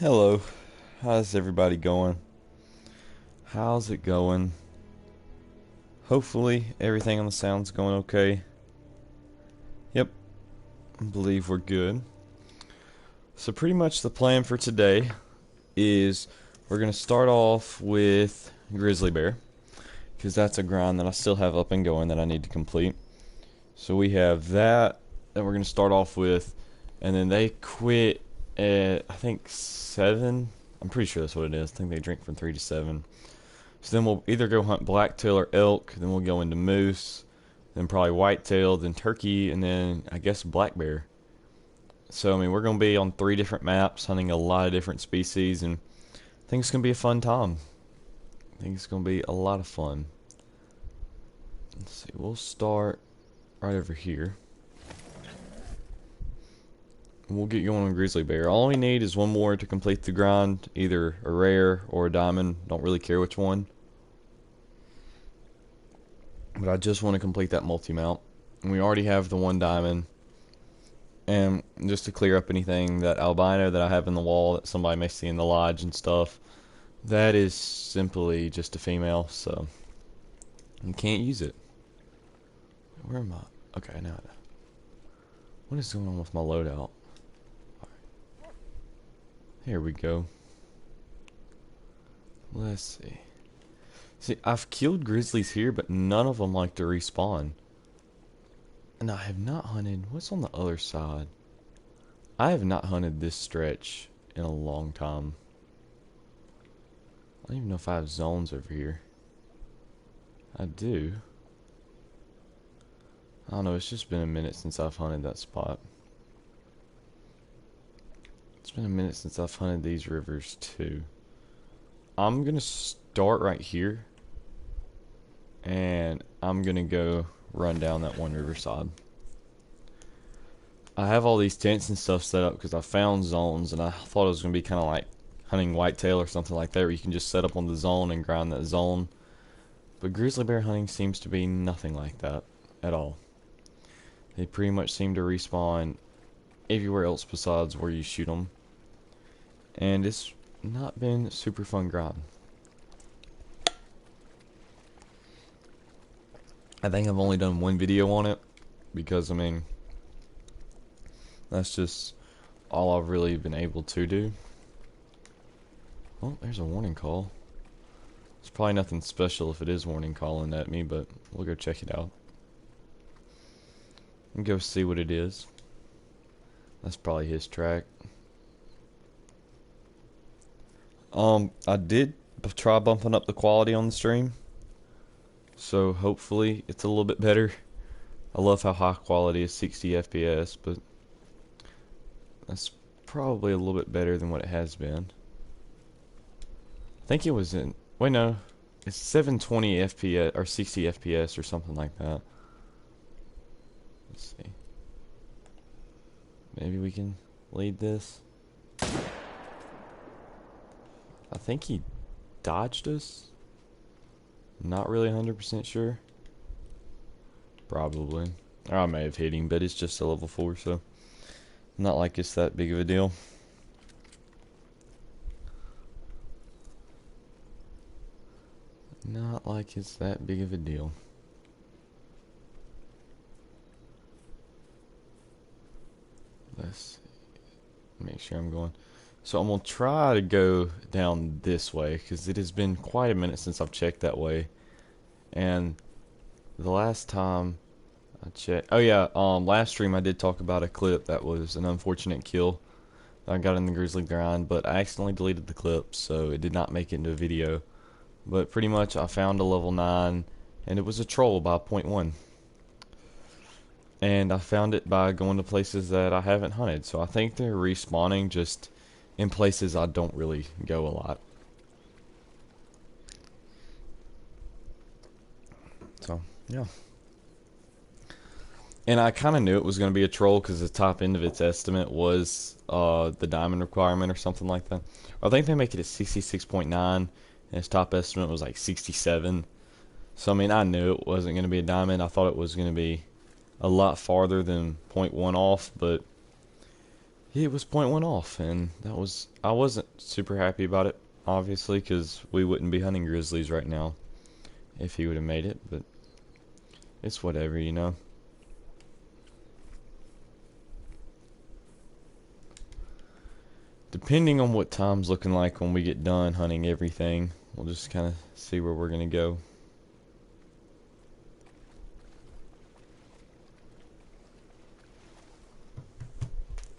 Hello, how's everybody going? How's it going? Hopefully everything on the sound's going okay. Yep, I believe we're good. So pretty much the plan for today is we're going to start off with Grizzly Bear, because that's a grind that I still have up and going that I need to complete. So we have that we're going to start off with, and then they quit at, I think, 7. I'm pretty sure that's what it is. I think they drink from 3 to 7. So then we'll either go hunt blacktail or elk, then we'll go into moose, then probably whitetail, then turkey, and then I guess black bear. So I mean we're gonna be on 3 different maps, hunting a lot of different species, and I think it's gonna be a fun time. I think it's gonna be a lot of fun. Let's see, we'll start right over here. We'll get going on grizzly bear. All we need is one more to complete the grind, either a rare or a diamond. Don't really care which one. But I just want to complete that multi-mount. And we already have the 1 diamond. And just to clear up anything, that albino that I have in the wall that somebody may see in the lodge and stuff, that is simply just a female, so you can't use it. Where am I? Okay, now what is going on with my loadout? Here we go. Let's see. See, I've killed grizzlies here, but none of them like to respawn. And I have not hunted. What's on the other side? I have not hunted this stretch in a long time. I don't even know if I have zones over here. I do. I don't know, it's just been a minute since I've hunted that spot. It's been a minute since I've hunted these rivers too. I'm gonna start right here, and I'm gonna go run down that one riverside. I have all these tents and stuff set up because I found zones, and I thought it was gonna be kind of like hunting whitetail or something like that, where you can just set up on the zone and grind that zone. But grizzly bear hunting seems to be nothing like that at all. They pretty much seem to respawn everywhere else besides where you shoot them, and it's not been super fun grind. I think I've only done 1 video on it because I mean that's just all I've really been able to do. Well, there's a warning call. It's probably nothing special if it is warning calling at me, but we'll go check it out and go see what it is. That's probably his track. I did try bumping up the quality on the stream, so hopefully it's a little bit better. I love how high quality is 60 FPS, but that's probably a little bit better than what it has been. I think it was in, wait no, it's 720 FPS or 60 FPS or something like that. Let's see. Maybe we can lead this. I think he dodged us. Not really 100% sure. Probably. Or I may have hit him, but it's just a level 4, so not like it's that big of a deal. Not like it's that big of a deal. Let's see. Make sure I'm going. So I'm going to try to go down this way, because it has been quite a minute since I've checked that way. And the last time I checked, oh yeah, last stream I did talk about a clip that was an unfortunate kill that I got in the grizzly grind, but I accidentally deleted the clip, so it did not make it into a video. But pretty much I found a level 9, and it was a troll by .1. And I found it by going to places that I haven't hunted, so I think they're respawning just in places I don't really go a lot. So, yeah. And I kind of knew it was going to be a troll because the top end of its estimate was the diamond requirement or something like that. I think they make it at 66.9, and its top estimate was like 67. So, I mean, I knew it wasn't going to be a diamond. I thought it was going to be a lot farther than .1 off, but it was point one off, and I wasn't super happy about it, obviously, because we wouldn't be hunting grizzlies right now if he would have made it, but it's whatever, you know. Depending on what time's looking like when we get done hunting everything, we'll just kind of see where we're going to go.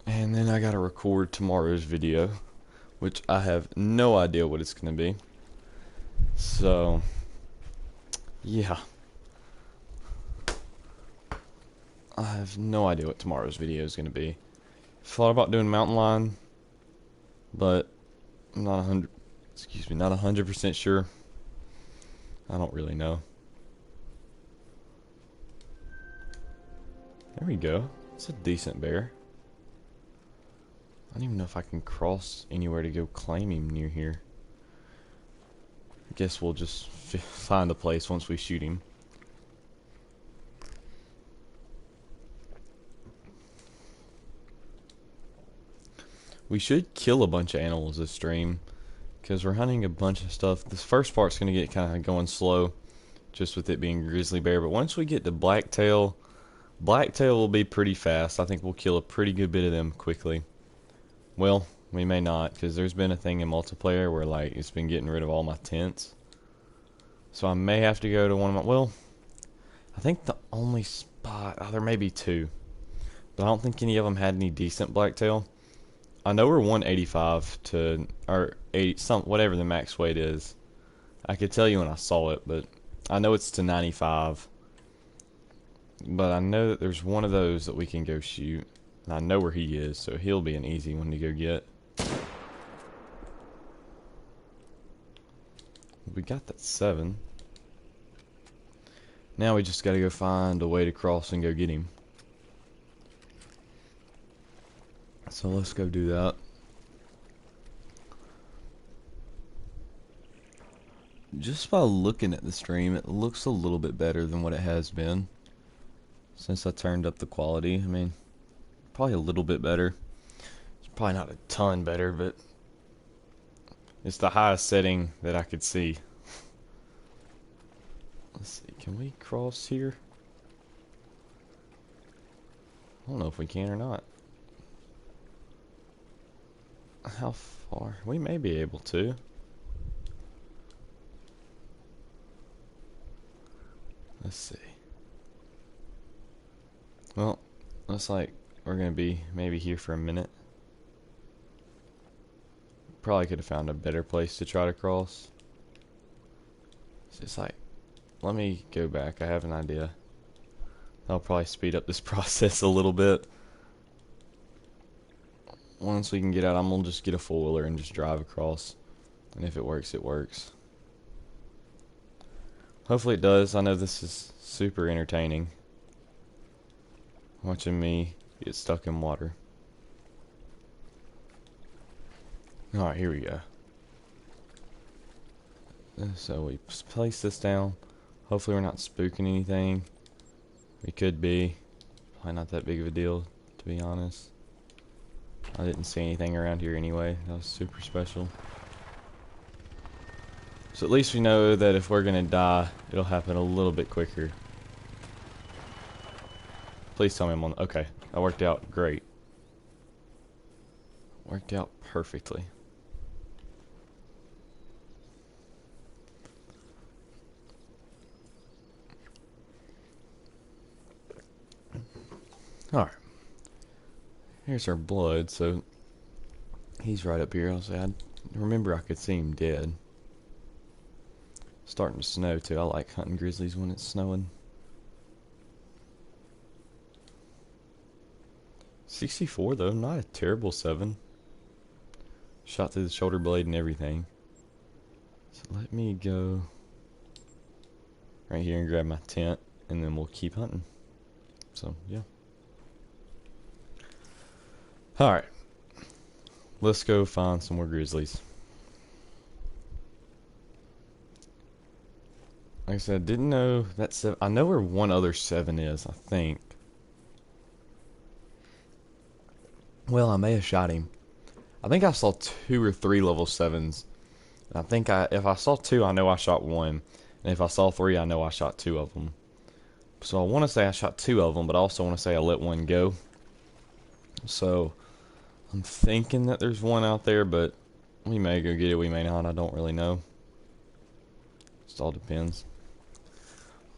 And then I got to record tomorrow's video, which I have no idea what it's going to be. So, yeah. I have no idea what tomorrow's video is going to be. Thought about doing mountain lion, but I'm not 100% sure. I don't really know. There we go. It's a decent bear. I don't even know if I can cross anywhere to go claim him near here. I guess we'll just find a place once we shoot him. We should kill a bunch of animals this stream, because we're hunting a bunch of stuff. This first part's going to get kind of going slow, just with it being grizzly bear. But once we get to blacktail will be pretty fast. I think we'll kill a pretty good bit of them quickly. Well, we may not, because there's been a thing in multiplayer where like it's been getting rid of all my tents. So I may have to go to one of my, well, I think the only spot, there may be two, but I don't think any of them had any decent blacktail. I know we're 185 to, or 80, whatever the max weight is. I could tell you when I saw it, but I know it's to 95. But I know that there's one of those that we can go shoot. And I know where he is, so he'll be an easy one to go get. We got that 7. Now we just gotta go find a way to cross and go get him. So let's go do that. Just by looking at the stream, it looks a little bit better than what it has been since I turned up the quality. I mean, probably a little bit better. It's probably not a ton better, but it's the highest setting that I could see. Let's see, can we cross here? I don't know if we can or not. How far? We may be able to. Let's see. Well, looks like we're gonna be maybe here for a minute. Probably could have found a better place to try to cross. It's just like, let me go back. I have an idea. That'll probably speed up this process a little bit. Once we can get out, I'm gonna just get a four-wheeler and just drive across. And if it works, it works. Hopefully it does. I know this is super entertaining, watching me get stuck in water. Alright, here we go. So we place this down. Hopefully we're not spooking anything. We could be. Probably not that big of a deal, to be honest. I didn't see anything around here anyway. That was super special. So at least we know that if we're gonna die, it'll happen a little bit quicker. Please tell me I'm on. Okay, that worked out great. Worked out perfectly. Alright. Here's our blood, so he's right up here. I remember I could see him dead. Starting to snow too. I like hunting grizzlies when it's snowing. 64 though, not a terrible 7. Shot through the shoulder blade and everything. So let me go right here and grab my tent, and then we'll keep hunting. So yeah. Alright. Let's go find some more grizzlies. Like I said, didn't know that 7. I know where one other 7 is, I think. Well, I may have shot him. I think I saw 2 or 3 level 7s. I think if I saw 2, I know I shot 1. And if I saw 3, I know I shot 2 of them. So I want to say I shot 2 of them, but I also want to say I let 1 go. So I'm thinking that there's 1 out there, but we may go get it, we may not. I don't really know. Just all depends.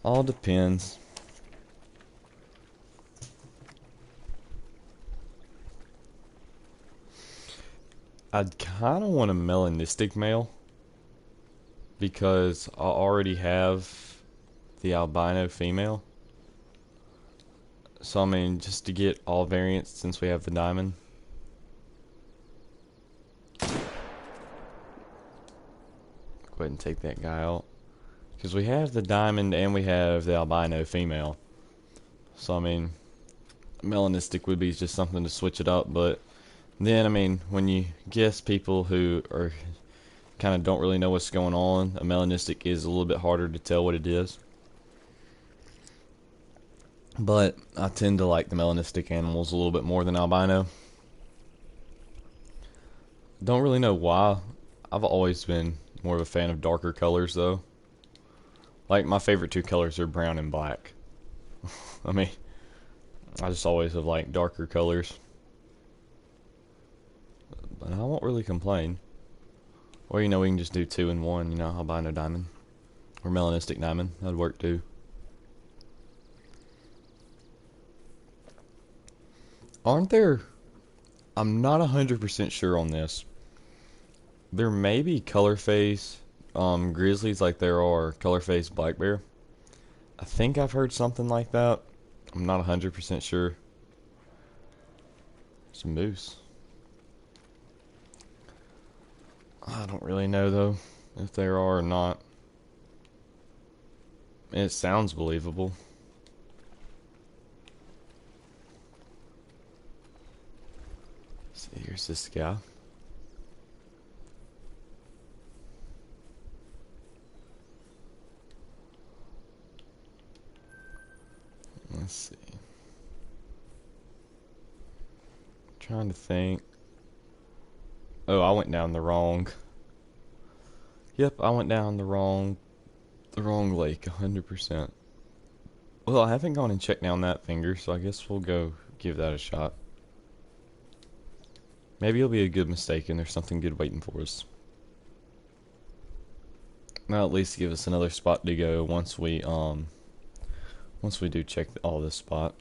All depends. I'd kind of want a melanistic male because I already have the albino female. So I mean, just to get all variants since we have the diamond. Go ahead and take that guy out. Because we have the diamond and we have the albino female. So I mean, melanistic would be just something to switch it up, but then, I mean, when you guess people who are kind of don't really know what's going on, a melanistic is a little bit harder to tell what it is. But I tend to like the melanistic animals a little bit more than albino. Don't really know why. I've always been more of a fan of darker colors, though. Like, my favorite 2 colors are brown and black. I mean, I just always have liked darker colors. But I won't really complain. Or, you know, we can just do 2 and 1, you know, albino diamond. Or melanistic diamond. That'd work too. Aren't there... I'm not 100% sure on this. There may be color phase grizzlies like there are color phase black bear. I think I've heard something like that. I'm not 100% sure. It's a moose. I don't really know though if there are or not. It sounds believable. So here's this guy. Let's see. Trying to think. Oh, I went down the wrong. Yep, I went down the wrong lake, 100%. Well, I haven't gone and checked down that finger, so I guess we'll go give that a shot. Maybe it'll be a good mistake and there's something good waiting for us. Now at least give us another spot to go once we do check all this spot.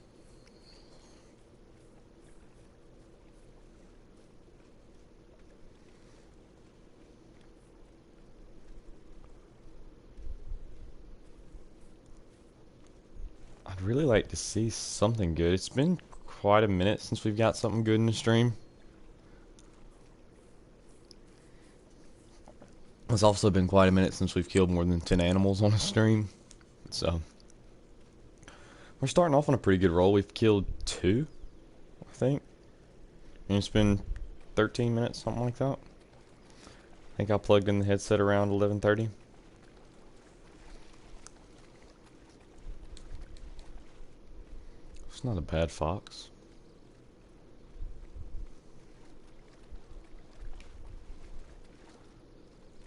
I'd really like to see something good. It's been quite a minute since we've got something good in the stream. It's also been quite a minute since we've killed more than 10 animals on a stream. So we're starting off on a pretty good roll. We've killed 2, I think. And it's been 13 minutes, something like that. I think I plugged in the headset around 11:30. It's not a bad fox.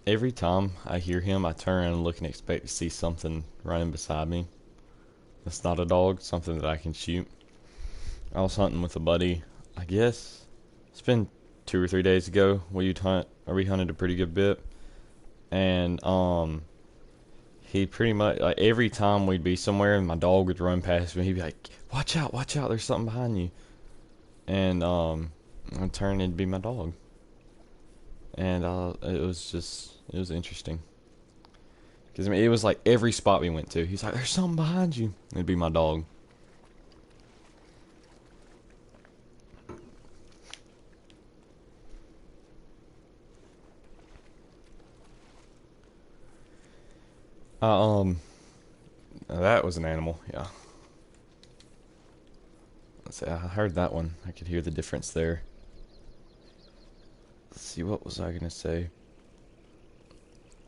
Every time I hear him, I turn and look and expect to see something running beside me. That's not a dog, something that I can shoot. I was hunting with a buddy, I guess it's been 2 or 3 days ago. We hunted a pretty good bit. And he pretty much, like, every time we'd be somewhere and my dog would run past me, he'd be like, watch out, there's something behind you. And I'd turn and it'd be my dog. And it was interesting. Because I mean, it was like every spot we went to, he's like, there's something behind you. It'd be my dog. That was an animal, yeah. Let's see, I heard that one. I could hear the difference there. Let's see, what was I gonna say?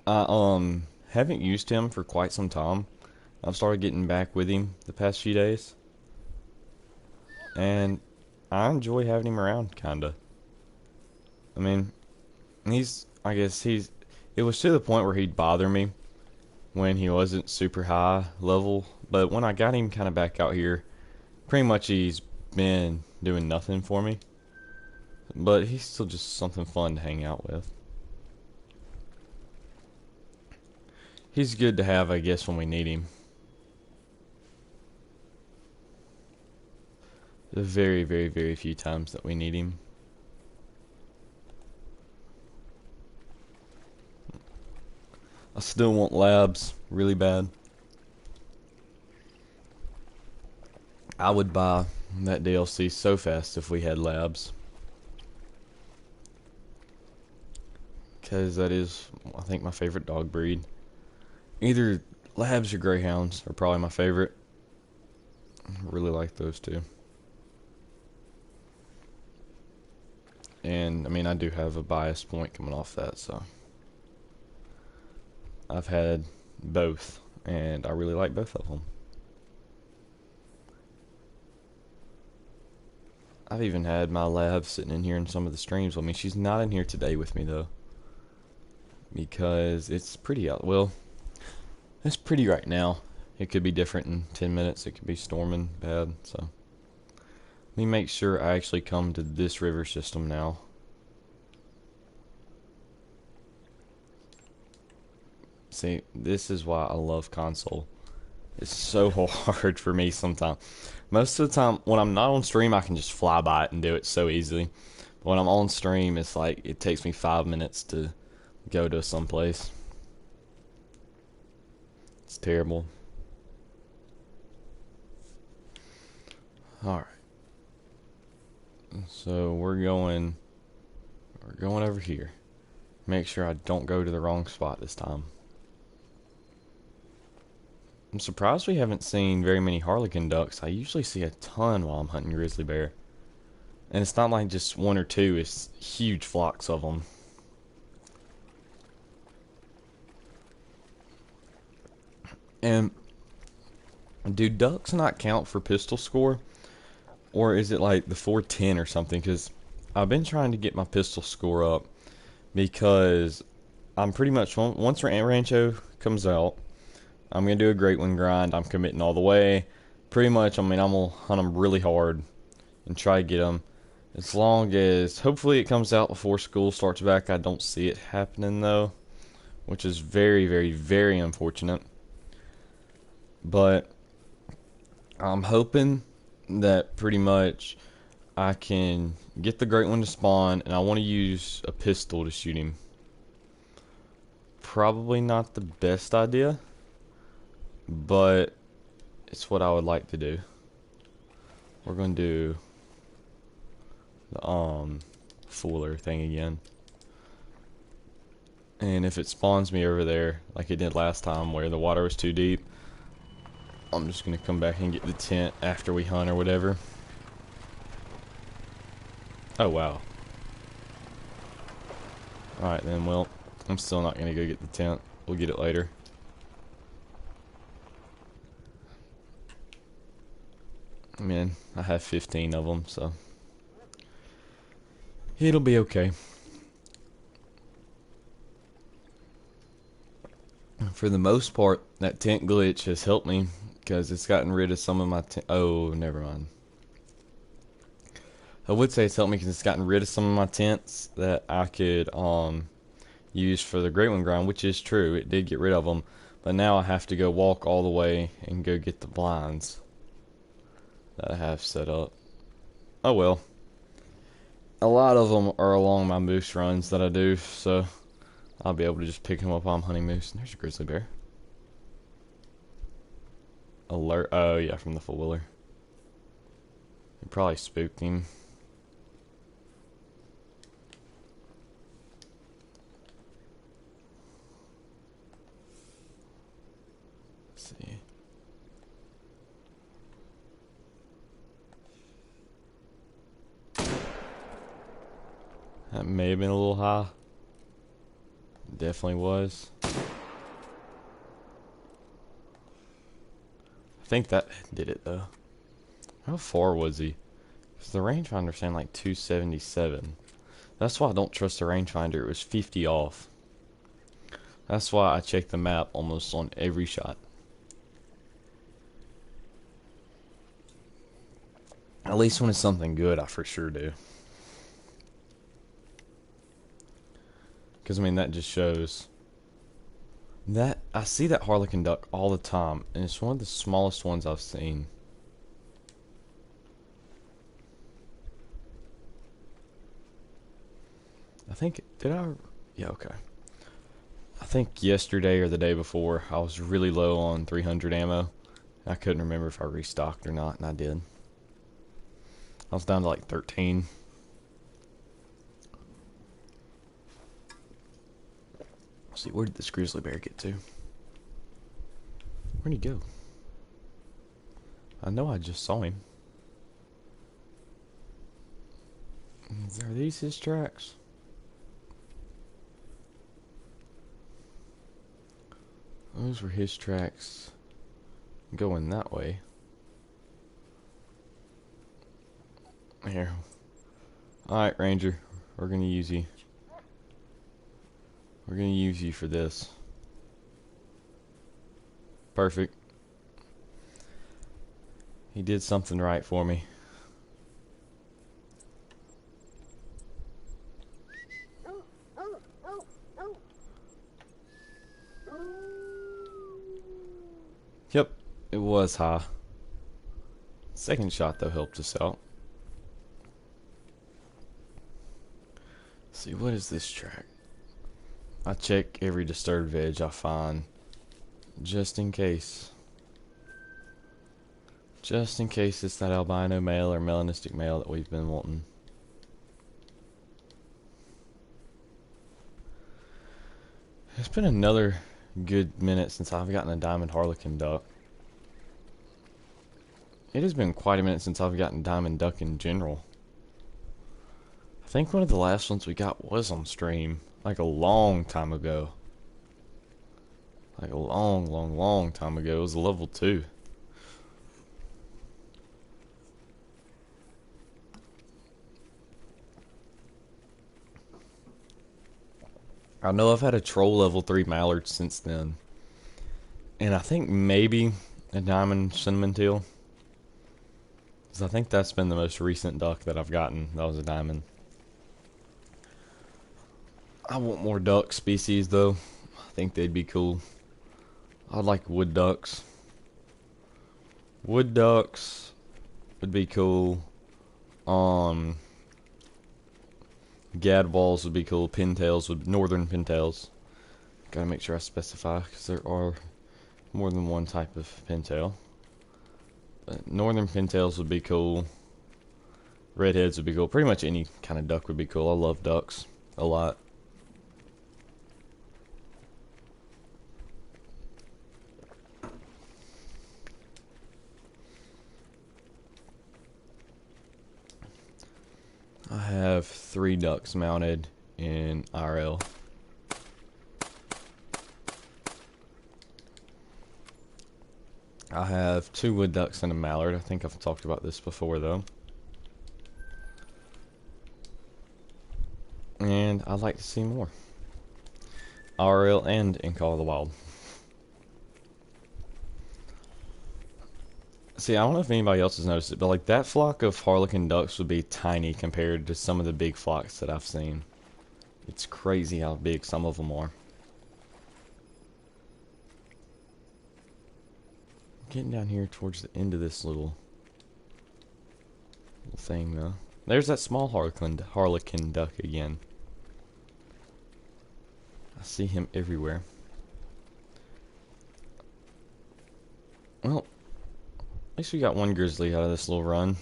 I haven't used him for quite some time. I've started getting back with him the past few days. And I enjoy having him around, kinda. I mean, I guess it was to the point where he'd bother me when he wasn't super high level, but when I got him kind of back out here, pretty much he's been doing nothing for me. But he's still just something fun to hang out with. He's good to have, I guess, when we need him. The very, very, very few times that we need him. I still want labs really bad. I would buy that DLC so fast if we had labs. Because that is, I think, my favorite dog breed. Either labs or greyhounds are probably my favorite. I really like those two. And, I mean, I do have a bias point coming off that, so. I've had both, and I really like both of them. I've even had my lab sitting in here in some of the streams with me. She's not in here today with me, though. Because it's pretty out. Well, it's pretty right now. It could be different in 10 minutes. It could be storming bad, so. Let me make sure I actually come to this river system now. See, this is why I love console. It's so hard for me sometimes. Most of the time, when I'm not on stream, I can just fly by it and do it so easily. But when I'm on stream, it's like, it takes me 5 minutes to go to someplace. It's terrible. Alright. So we're going over here. Make sure I don't go to the wrong spot this time. I'm surprised we haven't seen very many harlequin ducks. I usually see a ton while I'm hunting grizzly bear. And it's not like just one or two, it's huge flocks of them. And do ducks not count for pistol score? Or is it like the 410 or something? Because I've been trying to get my pistol score up. Because I'm pretty much, once Rancho comes out, I'm going to do a Great One grind. I'm committing all the way. Pretty much, I mean, I'm going to hunt them really hard and try to get them. As long as, hopefully it comes out before school starts back. I don't see it happening, though. Which is very, very, very unfortunate. But I'm hoping that pretty much I can get the Great One to spawn. And I want to use a pistol to shoot him. Probably not the best idea. But it's what I would like to do. We're going to do the Fuller thing again. And if it spawns me over there like it did last time where the water was too deep, I'm just going to come back and get the tent after we hunt or whatever. Oh wow. Alright then, well, I'm still not going to go get the tent. We'll get it later. I mean, I have 15 of them, so it'll be okay. For the most part, that tent glitch has helped me because it's gotten rid of some of my oh, never mind. I would say it's helped me because it's gotten rid of some of my tents that I could use for the Great One grind, which is true. It did get rid of them, but now I have to go walk all the way and go get the blinds that I have set up. Oh well. A lot of them are along my moose runs that I do, so I'll be able to just pick them up while I'm hunting moose. And there's a grizzly bear. Alert. Oh yeah, from the 4-wheeler. He probably spooked him. Let's see. That may have been a little high. Definitely was. I think that did it though. How far was he? Because the rangefinder saying like 277. That's why I don't trust the rangefinder. It was 50 off. That's why I check the map almost on every shot. At least when it's something good, I for sure do. Because, I mean, that just shows that I see that Harlequin duck all the time, and it's one of the smallest ones I've seen. I think, yeah, okay. I think yesterday or the day before, I was really low on 300 ammo. I couldn't remember if I restocked or not, and I did. I was down to like 13. Let's see, where did this grizzly bear get to? Where'd he go? I know I just saw him. Are these his tracks? Those were his tracks going that way. Here. Alright, Ranger. We're gonna use you. We're gonna use you for this. Perfect. He did something right for me. Yep, it was high. Second shot, though, helped us out. Let's see, what is this track? I check every disturbed veg I find, just in case. Just in case it's that albino male or melanistic male that we've been wanting. It's been another good minute since I've gotten a diamond harlequin duck. It has been quite a minute since I've gotten diamond duck in general. I think one of the last ones we got was on stream, like a long time ago. Like a long time ago. It was a level 2. I know I've had a troll level 3 mallard since then. And I think maybe a diamond cinnamon teal. Because I think that's been the most recent duck that I've gotten. That was a diamond. I want more duck species though. I think they'd be cool. I'd like wood ducks. Wood ducks would be cool. Gadwalls would be cool. Pintails would, northern pintails. Gotta make sure I specify because there are more than one type of pintail. But northern pintails would be cool. Redheads would be cool. Pretty much any kind of duck would be cool. I love ducks a lot. I have 3 ducks mounted in IRL. I have 2 wood ducks and a mallard. I think I've talked about this before though. And I'd like to see more. IRL and in Call of the Wild. See, I don't know if anybody else has noticed it, but like that flock of harlequin ducks would be tiny compared to some of the big flocks that I've seen. It's crazy how big some of them are. Getting down here towards the end of this little thing though. There's that small harlequin duck again. I see him everywhere. Well, at least we got one grizzly out of this little run.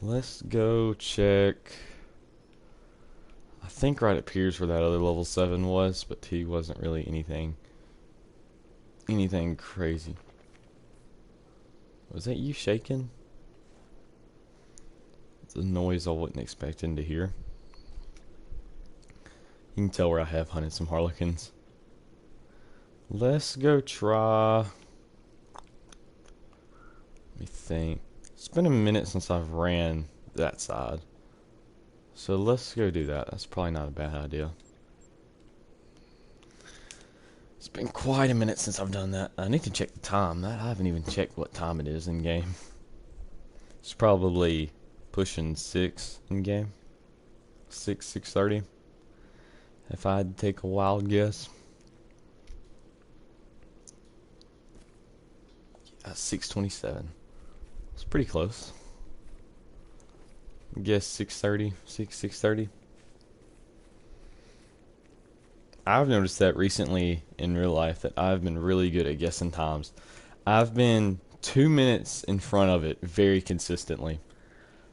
Let's go check. I think right up here's where that other level 7 was, but he wasn't really anything crazy. Was that you shaking? It's a noise I wasn't expecting to hear. You can tell where I have hunted some harlequins. Let's go try. Let me think. It's been a minute since I've ran that side. So let's go do that. That's probably not a bad idea. It's been quite a minute since I've done that. I need to check the time. I haven't even checked what time it is in game. It's probably pushing 6 in game. 6:30. If I had to take a wild guess. 6:27. It's pretty close. I guess 6:30, 6:30. I've noticed that recently in real life that I've been really good at guessing times. I've been 2 minutes in front of it very consistently.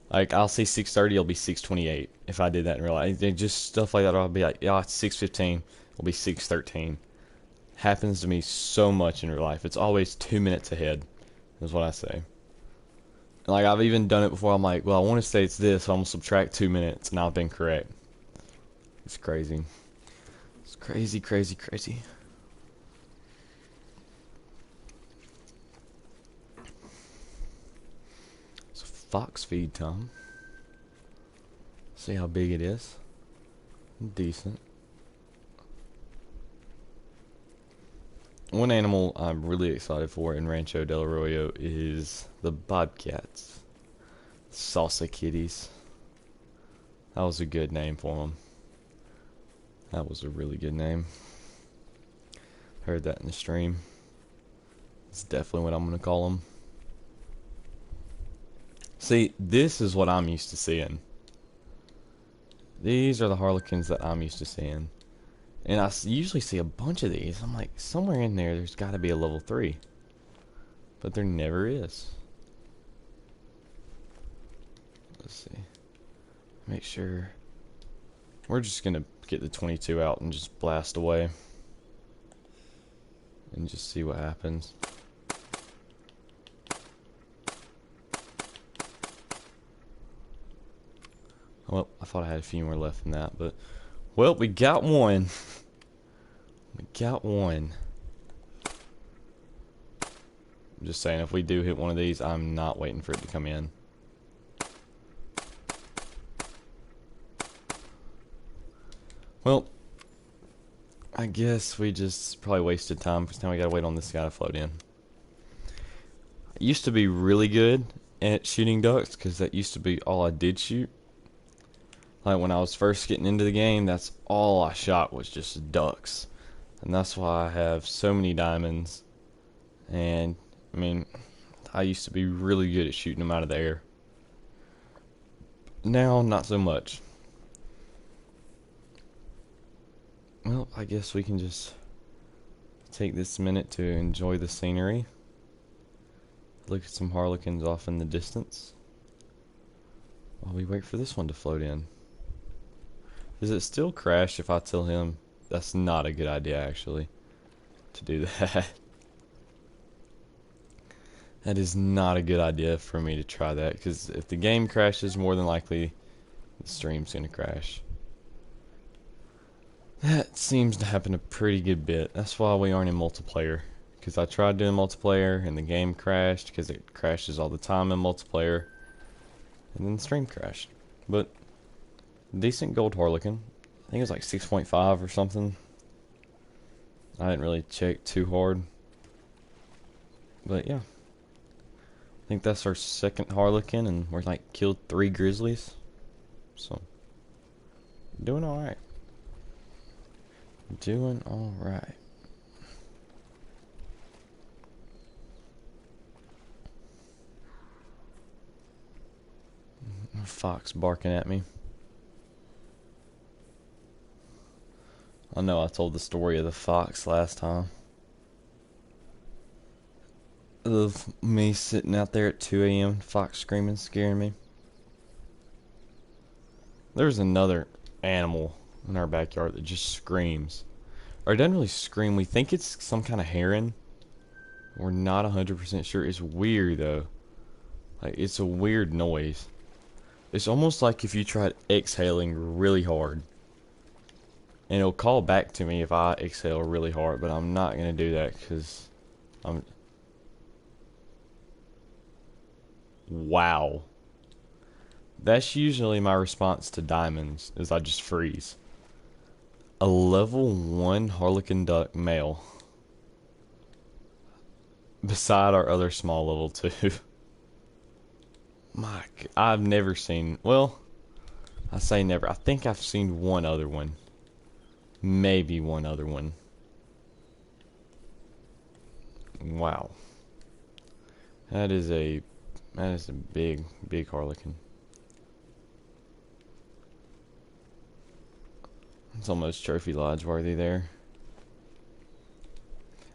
Like, I'll say 6:30, it'll be 6:28 if I did that in real life. Just stuff like that, I'll be like, yeah, it's 6:15, it'll be 6:13. Happens to me so much in real life. It's always 2 minutes ahead, is what I say. Like, I've even done it before. I'm like, well, I want to say it's this, so I'm going to subtract 2 minutes, and I've been correct. It's crazy. It's crazy, crazy, crazy. It's a fox feed, Tom. See how big it is. Decent. One animal I'm really excited for in Rancho Del Arroyo is the bobcats. Salsa kitties. That was a good name for them. That was a really good name. Heard that in the stream. It's definitely what I'm going to call them. See, this is what I'm used to seeing. These are the harlequins that I'm used to seeing. And I usually see a bunch of these. I'm like, somewhere in there's got to be a level 3. But there never is. Let's see. Make sure. We're just going to get the 22 out and just blast away. And just see what happens. Well, I thought I had a few more left than that, but... Well, we got one. We got one. I'm just saying, if we do hit one of these, I'm not waiting for it to come in. Well, I guess we just probably wasted time, because now we gotta wait on this guy to float in. I used to be really good at shooting ducks, because that used to be all I did shoot. Like, when I was first getting into the game, that's all I shot was just ducks. And that's why I have so many diamonds. And, I mean, I used to be really good at shooting them out of the air. Now, not so much. Well, I guess we can just take this minute to enjoy the scenery. Look at some harlequins off in the distance. While we wait for this one to float in. Does it still crash if I tell him? That's not a good idea, actually, to do that. That is not a good idea for me to try that, because if the game crashes, more than likely the stream's going to crash. That seems to happen a pretty good bit. That's why we aren't in multiplayer, because I tried doing multiplayer and the game crashed, because it crashes all the time in multiplayer, and then the stream crashed. But decent gold harlequin. I think it was like 6.5 or something. I didn't really check too hard. But yeah. I think that's our second harlequin, and we're like killed 3 grizzlies. So, doing alright. Doing alright. A fox barking at me. I know I told the story of the fox last time. Of me sitting out there at 2 a.m. Fox screaming, scaring me. There's another animal in our backyard that just screams. Or it doesn't really scream. We think it's some kind of heron. We're not 100% sure. It's weird though. Like, it's a weird noise. It's almost like if you tried exhaling really hard. And it'll call back to me if I exhale really hard, but I'm not going to do that because I'm... Wow. That's usually my response to diamonds, is I just freeze. A level 1 Harlequin duck male. Beside our other small level 2. I've never seen, well, I say never. I think I've seen one other one. Maybe one other one. Wow. That is a big, big Harlequin. It's almost Trophy Lodge worthy there.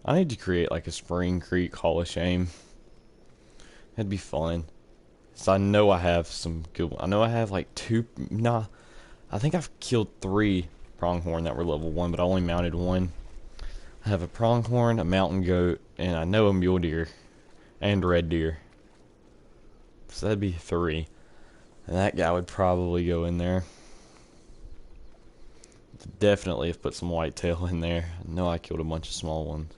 I need to create like a Spring Creek Hall of Shame. That'd be fun. So I know I have some good ones. I know I have like two, nah, I think I've killed 3 pronghorn that were level 1, but I only mounted 1. I have a pronghorn, a mountain goat, and I know a mule deer, and red deer. So that'd be 3. And that guy would probably go in there. Definitely have put some whitetail in there. I know I killed a bunch of small ones.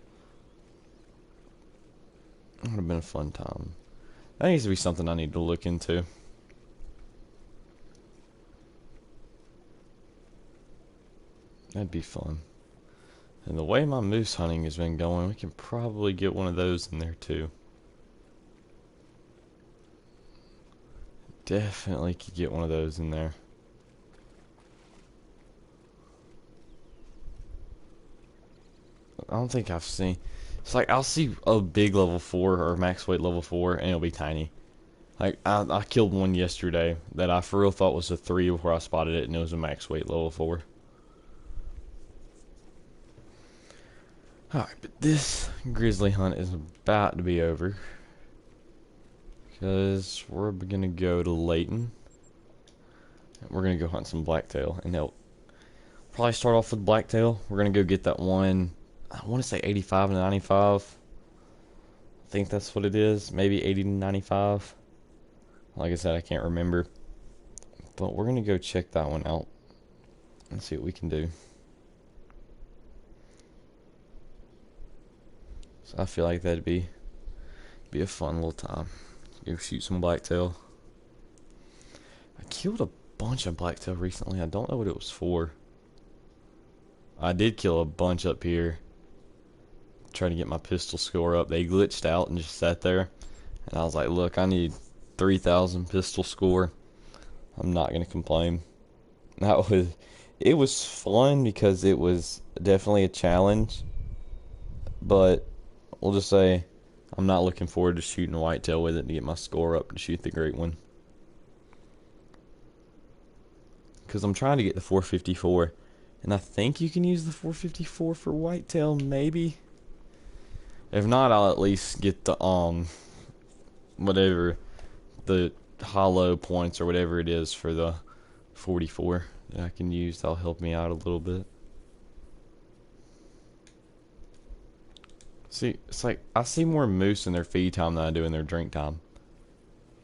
It would have been a fun time. That needs to be something I need to look into. That'd be fun. And the way my moose hunting has been going, we can probably get one of those in there too. Definitely could get one of those in there. I don't think I've seen... It's like, I'll see a big level 4 or max weight level 4, and it'll be tiny. Like, I killed one yesterday that I for real thought was a 3 before I spotted it, and it was a max weight level 4. Alright, but this grizzly hunt is about to be over. Because we're going to go to Layton. We're going to go hunt some blacktail. And they'll probably start off with blacktail. We're going to go get that one, I want to say 85 to 95. I think that's what it is. Maybe 80 to 95. Like I said, I can't remember. But we're going to go check that one out. And see what we can do. So I feel like that'd be a fun little time. Go shoot some blacktail. I killed a bunch of blacktail recently. I don't know what it was for. I did kill a bunch up here. Trying to get my pistol score up. They glitched out and just sat there. And I was like, look, I need 3,000 pistol score. I'm not going to complain. It was fun because it was definitely a challenge. But we'll just say I'm not looking forward to shooting a whitetail with it to get my score up to shoot the great one. Because I'm trying to get the 454. And I think you can use the 454 for whitetail, maybe. If not, I'll at least get the, whatever, the hollow points or whatever it is for the 44 that I can use. That'll help me out a little bit. See, it's like, I see more moose in their feed time than I do in their drink time.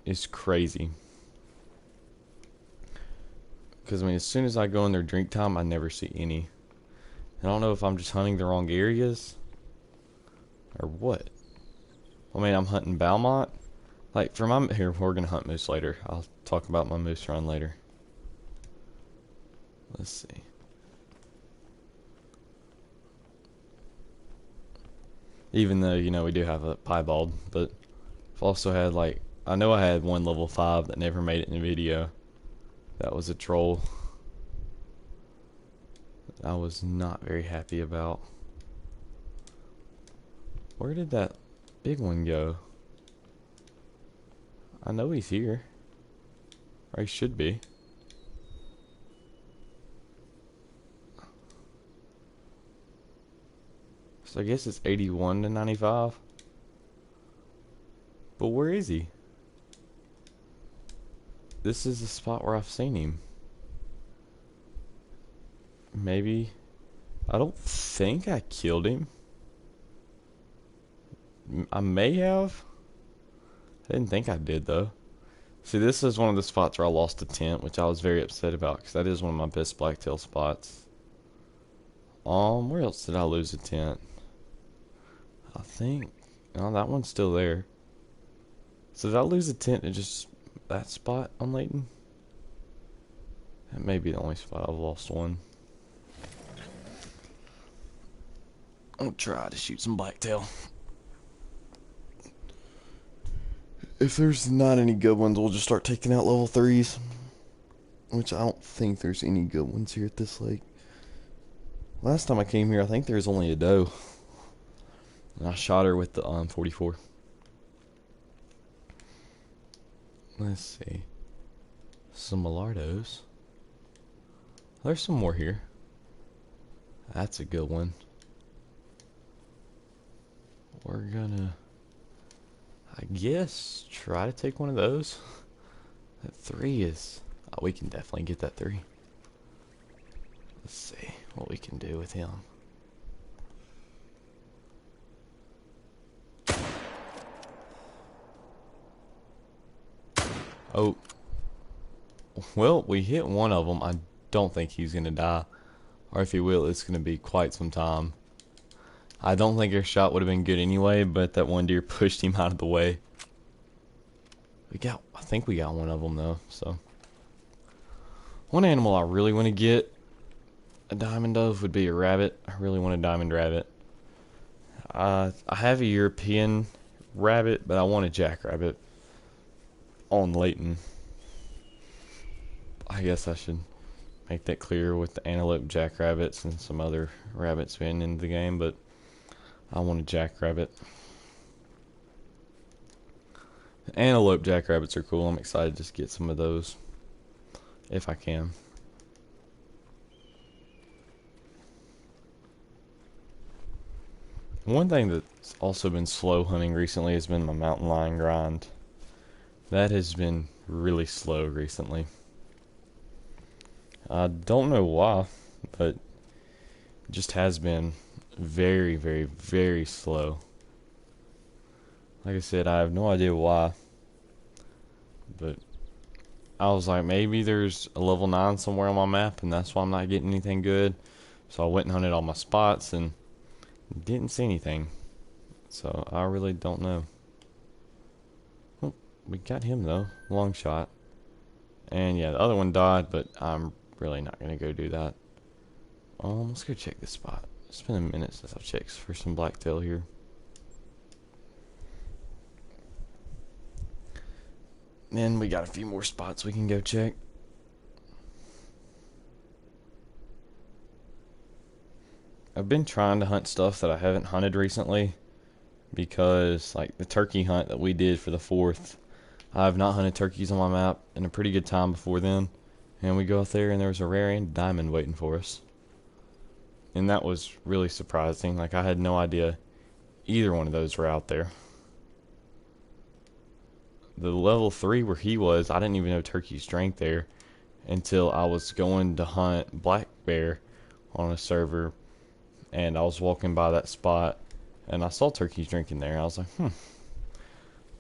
It's crazy. Because, I mean, as soon as I go in their drink time, I never see any. I don't know if I'm just hunting the wrong areas. Or what. I mean, I'm hunting Valmont. Like, for my... Here, we're going to hunt moose later. I'll talk about my moose run later. Let's see. Even though, you know, we do have a piebald. But I've also had, like... I know I had one level 5 that never made it in a video. That was a troll. I was not very happy about. Where did that big one go? I know he's here. Or he should be. So I guess it's 81 to 95. But where is he? This is the spot where I've seen him. Maybe. I don't think I killed him. I may have. I didn't think I did, though. See, this is one of the spots where I lost a tent, which I was very upset about, because that is one of my best blacktail spots. Where else did I lose a tent? I think... Oh, that one's still there. So did I lose a tent at just that spot on Layton? That may be the only spot I've lost one. I'll try to shoot some blacktail. If there's not any good ones, we'll just start taking out level 3s. Which I don't think there's any good ones here at this lake. Last time I came here, I think there was only a doe. And I shot her with the 44. Let's see. Some Millardos. There's some more here. That's a good one. We're gonna, I guess, try to take one of those. That 3 is... Oh, we can definitely get that 3. Let's see what we can do with him. Oh. Well, we hit one of them. I don't think he's going to die. Or if he will, it's going to be quite some time. I don't think our shot would have been good anyway, but that one deer pushed him out of the way. I think we got one of them though, so. One animal I really want to get a diamond of would be a rabbit. I really want a diamond rabbit. I have a European rabbit, but I want a jackrabbit on Layton. I guess I should make that clear with the antelope jackrabbits and some other rabbits being in the game, but I want a jackrabbit. Antelope jackrabbits are cool. I'm excited to just get some of those if I can. One thing that's also been slow hunting recently has been my mountain lion grind. That has been really slow recently. I don't know why, but it just has been very, very, very slow. Like I said, I have no idea why, but I was like, maybe there's a level 9 somewhere on my map, and that's why I'm not getting anything good. So I went and hunted all my spots and didn't see anything. So I really don't know. Well, we got him though, long shot. And yeah, the other one died, but I'm really not gonna go do that. Let's go check this spot. It's been a minute since I've checked for some blacktail here. Then we got a few more spots we can go check. I've been trying to hunt stuff that I haven't hunted recently because, like, the turkey hunt that we did for the 4th, I've not hunted turkeys on my map in a pretty good time before then. And we go out there and there was a rare and diamond waiting for us. And that was really surprising. Like, I had no idea either one of those were out there. The level 3 where he was, I didn't even know turkeys drank there until I was going to hunt black bear on a server, and I was walking by that spot and I saw turkeys drinking there. I was like,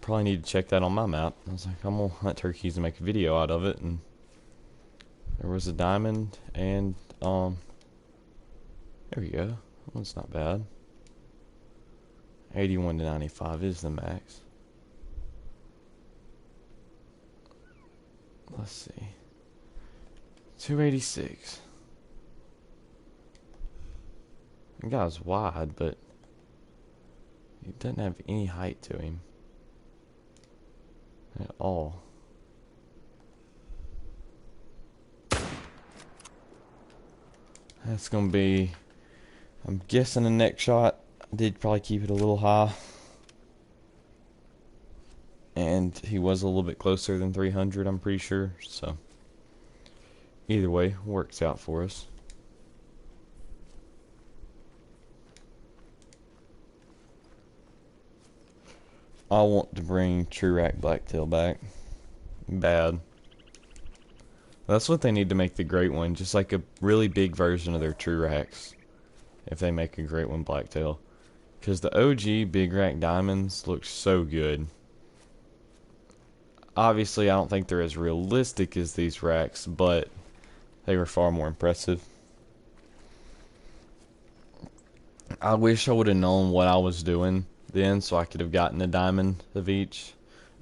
probably need to check that on my map. I was like, I'm gonna hunt turkeys and make a video out of it. And there was a diamond, and there we go. That one's not bad. 81 to 95 is the max. Let's see. 286. The guy's wide, but he doesn't have any height to him at all. That's gonna be, I'm guessing, the next shot. I did probably keep it a little high, and he was a little bit closer than 300, I'm pretty sure. So either way, works out for us. I want to bring True Rack Blacktail back. Bad. That's what they need to make the great one. Just like a really big version of their True Racks. If they make a great one Blacktail. Because the OG Big Rack Diamonds look so good. Obviously, I don't think they're as realistic as these racks, but they were far more impressive. I wish I would have known what I was doing then, so I could have gotten a diamond of each.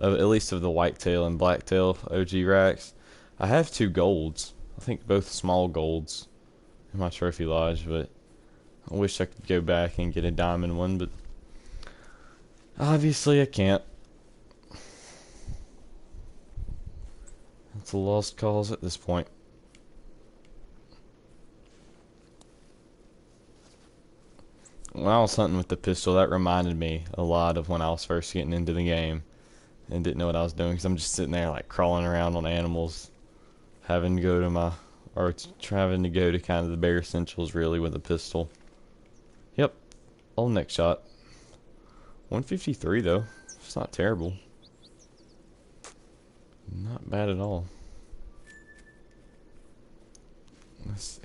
at least of the whitetail and blacktail OG racks. I have 2 golds. I think both small golds in my trophy lodge, but I wish I could go back and get a diamond one, but obviously I can't. It's a lost cause at this point. When I was hunting with the pistol, that reminded me a lot of when I was first getting into the game and didn't know what I was doing, because I'm just sitting there like crawling around on animals, having to go to having to go to kind of the bare essentials really with a pistol. Yep, all next shot. 153 though, it's not terrible. Not bad at all. Let's see.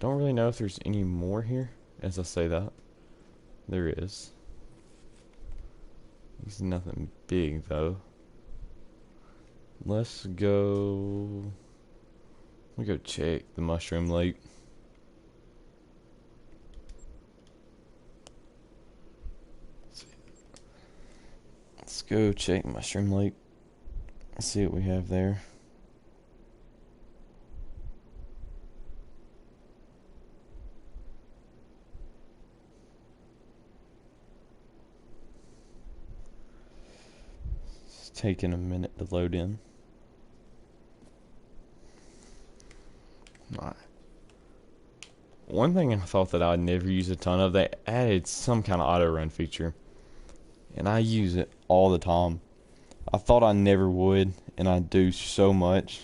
Don't really know if there's any more here as I say that. There is. There's nothing big though. Let's go check the Mushroom Lake. Let's go check Mushroom Lake. Let's see what we have there. It's taking a minute to load in. Alright. One thing I thought that I'd never use a ton of, they added some kind of auto run feature, and I use it all the time. I thought I never would, and I do so much.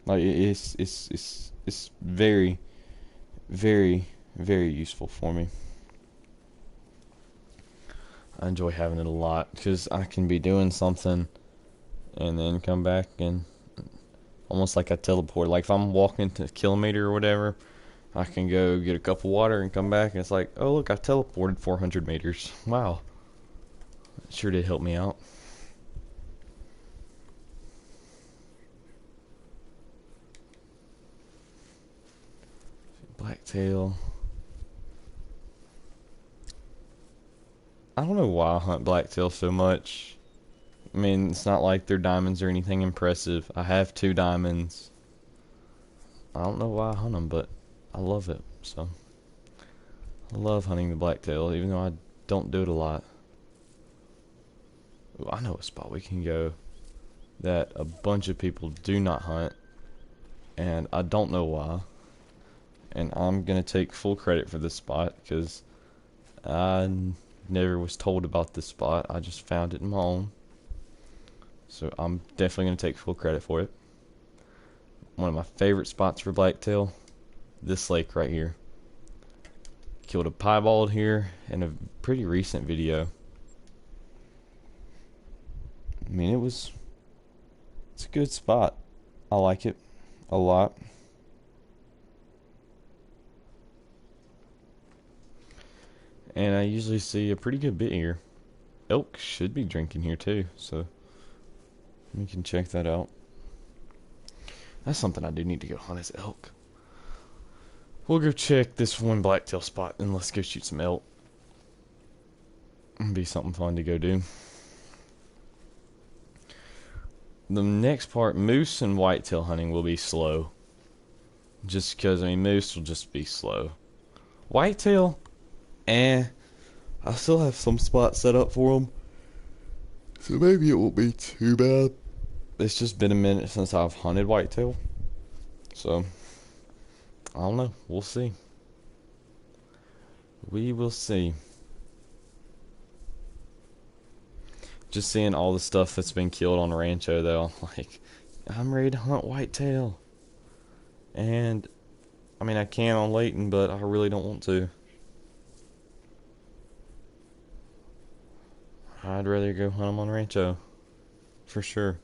Like it's very, very, very useful for me. I enjoy having it a lot because I can be doing something and then come back and almost like I teleport. Like if I'm walking to a kilometer or whatever, I can go get a cup of water and come back and it's like, oh look, I teleported 400 meters. Wow. It sure did help me out. Blacktail. I don't know why I hunt blacktail so much. I mean, it's not like they're diamonds or anything impressive. I have 2 diamonds. I don't know why I hunt them, but I love it. So, I love hunting the blacktail, even though I don't do it a lot. Ooh, I know a spot we can go that a bunch of people do not hunt, and I don't know why. And I'm gonna take full credit for this spot because I never was told about this spot. I just found it in my own. So I'm definitely going to take full credit for it. One of my favorite spots for blacktail, this lake right here. Killed a piebald here in a pretty recent video. I mean, it's a good spot. I like it a lot. And I usually see a pretty good bit here. Elk should be drinking here too, so we can check that out. That's something I do need to go hunt is elk. We'll go check this one blacktail spot and let's go shoot some elk. It'll be something fun to go do. The next part, moose and whitetail hunting will be slow. Just because, I mean, moose will just be slow. Whitetail, I still have some spots set up for them, so maybe it won't be too bad. It's just been a minute since I've hunted whitetail, so I don't know. We'll see. We will see. Just seeing all the stuff that's been killed on Rancho, though, like, I'm ready to hunt whitetail. And, I mean, I can on Layton, but I really don't want to. I'd rather go hunt them on Rancho, for sure.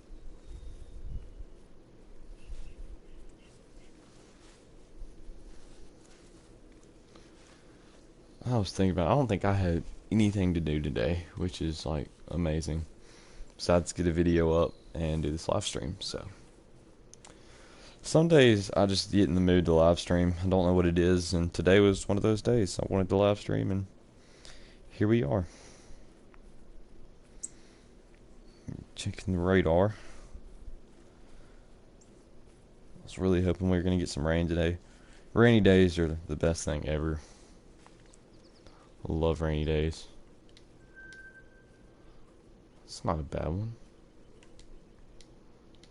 I was thinking about, I don't think I had anything to do today, which is like amazing. Besides get a video up and do this live stream, so. Some days I just get in the mood to live stream. I don't know what it is, and today was one of those days. I wanted to live stream, and here we are. Checking the radar. I was really hoping we were going to get some rain today. Rainy days are the best thing ever. I love rainy days. It's not a bad one.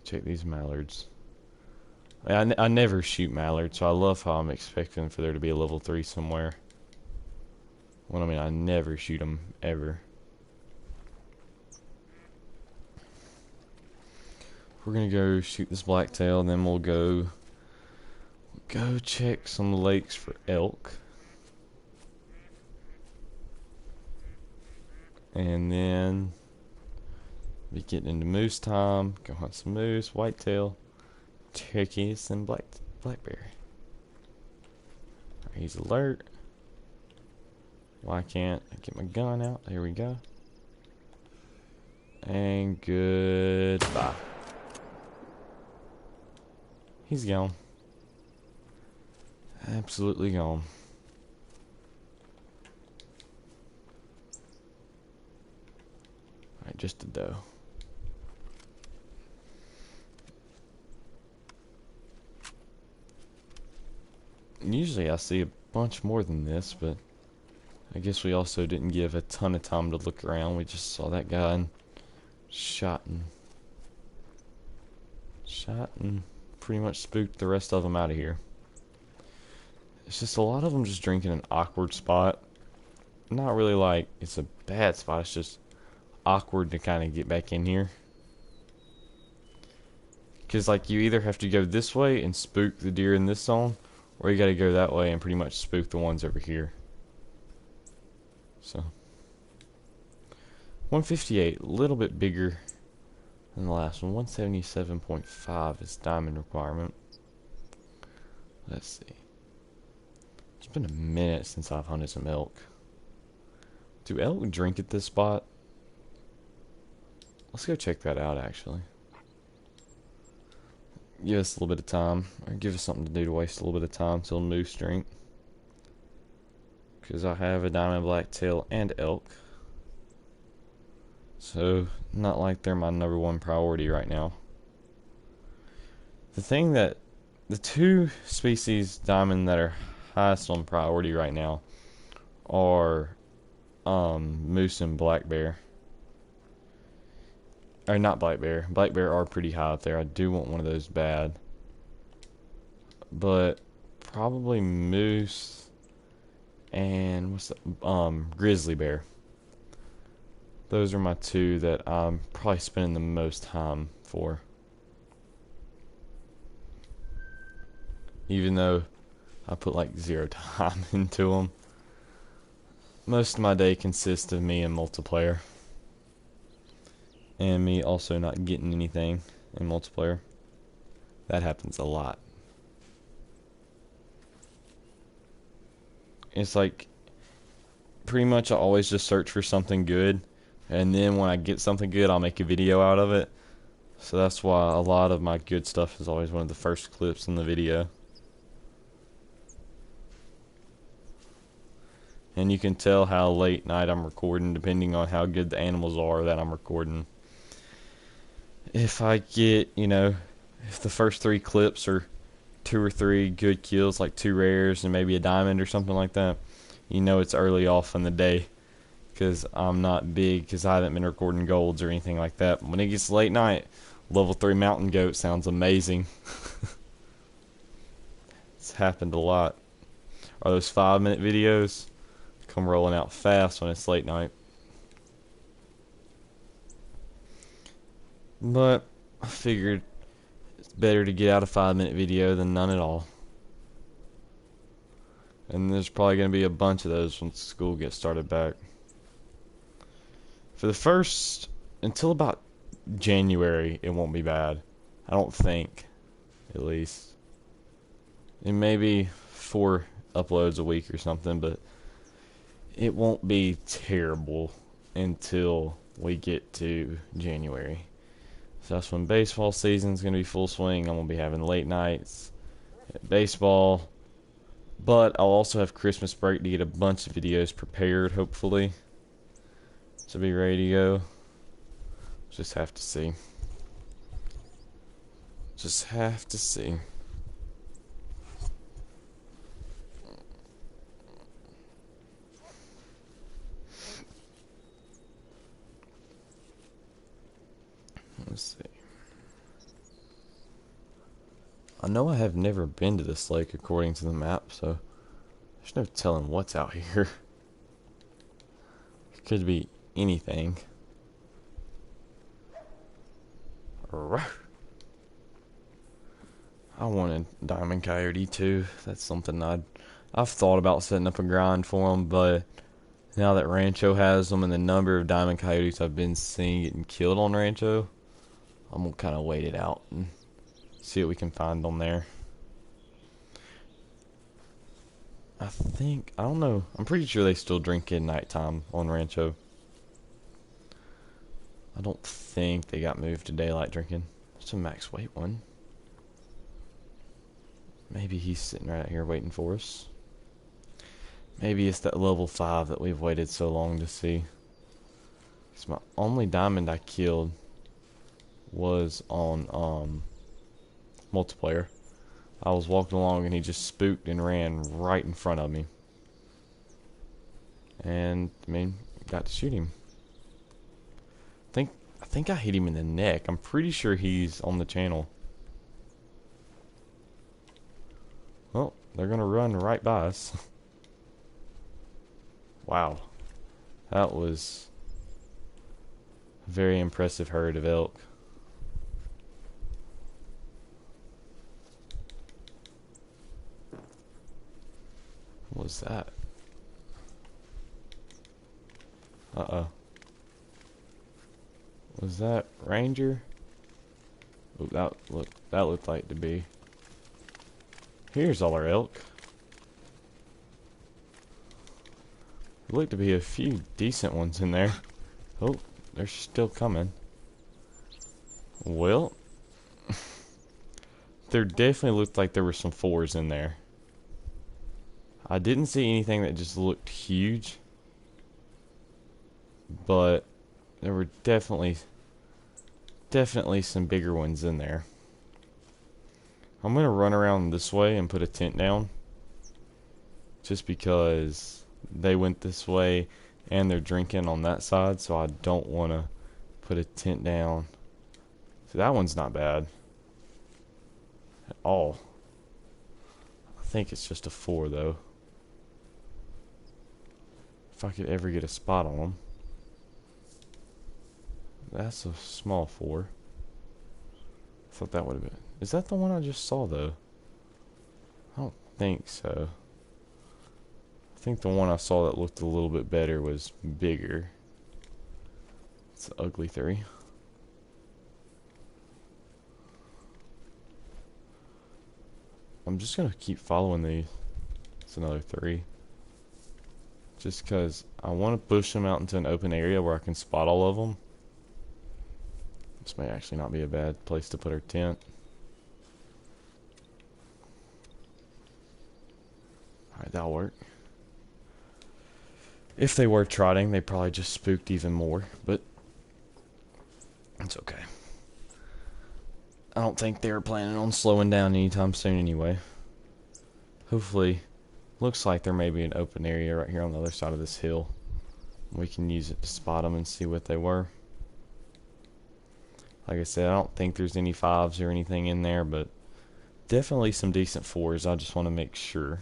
Check these mallards. I never shoot mallards, so I love how I'm expecting for there to be a level 3 somewhere. Well, I mean, I never shoot them, ever. We're gonna go shoot this blacktail, and then we'll go check some lakes for elk. And then be getting into moose time. Go hunt some moose, whitetail, turkeys, and black bear. Right, he's alert. Why can't I get my gun out? There we go. And goodbye. He's gone. Absolutely gone. Alright, just a doe. Usually I see a bunch more than this, but I guess we also didn't give a ton of time to look around. We just saw that guy and shot and pretty much spooked the rest of them out of here. It's just a lot of them just drinking an awkward spot. Not really like it's a bad spot, it's just awkward to kind of get back in here. Because like you either have to go this way and spook the deer in this zone, or you gotta go that way and pretty much spook the ones over here. So 158, a little bit bigger than the last one. 177.5 is diamond requirement. Let's see. It's been a minute since I've hunted some elk. Do elk drink at this spot? Let's go check that out, actually. Give us a little bit of time, or give us something to do to waste a little bit of time till moose drink. Because I have a diamond blacktail and elk. So, not like they're my #1 priority right now. The two species diamond that are highest on priority right now are moose and black bear. Or not black bear. Black bear are pretty high up there. I do want one of those bad. But probably moose and what's the grizzly bear. Those are my two that I'm probably spending the most time for. Even though I put like 0 time into them. Most of my day consists of me in multiplayer. And me also not getting anything in multiplayer. That happens a lot. It's like, pretty much I always just search for something good. And then when I get something good, I'll make a video out of it. So that's why a lot of my good stuff is always one of the first clips in the video. And you can tell how late night I'm recording depending on how good the animals are that I'm recording. If I get, if the first 3 clips are 2 or 3 good kills, like 2 rares and maybe a diamond or something like that, it's early off in the day. Because I'm not big, because I haven't been recording golds or anything like that. When it gets late night, level 3 mountain goat sounds amazing. It's happened a lot. Or those 5-minute videos come rolling out fast when it's late night. But I figured it's better to get out a 5-minute video than none at all. And there's probably going to be a bunch of those once school gets started back. For the first, until about January, it won't be bad. I don't think, at least. It may be 4 uploads a week or something, but it won't be terrible until we get to January. So that's when baseball season's going to be full swing. I'm going to be having late nights at baseball. But I'll also have Christmas break to get a bunch of videos prepared, hopefully. To be ready to go. Just have to see. Just have to see. Let's see. I know I have never been to this lake according to the map, so there's no telling what's out here. It could be anything. I wanted Diamond Coyote too. That's something I've thought about setting up a grind for them, but now that Rancho has them and the number of Diamond Coyotes I've been seeing getting killed on Rancho, I'm gonna kind of wait it out and see what we can find on there. I don't know. I'm pretty sure they still drink at nighttime on Rancho. I don't think they got moved to daylight drinking. It's a max weight one. Maybe he's sitting right out here waiting for us. Maybe it's that level 5 that we've waited so long to see. Because my only diamond I killed was on multiplayer. I was walking along and he just spooked and ran right in front of me. And, I mean, got to shoot him. I think I hit him in the neck. I'm pretty sure he's on the channel. Well, they're gonna run right by us. Wow. That was a very impressive herd of elk. What was that? Uh-oh. Was that Ranger? Oh, that looked like to be. Here's all our elk. There looked to be a few decent ones in there. Oh, they're still coming. Well, there definitely looked like there were some 4s in there. I didn't see anything that just looked huge, but there were definitely some bigger ones in there. I'm gonna run around this way and put a tent down, just because they went this way and they're drinking on that side, so I don't want to put a tent down. So that one's not bad at all. I think it's just a 4 though. If I could ever get a spot on them. That's a small 4. I thought that would have been. Is that the one I just saw though? I don't think so. I think the one I saw that looked a little bit better was bigger. It's an ugly 3. I'm just gonna keep following these. It's another 3. Just because I want to push them out into an open area where I can spot all of them. This may actually not be a bad place to put our tent. Alright, that'll work. If they were trotting, they probably just spooked even more, but it's okay. I don't think they were planning on slowing down anytime soon anyway. Hopefully, looks like there may be an open area right here on the other side of this hill. We can use it to spot them and see what they were. Like I said, I don't think there's any 5s or anything in there, but definitely some decent 4s. I just want to make sure.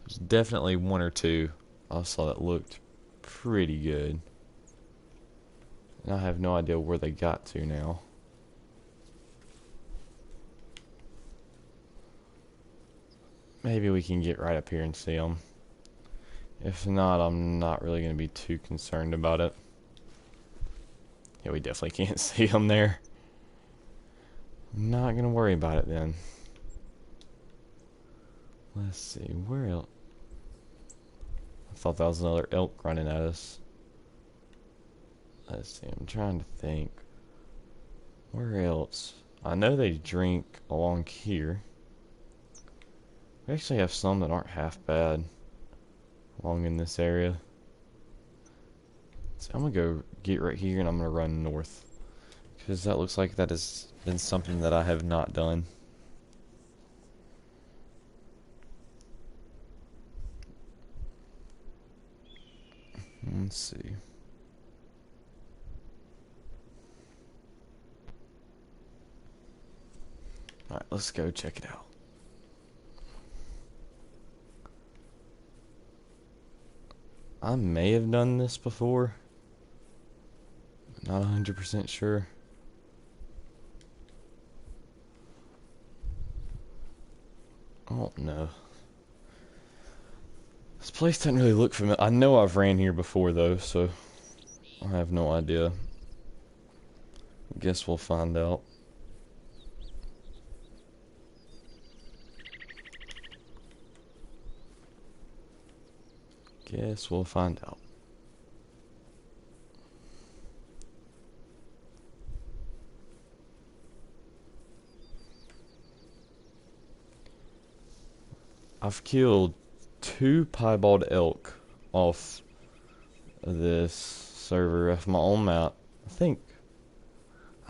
There's definitely 1 or 2 I saw that looked pretty good. And I have no idea where they got to now. Maybe we can get right up here and see them. If not, I'm not really going to be too concerned about it. Yeah, we definitely can't see them there. I'm not going to worry about it then. Let's see, where else? I thought that was another elk running at us. Let's see, I'm trying to think. Where else? I know they drink along here. We actually have some that aren't half bad along in this area. So I'm gonna go get right here and I'm gonna run north. Because that looks like that has been something that I have not done. Let's see. Alright, let's go check it out. I may have done this before. Not 100% sure. Oh no. This place doesn't really look familiar. I know I've ran here before though, so I have no idea. Guess we'll find out. Guess we'll find out. I've killed 2 piebald elk off this server off my own map.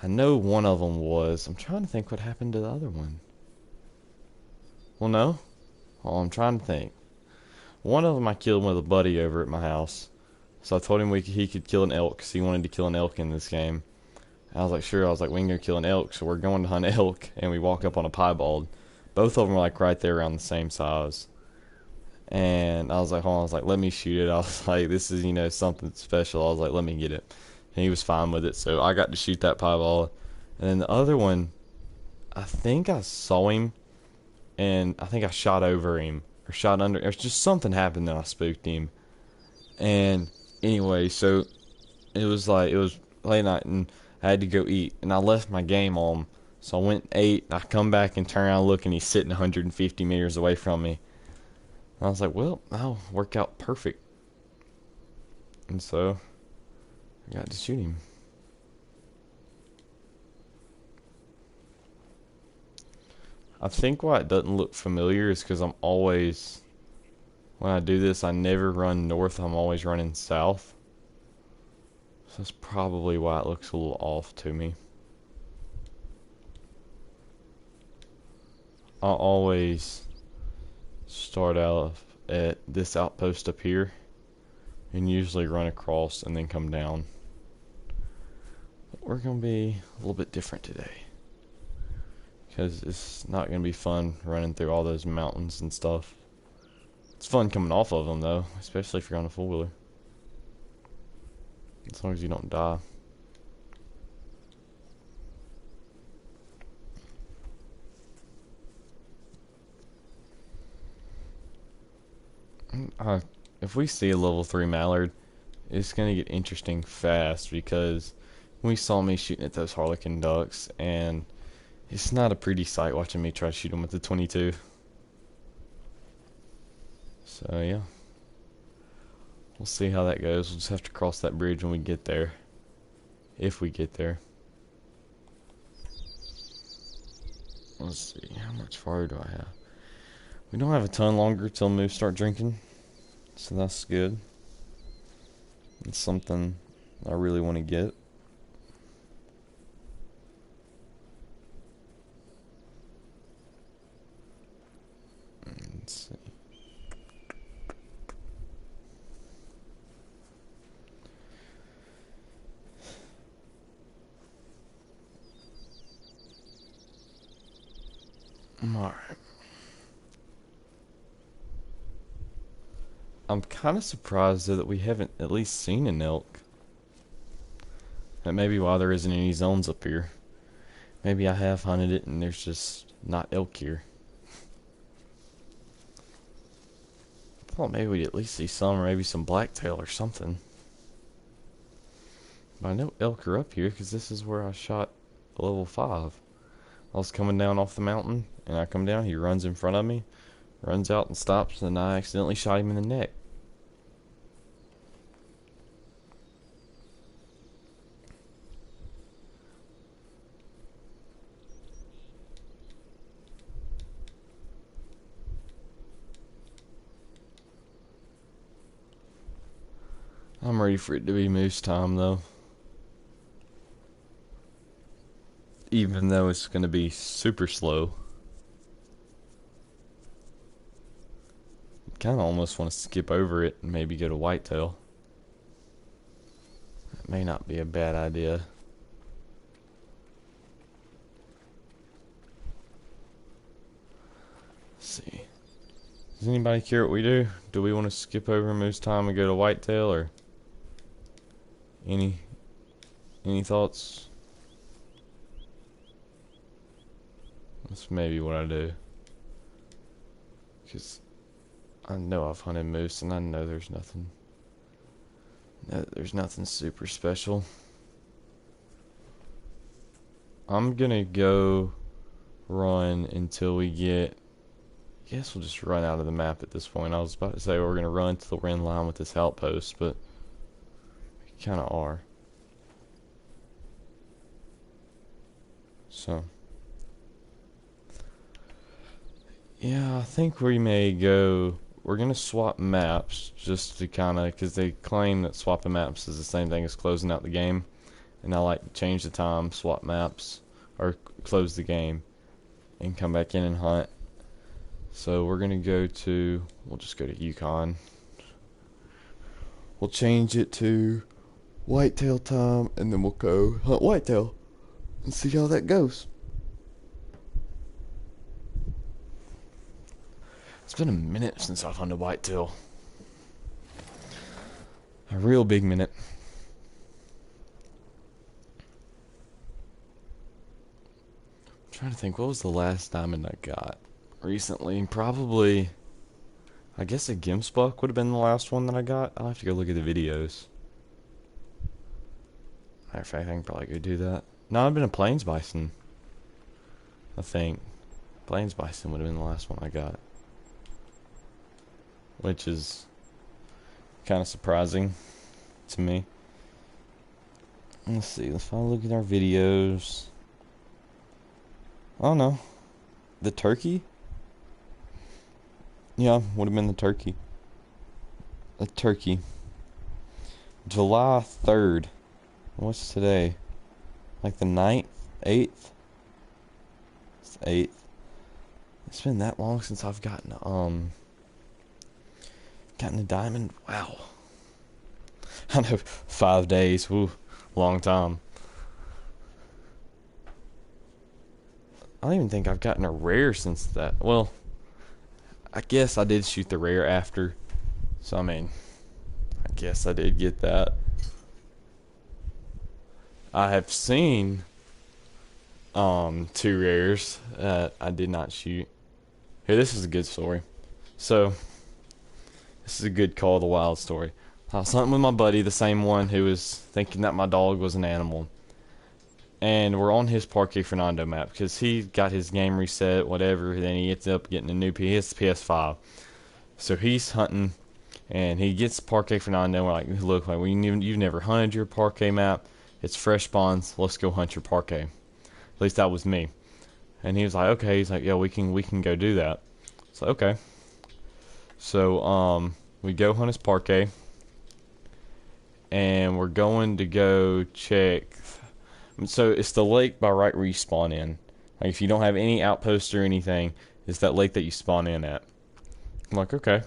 I know one of them was. I'm trying to think what happened to the other one. Well, no. Oh, I'm trying to think. One of them I killed with a buddy over at my house. So I told him he could kill an elk because he wanted to kill an elk in this game. I was like, sure. I was like, we can go kill an elk. So we're going to hunt elk, and we walk up on a piebald. Both of them were like right there around the same size. And I was like, hold on. I was like, let me shoot it. I was like, this is, something special. I was like, let me get it. And he was fine with it. So I got to shoot that piebald. And then the other one, I think I saw him, and I think I shot over him. Or shot under. Or just something happened that I spooked him. And anyway, so it was late night, and I had to go eat. And I left my game on. So I went and ate. And I come back and turn around and look, and he's sitting 150 meters away from me. I was like, well, that'll work out perfect. And so, I got to shoot him. I think why it doesn't look familiar is because when I do this, I never run north, I'm always running south. So that's probably why it looks a little off to me. I always start out at this outpost up here and usually run across and then come down. But we're going to be a little bit different today, because it's not going to be fun running through all those mountains and stuff. It's fun coming off of them though, especially if you're on a four-wheeler. As long as you don't die. If we see a level 3 mallard, it's going to get interesting fast, because we saw me shooting at those harlequin ducks, and it's not a pretty sight watching me try to shoot them with the 22. So yeah, we'll see how that goes. We'll just have to cross that bridge when we get there, if we get there. Let's see, how much farther do I have? We don't have a ton longer till moose start drinking, so that's good. It's something I really want to get. Let's see. Alright. I'm kind of surprised though that we haven't at least seen an elk. That may be why there isn't any zones up here. Maybe I have hunted it and there's just not elk here. I thought maybe we'd at least see some, or maybe some blacktail or something. But I know elk are up here because this is where I shot a level 5. I was coming down off the mountain, and I come down, he runs in front of me, runs out and stops, and I accidentally shot him in the neck. I'm ready for it to be moose time, though. Even though it's going to be super slow. Kind of almost want to skip over it and maybe go to whitetail. That may not be a bad idea. Let's see. Does anybody care what we do? Do we want to skip over moose time and go to whitetail, or any thoughts? That's maybe what I do. Because I know I've hunted moose and I know there's nothing super special. I'm gonna go run until we get, I guess we'll just run out of the map at this point. I was about to say we're gonna run until we're in line with this outpost, but we kinda are. So yeah, I think we may go. We're gonna swap maps just to kind of, because they claim that swapping maps is the same thing as closing out the game, and I like to change the time, swap maps, or close the game, and come back in and hunt. So we're gonna go to. We'll just go to Yukon. We'll change it to whitetail time, and then we'll go hunt whitetail and see how that goes. It's been a minute since I've hunted whitetail. A real big minute. I'm trying to think, what was the last diamond I got recently? Probably, I guess a Gemsbuck would have been the last one that I got. I'll have to go look at the videos. Matter of fact, I can probably go do that. No, I've been a Plains Bison. I think. Plains Bison would have been the last one I got. Which is kind of surprising to me. Let's see, let's finally look at our videos. Oh no. The turkey? Yeah, would have been the turkey. A turkey. July 3rd. What's today? Like the 9th? 8th? It's the 8th. It's been that long since I've gotten a diamond. Wow. I know, 5 days. Woo, long time. I don't even think I've gotten a rare since that. Well, I guess I did shoot the rare after. So, I mean, I guess I did get that. I have seen 2 rares that I did not shoot. Here, this is a good story. So, this is a good Call of the Wild story. I was hunting with my buddy, the same one who was thinking that my dog was an animal. And we're on his Parque Fernando map because he got his game reset, whatever. Then he ends up getting a new PS5. So he's hunting, and he gets Parque Fernando. And we're like, look, like you've never hunted your Parque map. It's fresh spawns. Let's go hunt your Parque. At least that was me. And he was like, okay. He's like, yeah, we can go do that. So okay. So we go hunt his Parque, and we're going to go check. So it's the lake by right where you spawn in. Like if you don't have any outposts or anything, it's that lake that you spawn in at. I'm like, okay.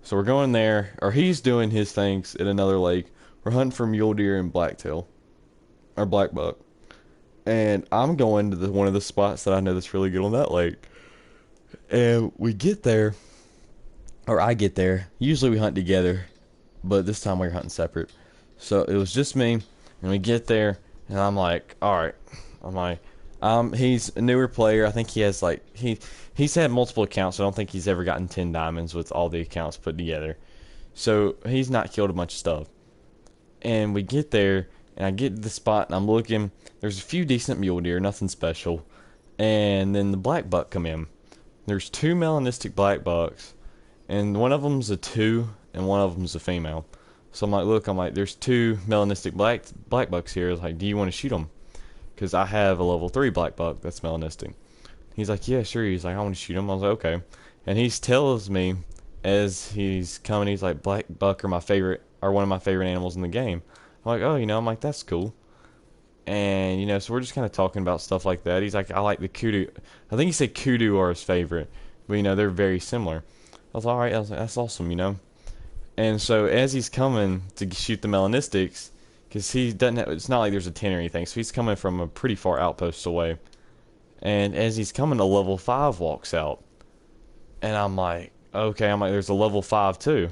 So we're going there, or he's doing his things at another lake. We're hunting for mule deer and blacktail, or black buck. And I'm going to one of the spots that I know that's really good on that lake. And we get there, or I get there. Usually we hunt together, but this time we were hunting separate. So it was just me, and we get there, and I'm like, alright. I'm like, he's a newer player. I think he has like, he's had multiple accounts. So I don't think he's ever gotten 10 diamonds with all the accounts put together. So he's not killed a bunch of stuff. And we get there, and I get to the spot, and I'm looking. There's a few decent mule deer, nothing special. And then the black buck come in. There's 2 melanistic black bucks, and one of them's a 2, and one of them's a female. So I'm like, look, there's 2 melanistic black bucks here. I was like, do you want to shoot them? Because I have a level 3 black buck that's melanistic. He's like, yeah, sure. He's like, I want to shoot him. I was like, okay. And he tells me as he's coming, he's like, black buck are my favorite. are one of my favorite animals in the game. I'm like, oh, I'm like, that's cool. And, so we're just kind of talking about stuff like that. He's like, I like the kudu. I think he said kudu are his favorite. But, they're very similar. I was like, all right. I was like, that's awesome. And so as he's coming to shoot the melanistics, because he doesn't have, it's not like there's a 10 or anything. So he's coming from a pretty far outpost away. And as he's coming, a level 5 walks out. And I'm like, okay. I'm like, there's a level 5 too.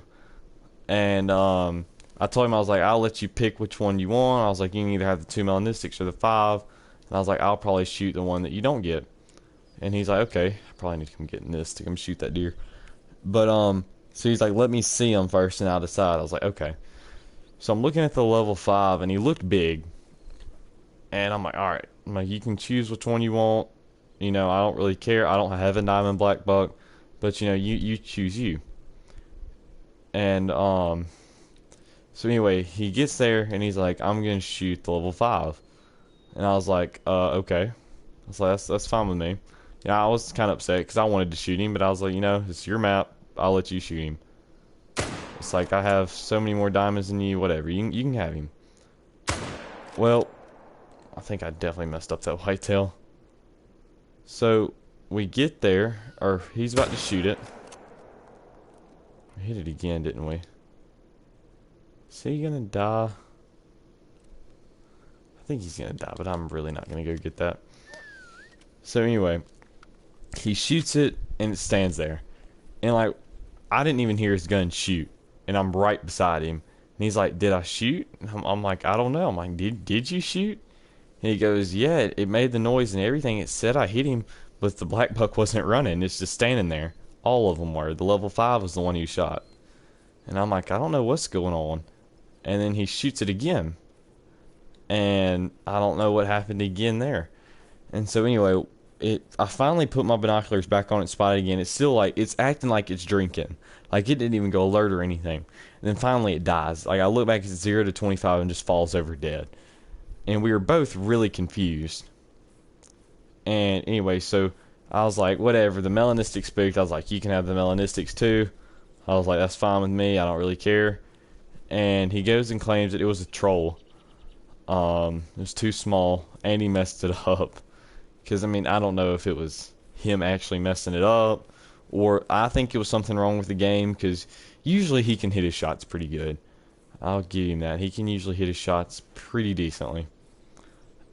And, I told him, I was like, I'll let you pick which one you want. I was like, you can either have the 2 melanistics or the 5. And I was like, I'll probably shoot the one that you don't get. And he's like, okay, I probably need to come get this to come shoot that deer. But, so he's like, let me see him first and I'll decide. I was like, okay. So I'm looking at the level 5 and he looked big. And I'm like, alright. I'm like, you can choose which one you want. I don't really care. I don't have a diamond black buck. But, you choose you. And, so anyway, he gets there and he's like, I'm gonna shoot the level 5. And I was like, okay. I was like, that's fine with me. Yeah, I was kind of upset because I wanted to shoot him, but I was like, it's your map. I'll let you shoot him. It's like, I have so many more diamonds than you, whatever. You can have him. Well, I think I definitely messed up that whitetail. So, we get there, or he's about to shoot it. We hit it again, didn't we? Is he gonna die? I think he's gonna die, but I'm really not gonna go get that. So anyway, he shoots it and it stands there. And like, I didn't even hear his gun shoot. And I'm right beside him. And he's like, did I shoot? I'm like, I don't know. I'm like, did you shoot? And he goes, yeah, it made the noise and everything. It said I hit him, but the black buck wasn't running. It's just standing there. All of them were. The level 5 was the one you shot. And I'm like, I don't know what's going on. And then he shoots it again. And I don't know what happened again there. And so anyway, I finally put my binoculars back on its spot again. It's still like, it's acting like it's drinking. Like it didn't even go alert or anything. And then finally it dies. Like I look back, it's 0 to 25 and just falls over dead. And we were both really confused. And anyway, so I was like, whatever, the melanistic spooked. I was like, you can have the melanistics too. I was like, that's fine with me. I don't really care. And he goes and claims that it was a troll. It was too small, and he messed it up. Because, I mean, I don't know if it was him actually messing it up, or I think it was something wrong with the game, because usually he can hit his shots pretty good. I'll give him that. He can usually hit his shots pretty decently.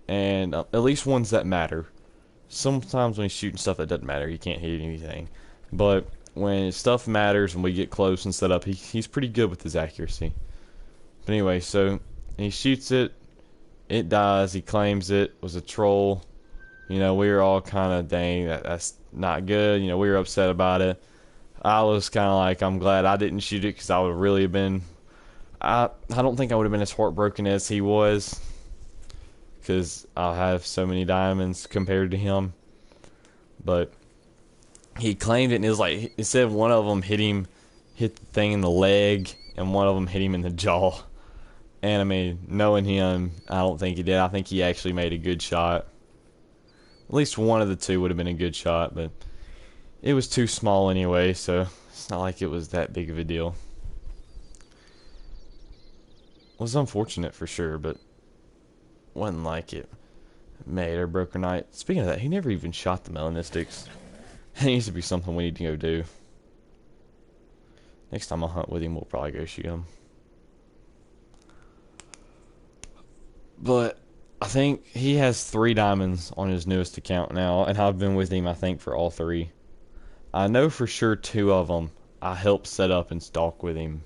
And at least ones that matter. Sometimes when he's shooting stuff that doesn't matter, he can't hit anything. But when stuff matters and we get close and set up, he's pretty good with his accuracy. But anyway, so he shoots it. It dies. He claims it was a troll. We were all kind of, dang, that's not good. We were upset about it. I was kind of like, I'm glad I didn't shoot it because I would have really been... I don't think I would have been as heartbroken as he was. Because I have so many diamonds compared to him. But he claimed it, and it was like, it said one of them hit the thing in the leg, and one of them hit him in the jaw. And I mean, knowing him, I don't think he did. I think he actually made a good shot. At least one of the two would have been a good shot, but it was too small anyway, so it's not like it was that big of a deal. It was unfortunate for sure, but wasn't like it made or broke or night. Speaking of that, he never even shot the melanistics. That needs to be something we need to go do. Next time I hunt with him, we'll probably go shoot him. But I think he has 3 diamonds on his newest account now, and I've been with him, I think, for all 3. I know for sure 2 of them I helped set up and stalk with him.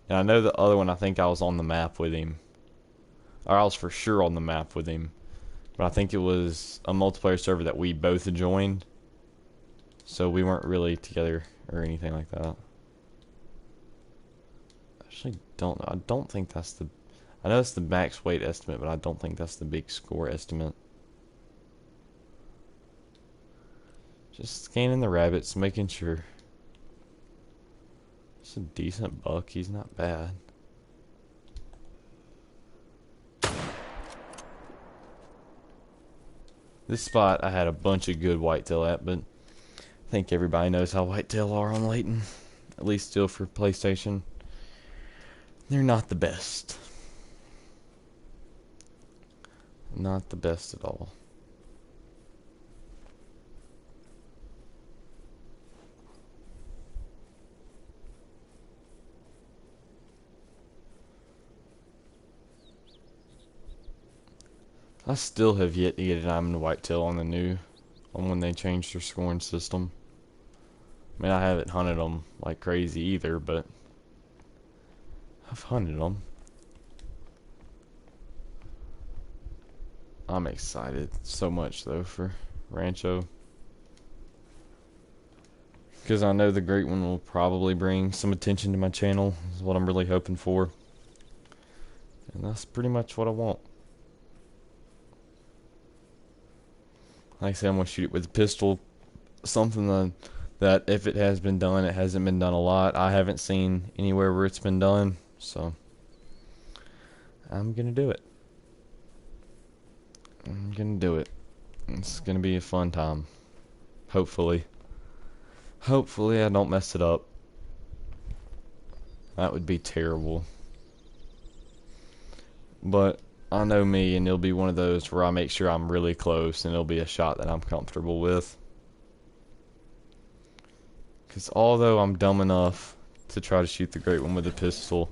And I know the other one, I think I was on the map with him. Or I was for sure on the map with him. But I think it was a multiplayer server that we both joined. So we weren't really together or anything like that. Actually, don't know. I don't think that's the... I know it's the max weight estimate, but I don't think that's the big score estimate. Just scanning the rabbits, making sure. It's a decent buck. He's not bad. This spot I had a bunch of good whitetail at, but I think everybody knows how whitetail are on Layton. At least still for PlayStation. they're not the best. Not the best at all. I still have yet to get a diamond whitetail on when they changed their scoring system. I mean, I haven't hunted them like crazy either, but I've hunted them. I'm excited so much though for Rancho, because I know the Great One will probably bring some attention to my channel, is what I'm really hoping for. And that's pretty much what I want. Like I said, I'm going to shoot it with a pistol. Something that if it has been done, it hasn't been done a lot. I haven't seen anywhere where it's been done. So, I'm going to do it. I'm going to do it. It's going to be a fun time. Hopefully. Hopefully I don't mess it up. That would be terrible. But I know me, and it'll be one of those where I make sure I'm really close, and it'll be a shot that I'm comfortable with. Because although I'm dumb enough to try to shoot the Great One with a pistol,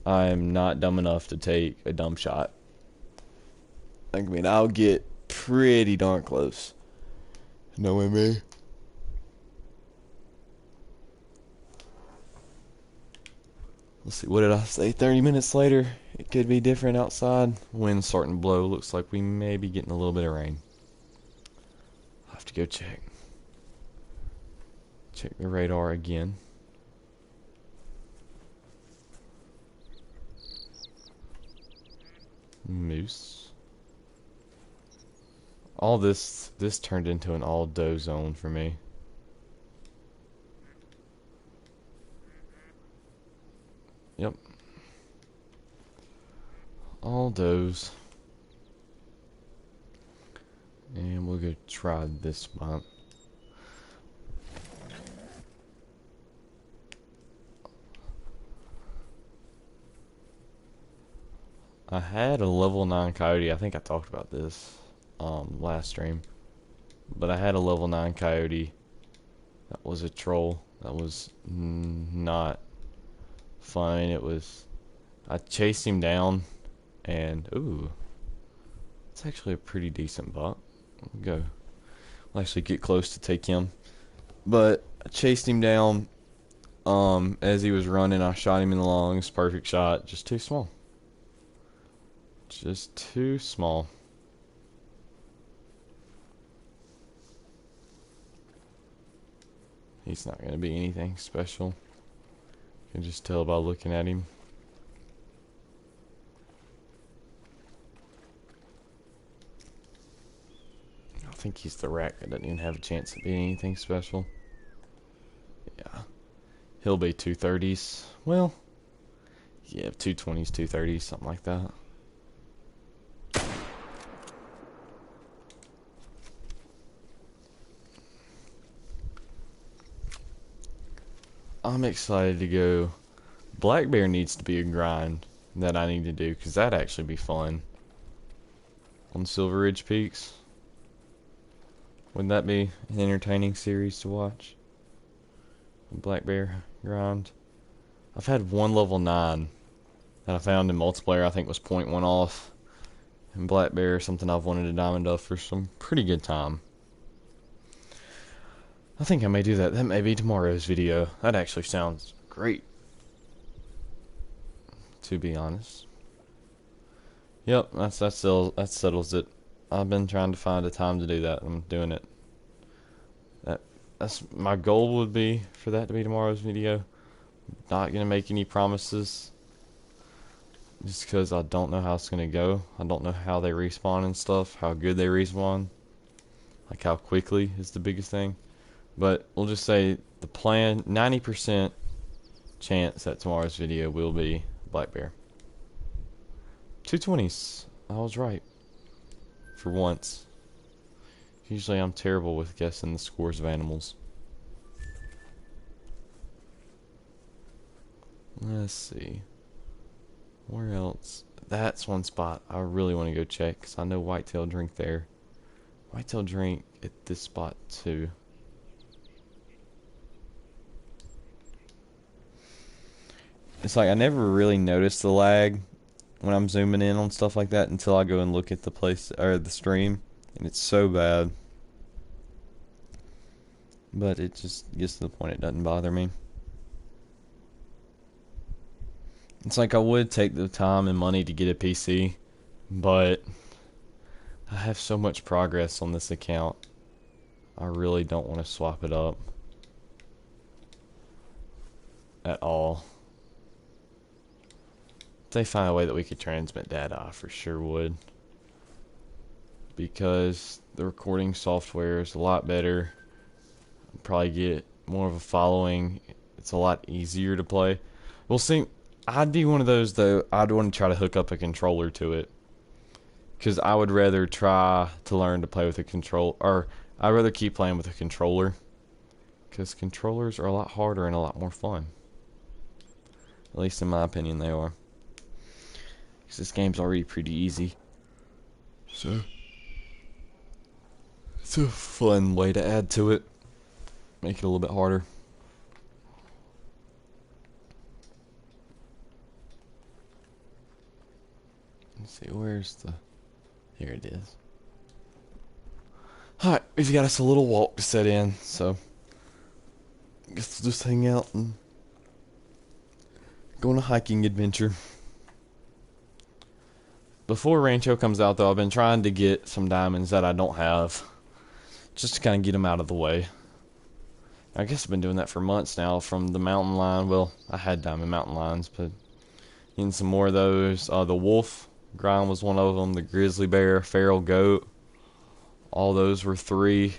I am not dumb enough to take a dumb shot. I mean, I'll get pretty darn close. Knowing me. Let's see, what did I say? 30 minutes later, it could be different outside. Wind's starting to blow. Looks like we may be getting a little bit of rain. I'll have to go check. Check the radar again. Moose. All this turned into an all doe zone for me. Yep. All does. And we'll go try this spot. I had a level 9 coyote. I think I talked about this last stream. But I had a level 9 coyote that was a troll. That was not fun. I chased him down, and ooh, it's actually a pretty decent buck. We'll actually get close to take him, but I chased him down. As he was running, I shot him in the lungs. Perfect shot. Just too small. Just too small. He's not going to be anything special. You can just tell by looking at him. I think he's the rack that doesn't even have a chance to be anything special. Yeah. He'll be 230s. Well, yeah, 220s, 230s, something like that. I'm excited to go. Black Bear needs to be a grind that I need to do, because that'd actually be fun. On Silver Ridge Peaks. Wouldn't that be an entertaining series to watch? Black Bear grind. I've had one level 9 that I found in multiplayer. I think was 0.1 off. And Black Bear is something I've wanted to diamond up for some pretty good time. I think I may do that. That may be tomorrow's video. That actually sounds great, to be honest. Yep, that settles it. I've been trying to find a time to do that. I'm doing it. That's my goal would be for that to be tomorrow's video. Not gonna make any promises, just because I don't know how it's gonna go. I don't know how they respawn and stuff. How good they respawn. Like how quickly is the biggest thing. But we'll just say the plan, 90% chance that tomorrow's video will be Black Bear. 220s. I was right. For once. Usually I'm terrible with guessing the scores of animals. Let's see. Where else? That's one spot I really want to go check, because I know whitetail drink there. Whitetail drink at this spot too. It's like I never really noticed the lag when I'm zooming in on stuff like that until I go and look at the place or the stream, and it's so bad. But it just gets to the point it doesn't bother me. It's like I would take the time and money to get a PC, but I have so much progress on this account. I really don't want to swap it up at all. If they find a way that we could transmit data, I for sure would. Because the recording software is a lot better. I'd probably get more of a following. It's a lot easier to play. We'll see. I'd be one of those, though. I'd want to try to hook up a controller to it. Because I would rather try to learn to play with a control, or I'd rather keep playing with a controller. Because controllers are a lot harder and a lot more fun. At least in my opinion, they are. Because this game's already pretty easy. So, it's a fun way to add to it. Make it a little bit harder. Let's see, where's the... Here it is. Alright, we've got us a little walk to set in, so... I guess we'll just hang out and... go on a hiking adventure. Before Rancho comes out, though, I've been trying to get some diamonds that I don't have. Just to kind of get them out of the way. I guess I've been doing that for months now from the mountain lion. Well, I had diamond mountain lions, but getting some more of those. The wolf grind was one of them. The grizzly bear, feral goat. All those were 3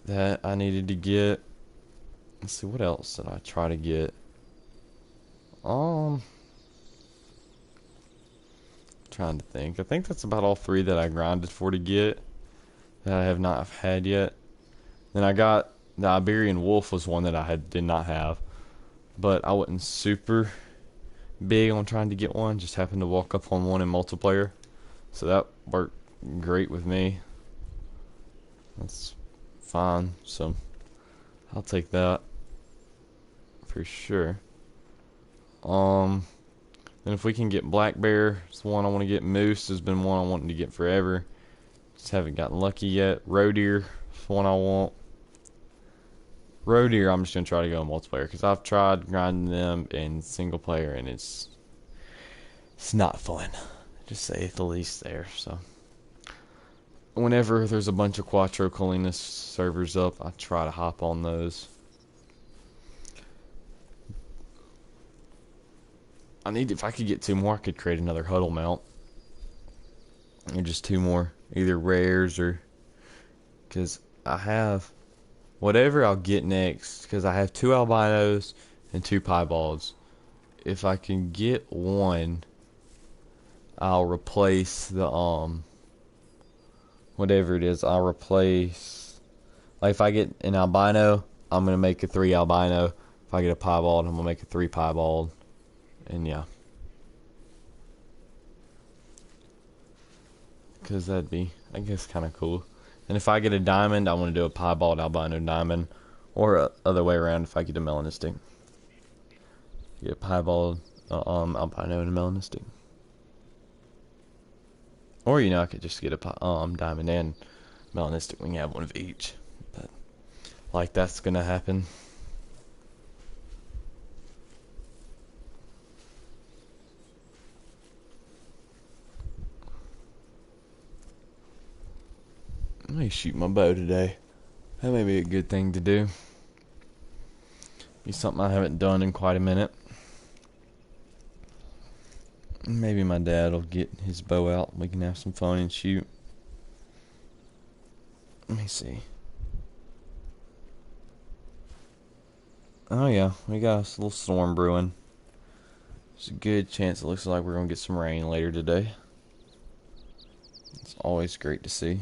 that I needed to get. Let's see, what else did I try to get? Trying to think. I think that's about all 3 that I grinded for to get that I have not had yet. Then I got the Iberian wolf was one that I did not have, but I wasn't super big on trying to get one. Just happened to walk up on one in multiplayer, so that worked great with me. That's fine. So I'll take that for sure. Then if we can get black bear, it's the one I want to get. Moose has been one I wanted to get forever. Just haven't gotten lucky yet. Roe deer is one I want. Roe deer, I'm just gonna try to go in multiplayer because I've tried grinding them in single player and it's not fun, to say the least. There, so whenever there's a bunch of Quattro Colinas servers up, I try to hop on those. If I could get 2 more, I could create another huddle mount. Or just 2 more, either rares or... Because I have... Whatever I'll get next, because I have 2 albinos and 2 piebalds. If I can get 1, I'll replace the, whatever it is, I'll replace... Like, if I get an albino, I'm going to make a 3 albino. If I get a piebald, I'm going to make a 3 piebald. And yeah. Because that'd be, I guess, kind of cool. And if I get a diamond, I want to do a piebald albino diamond. Or other way around if I get a melanistic. Get a piebald albino and a melanistic. Or, I could just get a diamond and melanistic. We can have one of each. But, like, that's going to happen. I may shoot my bow today. That may be a good thing to do. Be something I haven't done in quite a minute. Maybe my dad will get his bow out and we can have some fun and shoot. Let me see. Oh yeah, we got a little storm brewing. There's a good chance it looks like we're going to get some rain later today. It's always great to see.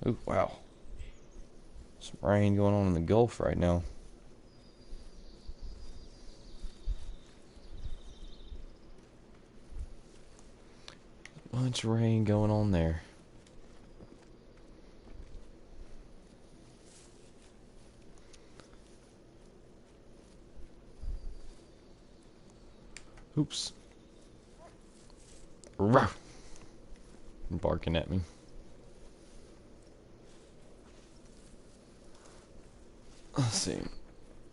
Oh, wow. Some rain going on in the Gulf right now. bunch of rain going on there. Oops. Ruff. Barking at me. Let's see.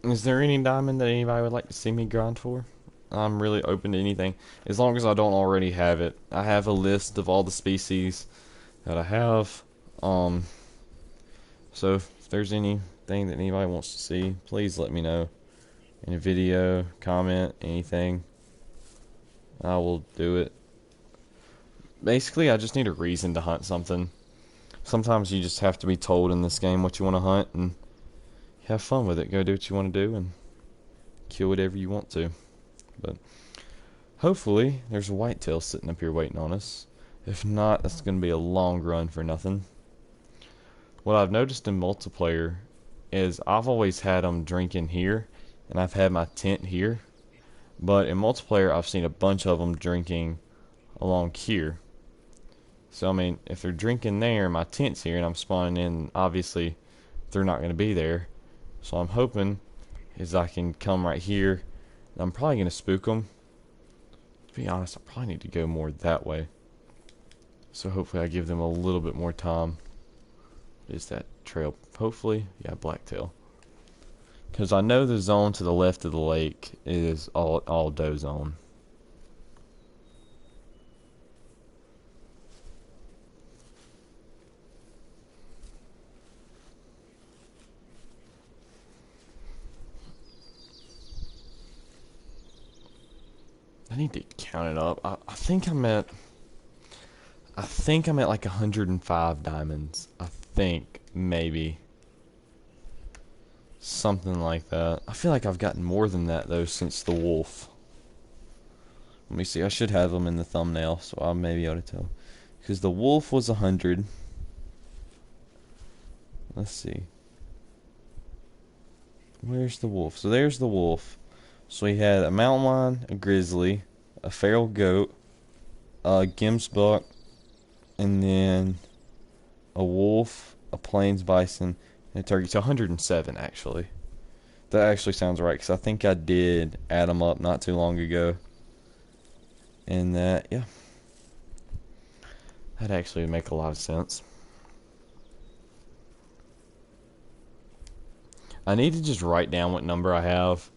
Is there any diamond that anybody would like to see me grind for? I'm really open to anything, as long as I don't already have it. I have a list of all the species that I have. So if there's anything that anybody wants to see, please let me know. In a video, comment, anything. I will do it. Basically, I just need a reason to hunt something. Sometimes you just have to be told in this game what you want to hunt, and have fun with it. Go do what you want to do, and kill whatever you want to. But hopefully, there's a whitetail sitting up here waiting on us. If not, that's going to be a long run for nothing. What I've noticed in multiplayer is I've always had them drinking here, and I've had my tent here. But in multiplayer, I've seen a bunch of them drinking along here. So, I mean, if they're drinking there, my tent's here, and I'm spawning in, obviously, they're not going to be there. So I'm hoping is I can come right here. I'm probably going to spook them. To be honest, I probably need to go more that way. So hopefully I give them a little bit more time. Is that trail? Hopefully, yeah, blacktail. Because I know the zone to the left of the lake is all doe zone. I need to count it up. I think I'm at like 105 diamonds. I think maybe something like that. I feel like I've gotten more than that though since the wolf. Let me see. I should have them in the thumbnail, so I may be able to tell. Because the wolf was 100. Let's see. Where's the wolf? So there's the wolf. So we had a mountain lion, a grizzly, a feral goat, a gemsbuck, and then a wolf, a plains bison, and a turkey. So 107 actually. That actually sounds right, because I think I did add them up not too long ago. And that, yeah. That actually would make a lot of sense. I need to just write down what number I have,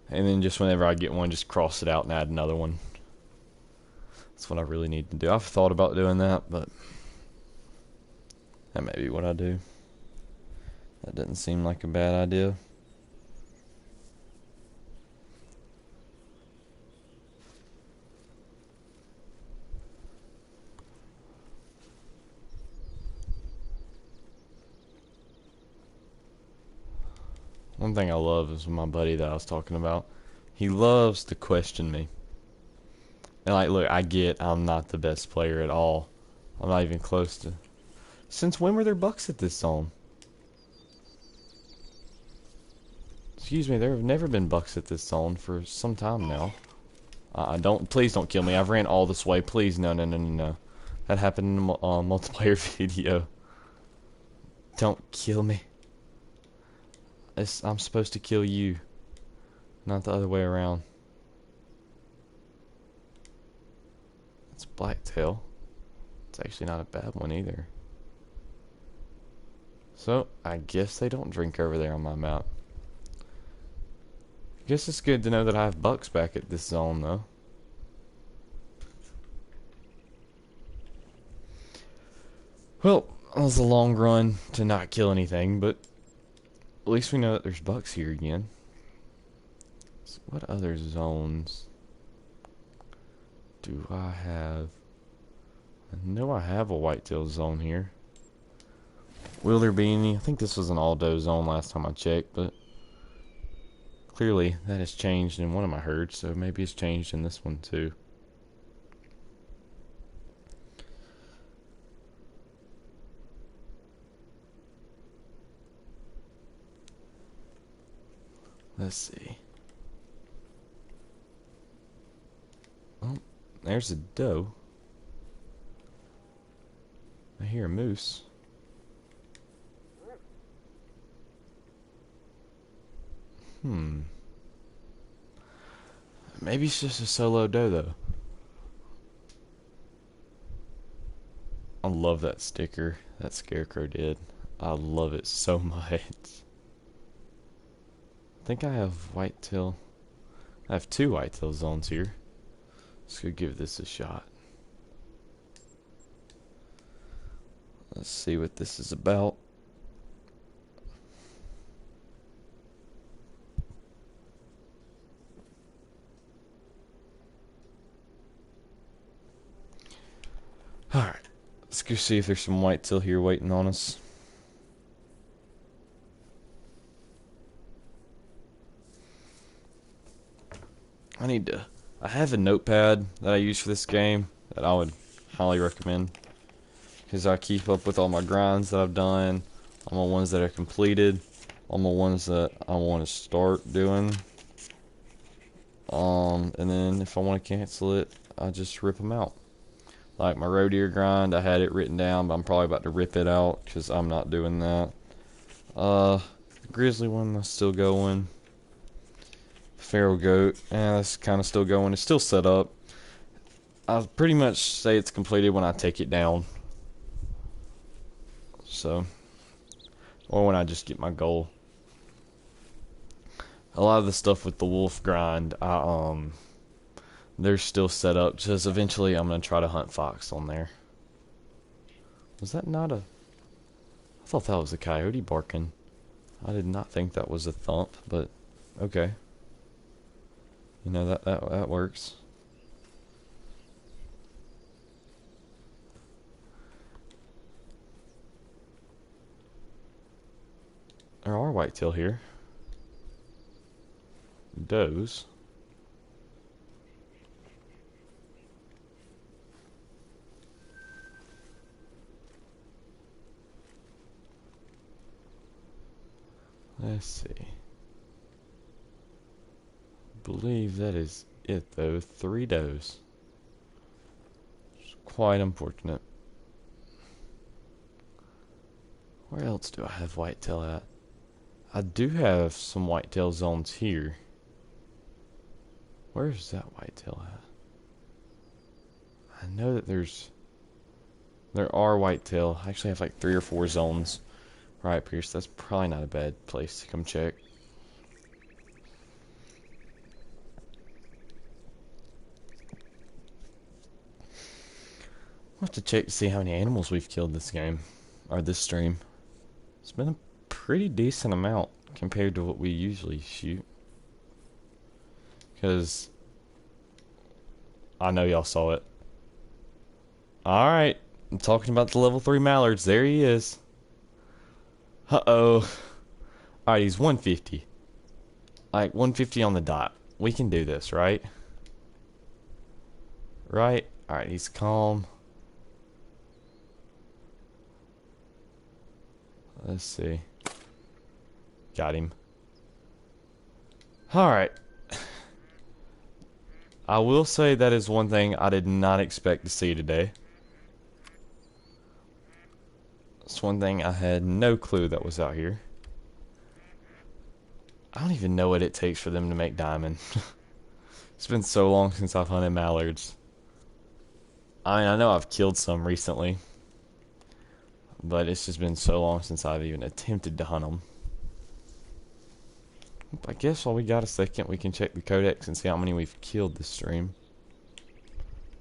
and then just whenever I get one, just cross it out and add another one. That's what I really need to do. I've thought about doing that, but that may be what I do. That doesn't seem like a bad idea. One thing I love is my buddy that I was talking about. He loves to question me. And like, look, I get I'm not the best player at all. I'm not even close to. Since when were there bucks at this zone? Excuse me, there have never been bucks at this zone for some time now. Please don't kill me. I've ran all this way. Please, no, no, no, no, no. That happened in a multiplayer video. Don't kill me. I'm supposed to kill you, not the other way around. It's blacktail. It's actually not a bad one either. So, I guess they don't drink over there on my map. I guess it's good to know that I have bucks back at this zone, though. Well, that was a long run to not kill anything, but at least we know that there's bucks here again. So what other zones do I have? I know I have a whitetail zone here. Will there be any? I think this was an all doe zone last time I checked, but clearly that has changed in one of my herds, so maybe it's changed in this one too. Let's see. Oh, there's a doe. I hear a moose. Maybe it's just a solo doe. I love that sticker that Scarecrow did. I love it so much. I think I have whitetail. I have 2 whitetail zones here. Let's go give this a shot. Let's see what this is about. Alright, let's go see if there's some whitetail here waiting on us. I have a notepad that I use for this game that I would highly recommend, because I keep up with all my grinds that I've done, all my ones that are completed, all my ones that I want to start doing. And then if I want to cancel it, I just rip them out. Like my roe deer grind, I had it written down, but I'm probably about to rip it out because I'm not doing that. The grizzly one, that's still going. Feral goat, that's kind of still going. It's still set up. I'll pretty much say it's completed when I take it down. So, or when I just get my goal. A lot of the stuff with the wolf grind, they're still set up. Just eventually, I'm gonna try to hunt fox on there. Was that not a? I thought that was a coyote barking. I did not think that was a thump, but okay. You know, that works. There are whitetail here. Does. Let's see. Believe that is it though. 3 does. It's quite unfortunate. Where else do I have whitetail at? I do have some whitetail zones here. Where's that whitetail at? I know that there are whitetail. I actually have like 3 or 4 zones. Right, Pierce, that's probably not a bad place to come check. We'll have to check to see how many animals we've killed this game, or this stream. It's been a pretty decent amount compared to what we usually shoot. Because I know y'all saw it. Alright, I'm talking about the level 3 mallards. There he is. Uh-oh. Alright, he's 150. Like, 150 on the dot. We can do this, right? Right? Alright, he's calm. Let's see. Got him. Alright. I will say that is one thing I did not expect to see today. It's one thing I had no clue that was out here. I don't even know what it takes for them to make diamond. It's been so long since I've hunted mallards. I mean, I know I've killed some recently, but it's just been so long since I've even attempted to hunt them. I guess while we got a second, we can check the codex and see how many we've killed this stream.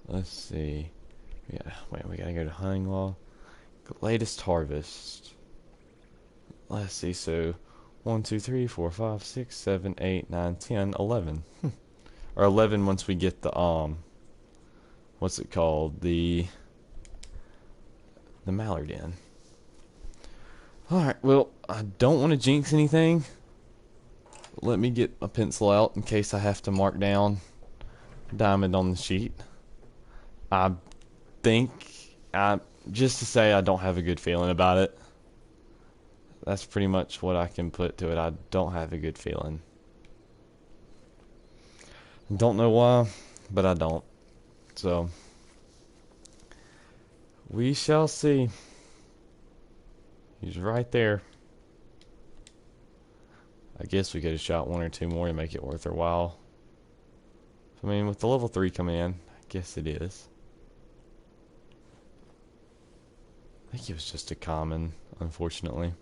Let's see. Yeah, wait, we gotta go to hunting law. Latest harvest. Let's see, so 1, 2, 3, 4, 5, 6, 7, 8, 9, 10, 11. Or 11 once we get the, what's it called? The mallard in. Alright, well, I don't want to jinx anything. Let me get a pencil out in case I have to mark down diamond on the sheet. I think, just to say I don't have a good feeling about it. That's pretty much what I can put to it. I don't have a good feeling. Don't know why, but I don't. So, We shall see. He's right there. I guess we could have shot one or two more to make it worth our while. I mean, with the level 3 coming in, I guess it is. I think it was just a common, unfortunately.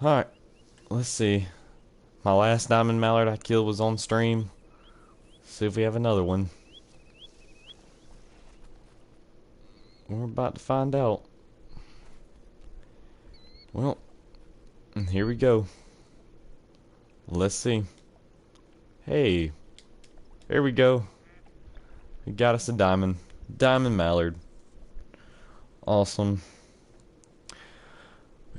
Alright, let's see. My last diamond mallard I killed was on stream. See if we have another one. We're about to find out. Well, here we go. Let's see. Hey, there we go. We got us a diamond. Diamond mallard. Awesome.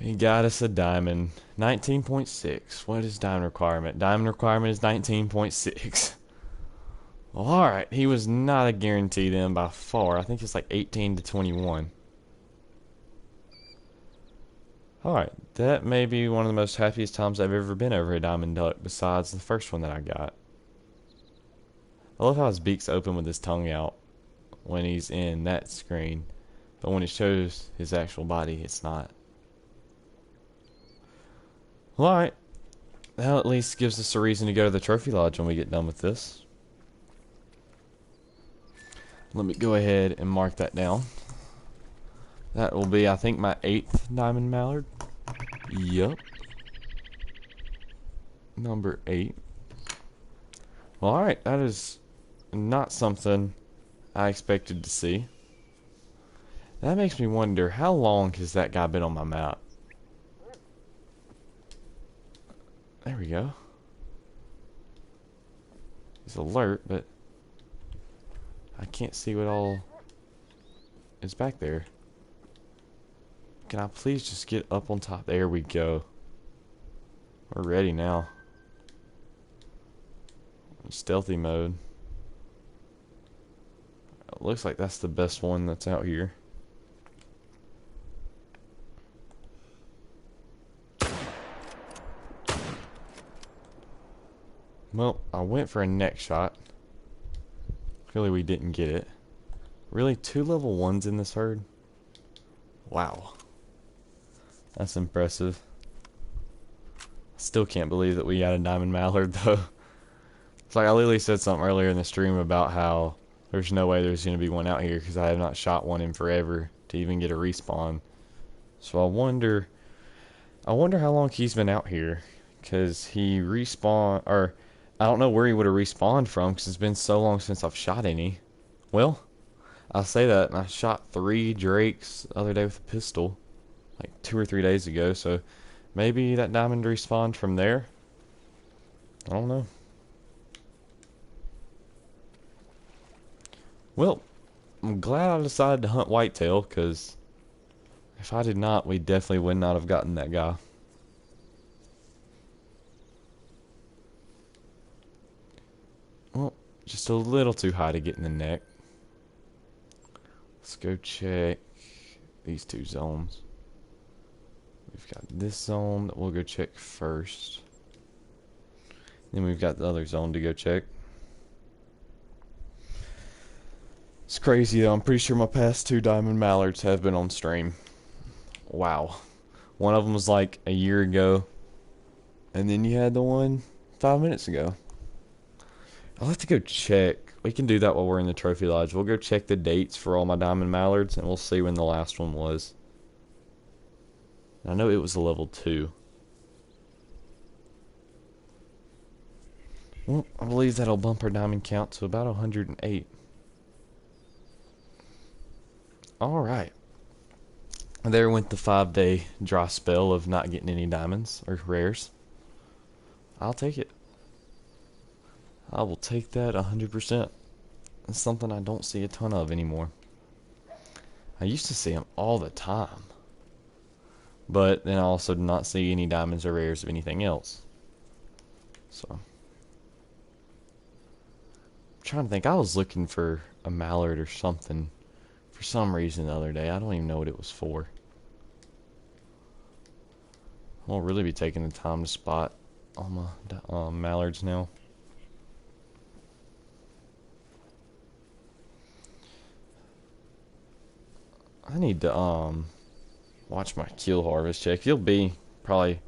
We got us a diamond. 19.6. What is diamond requirement? Diamond requirement is 19.6. Well, alright. He was not a guarantee then by far. I think it's like 18 to 21. Alright. That may be one of the most happiest times I've ever been over a diamond duck besides the first one that I got. I love how his beak's open with his tongue out when he's in that screen. But when it shows his actual body, it's not. Well, alright. That at least gives us a reason to go to the trophy lodge when we get done with this. Let me go ahead and mark that down. That will be, I think, my 8th diamond mallard. Yup. Number 8. Well, alright. That is not something I expected to see. That makes me wonder, how long has that guy been on my map? There we go. He's alert, but I can't see what all is back there. Can I please just get up on top? There we go. We're ready now. Stealthy mode. It looks like that's the best one that's out here. Well, I went for a neck shot. Clearly we didn't get it. Really, 2 level 1s in this herd? Wow. That's impressive. Still can't believe that we got a diamond mallard though. It's like I literally said something earlier in the stream about how there's no way there's going to be one out here because I have not shot one in forever to even get a respawn. So I wonder how long he's been out here, because he respawned, or I don't know where he would have respawned from because it's been so long since I've shot any. Well, I'll say that, and I shot 3 drakes the other day with a pistol, like 2 or 3 days ago, so maybe that diamond respawned from there? I don't know. Well, I'm glad I decided to hunt whitetail, because if I did not, we definitely would not have gotten that guy. Well, just a little too high to get in the neck. Let's go check these 2 zones. We've got this zone that we'll go check first. Then we've got the other zone to go check. It's crazy though, I'm pretty sure my past 2 diamond mallards have been on stream. Wow. One of them was like a year ago. And then you had the one 5 minutes ago. I'll have to go check. We can do that while we're in the trophy lodge. We'll go check the dates for all my diamond mallards, and we'll see when the last one was. I know it was a level 2. Well, I believe that'll bump our diamond count to about 108. Alright. There went the 5-day dry spell of not getting any diamonds or rares. I'll take it. I will take that 100%. It's something I don't see a ton of anymore. I used to see them all the time. But then I also did not see any diamonds or rares of anything else. So, I'm trying to think. I was looking for a mallard or something for some reason the other day. I don't even know what it was for. I'll really be taking the time to spot all my mallards now. I need to watch my kill harvest check. It'll be probably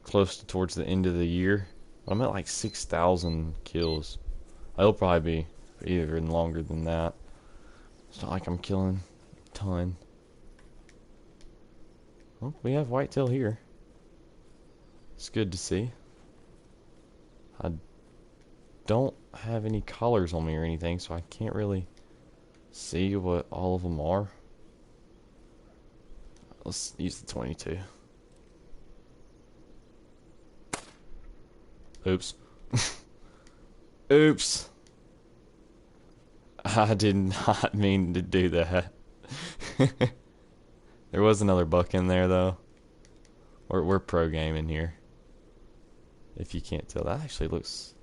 close to towards the end of the year. I'm at like 6,000 kills. It'll probably be even longer than that. It's not like I'm killing a ton. Well, we have whitetail here. It's good to see. I don't have any collars on me or anything, so I can't really see what all of them are. Let's use the 22. Oops. Oops. I did not mean to do that. There was another buck in there, though. We're pro gaming here. If you can't tell, that actually looks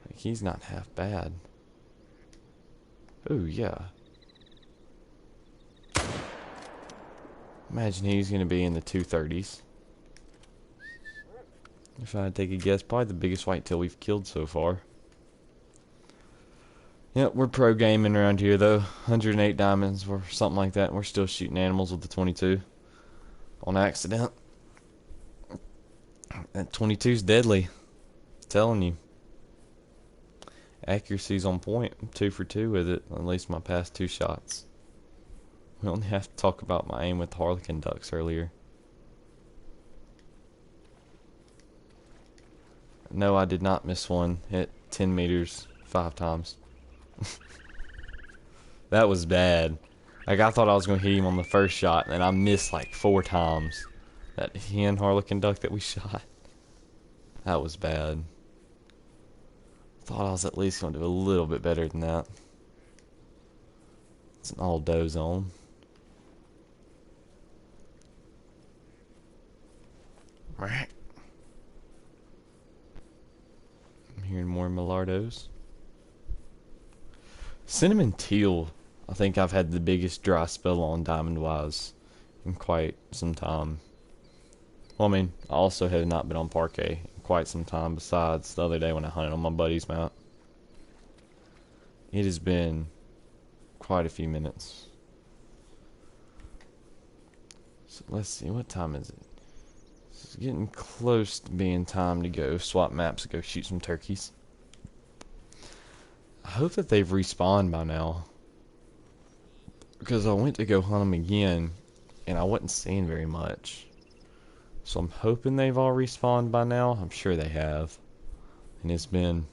like he's not half bad. Ooh, yeah. Imagine he's going to be in the 230s. If I had to take a guess, probably the biggest whitetail we've killed so far. Yep, we're pro gaming around here though. 108 diamonds or something like that. And we're still shooting animals with the 22 on accident. That 22's deadly. I'm telling you. Accuracy's on point. I'm 2 for 2 with it. At least my past 2 shots. We only have to talk about my aim with the Harlequin ducks earlier. No, I did not miss one. Hit 10 meters 5 times. That was bad. Like, I thought I was going to hit him on the first shot, and I missed like 4 times. That hen Harlequin duck that we shot. That was bad. Thought I was at least going to do a little bit better than that. It's an all doe zone. I'm hearing more Millardos. Cinnamon teal, I think I've had the biggest dry spell on diamond-wise in quite some time. Well, I mean, I also have not been on Parquet in quite some time, besides the other day when I hunted on my buddy's mount. It has been quite a few minutes. So let's see, what time is it? It's getting close to being time to go swap maps and go shoot some turkeys. I hope that they've respawned by now, because I went to go hunt them again and I wasn't seeing very much. So I'm hoping they've all respawned by now. I'm sure they have. And it's been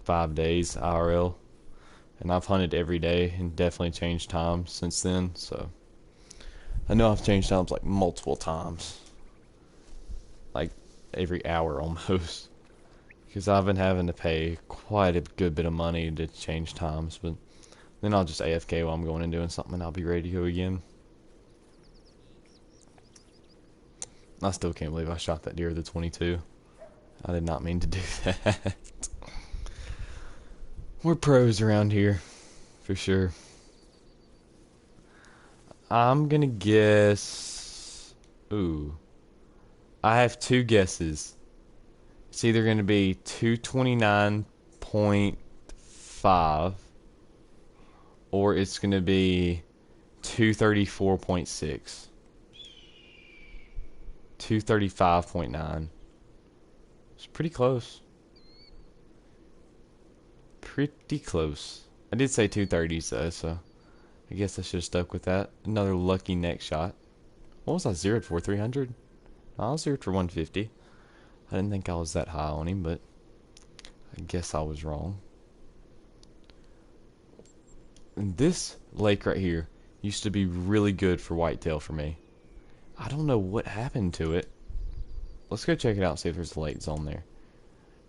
5 days IRL, and I've hunted every day and definitely changed times since then. So I know I've changed times like multiple times, like every hour almost. Because I've been having to pay quite a good bit of money to change times, but then I'll just AFK while I'm going and doing something, and I'll be ready to go again. I still can't believe I shot that deer with the 22. I did not mean to do that. We're pros around here, for sure. I'm gonna guess... Ooh. I have 2 guesses. It's either going to be 229.5 or it's going to be 234.6. 235.9. It's pretty close. Pretty close. I did say 230s though, so I guess I should have stuck with that. Another lucky neck shot. What was I zeroed for? 300? I was zeroed for 150. I didn't think I was that high on him, but I guess I was wrong. And this lake right here used to be really good for whitetail for me. I don't know what happened to it. Let's go check it out and see if there's a lake zone there.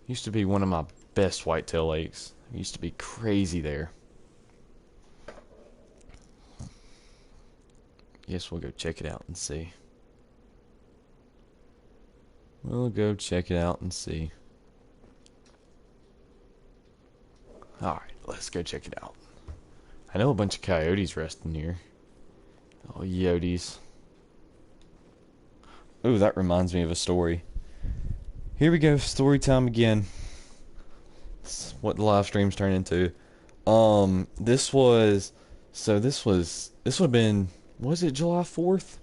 Used to be one of my best whitetail lakes. It used to be crazy there. Guess we'll go check it out and see. We'll go check it out and see. Alright, let's go check it out. I know a bunch of coyotes resting here. Oh, yotes. Ooh, that reminds me of a story. Here we go, story time again. This is what the live streams turn into. This was So this would have been, was it July 4th?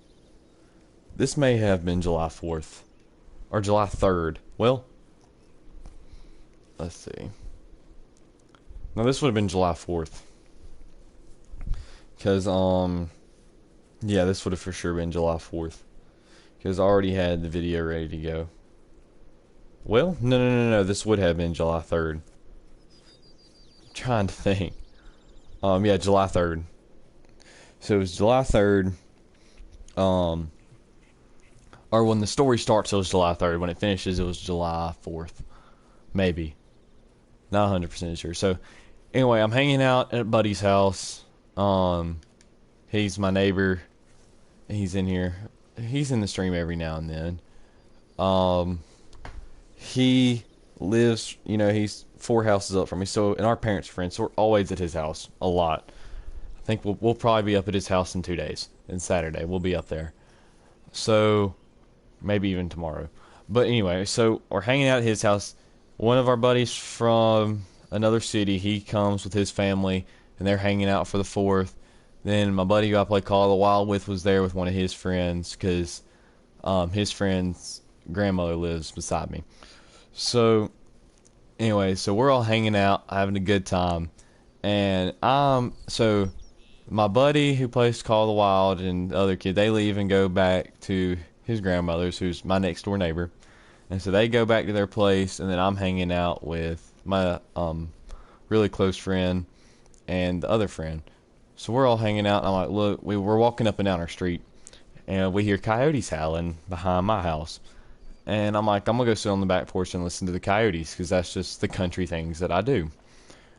This may have been July 4th or July 3rd. Well, let's see. No, this would have been July 4th. Cause yeah, this would have for sure been July 4th. Cause I already had the video ready to go. Well, no. This would have been July 3rd. I'm trying to think. Yeah, July 3rd. So it was July 3rd. Or when the story starts, it was July 3rd. When it finishes, it was July 4th. Maybe. Not 100% sure. So, anyway, I'm hanging out at Buddy's house. He's my neighbor. He's in here. He's in the stream every now and then. He lives, he's 4 houses up from me. So, and our parents are friends, so we're always at his house a lot. I think we'll probably be up at his house in 2 days. And Saturday, we'll be up there. So, maybe even tomorrow. But anyway, so we're hanging out at his house. One of our buddies from another city, he comes with his family, and they're hanging out for the 4th. Then my buddy who I play Call of the Wild with was there with one of his friends, because his friend's grandmother lives beside me. So, anyway, so we're all hanging out, having a good time. And so my buddy who plays Call of the Wild and the other kid, they leave and go back to his grandmother's, who's my next door neighbor. And so they go back to their place, and then I'm hanging out with my really close friend and the other friend. So we're all hanging out, and I'm like, look, we're walking up and down our street, and we hear coyotes howling behind my house. And I'm like, I'm going to go sit on the back porch and listen to the coyotes, because that's just the country things that I do.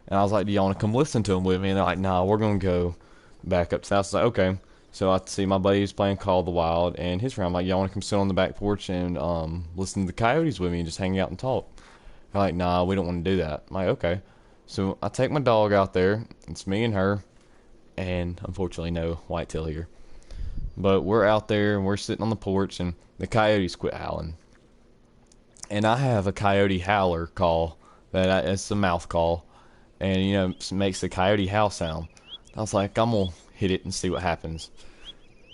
And I was like, do y'all want to come listen to them with me? And they're like, nah, we're going to go back up to the house. I was like, okay. So I see my buddy's playing Call of the Wild, and his friend, I'm like, y'all want to come sit on the back porch and listen to the coyotes with me and just hang out and talk? They're like, nah, we don't want to do that. I'm like, okay. So I take my dog out there. It's me and her, and unfortunately no whitetail here. But we're out there, and we're sitting on the porch, and the coyotes quit howling. And I have a coyote howler call it's a mouth call, and it makes the coyote howl sound. I was like, I'm gonna hit it and see what happens.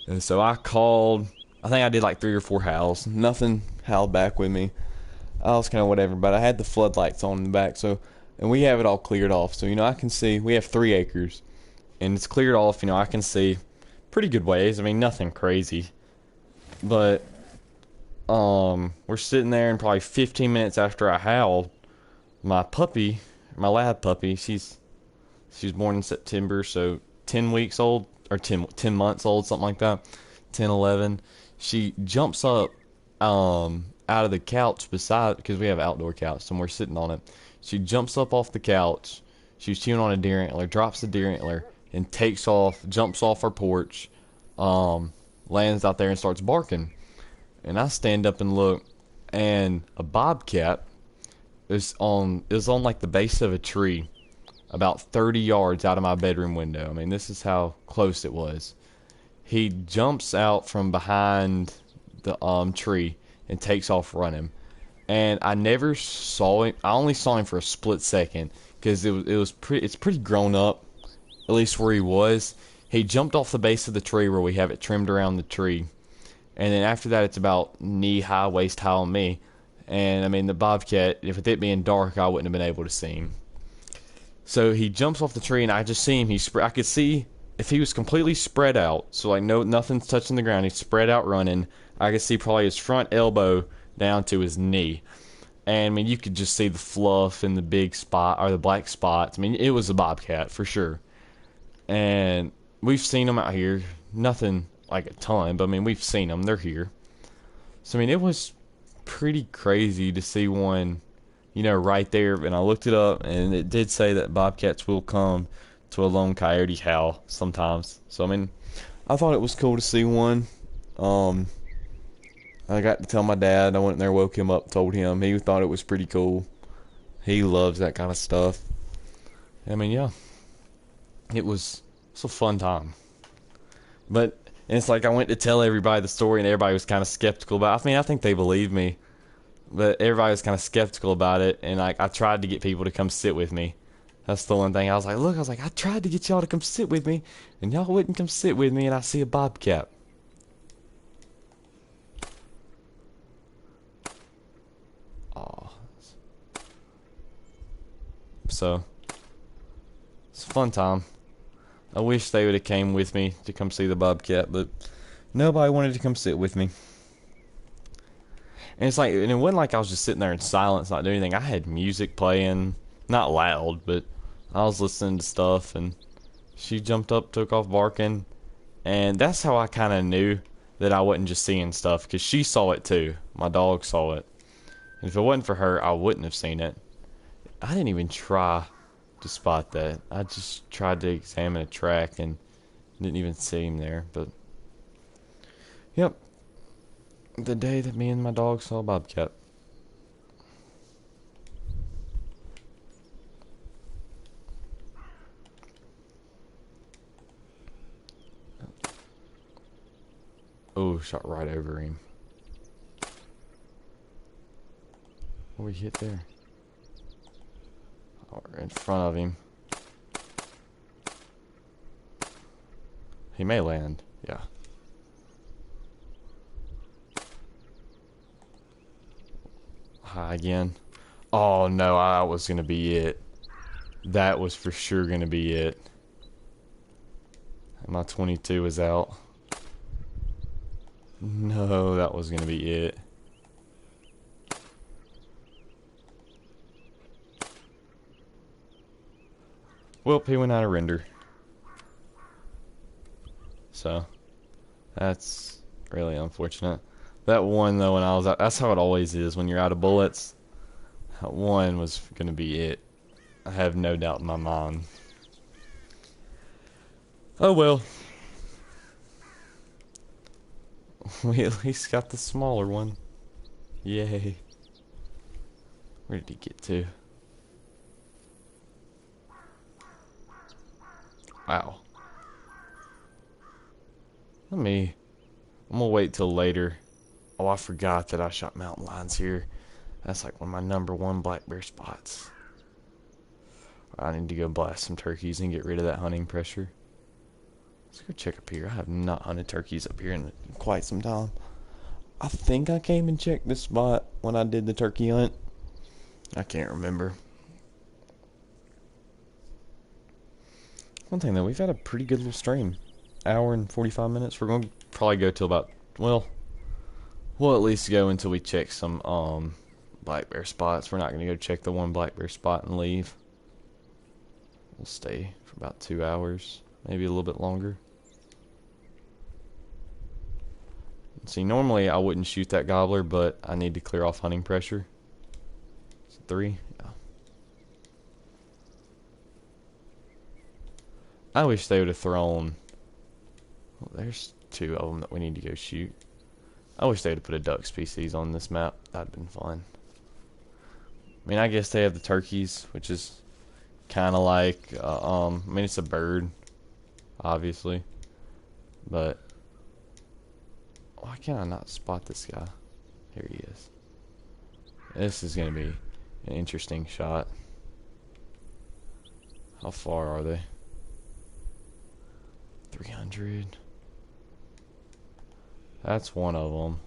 And so I called. I think I did like 3 or 4 howls. Nothing howled back with me. I was kind of whatever, but I had the floodlights on in the back, and we have it all cleared off. So I can see. We have 3 acres, and it's cleared off. I can see pretty good ways. I mean, nothing crazy, but we're sitting there, and probably 15 minutes after I howled, my puppy, my lab puppy, she was born in September, so 10 weeks old, or 10 months old, something like that, 10, 11. She jumps up out of the couch beside, because we have an outdoor couch, and we're sitting on it. She jumps up off the couch. She was chewing on a deer antler, drops the deer antler, and takes off, jumps off our porch, lands out there and starts barking. And I stand up and look, and a bobcat is on like the base of a tree, about 30 yards out of my bedroom window. I mean, this is how close it was. He jumps out from behind the tree and takes off running. And I never saw him. I only saw him for a split second, because it's pretty grown up, at least where he was. He jumped off the base of the tree where we have it trimmed around the tree. And then after that, it's about knee-high, waist-high on me. And, I mean, the bobcat, if with it being dark, I wouldn't have been able to see him. So he jumps off the tree, and I just see him. I could see if he was completely spread out, so, like, nothing's touching the ground. He's spread out running. I could see probably his front elbow down to his knee. And, I mean, you could just see the fluff and the big spot, or the black spots. I mean, it was a bobcat, for sure. And we've seen them out here. Nothing like a ton, but I mean, we've seen them. They're here. So, I mean, it was pretty crazy to see one, right there. And I looked it up, and it did say that bobcats will come to a lone coyote howl sometimes. So, I mean, I thought it was cool to see one. I got to tell my dad. I went in there, woke him up, told him. He thought it was pretty cool. He loves that kind of stuff. I mean, yeah. It was a fun time. But and it's like I went to tell everybody the story, and everybody was kind of skeptical about it. I mean, I think they believed me, but everybody was kind of skeptical about it. And I tried to get people to come sit with me, That's the one thing I was like, look, I was like, I tried to get y'all to come sit with me, and y'all wouldn't come sit with me, and I see a bobcat. Aw. So, it's a fun time. I wish they would have came with me to come see the bobcat, but nobody wanted to come sit with me. And it's like, and it wasn't like I was just sitting there in silence, not doing anything. I had music playing, not loud, but I was listening to stuff, and she jumped up, took off barking, and that's how I kind of knew that I wasn't just seeing stuff, because she saw it too. My dog saw it. And if it wasn't for her, I wouldn't have seen it. I didn't even try to spot that. I just tried to examine a track and didn't even see him there. But, yep. The day that me and my dog saw a bobcat. Oh, shot right over him. What we hit there? Oh, we're in front of him. He may land. Yeah. High again. Oh no, that was gonna be it. That was for sure gonna be it. My 22 is out. No, that was gonna be it. Well, he went out of render. So, that's really unfortunate. That one, though, when I was out, that's how it always is when you're out of bullets. That one was gonna be it. I have no doubt in my mind. Oh well. We at least got the smaller one. Yay. Where did he get to? Wow. I'm gonna wait till later. Oh, I forgot that I shot mountain lions here. That's like one of my #1 black bear spots. I need to go blast some turkeys and get rid of that hunting pressure. Let's go check up here. I have not hunted turkeys up here in quite some time. I think I came and checked this spot when I did the turkey hunt. I can't remember. One thing though, we've had a pretty good little stream. Hour and 45 minutes. We're going to probably go till about, well, we'll at least go until we check some black bear spots. We're not going to go check the one black bear spot and leave. We'll stay for about 2 hours, maybe a little bit longer. See, normally I wouldn't shoot that gobbler, but I need to clear off hunting pressure. Is it 3? Yeah. I wish they would have thrown. Well, there's 2 of them that we need to go shoot. I wish they would have put a duck species on this map. That'd have been fun. I mean, I guess they have the turkeys, which is kind of like, I mean, it's a bird, obviously, but why can't I not spot this guy? Here he is. This is going to be an interesting shot. How far are they? 300. That's one of them.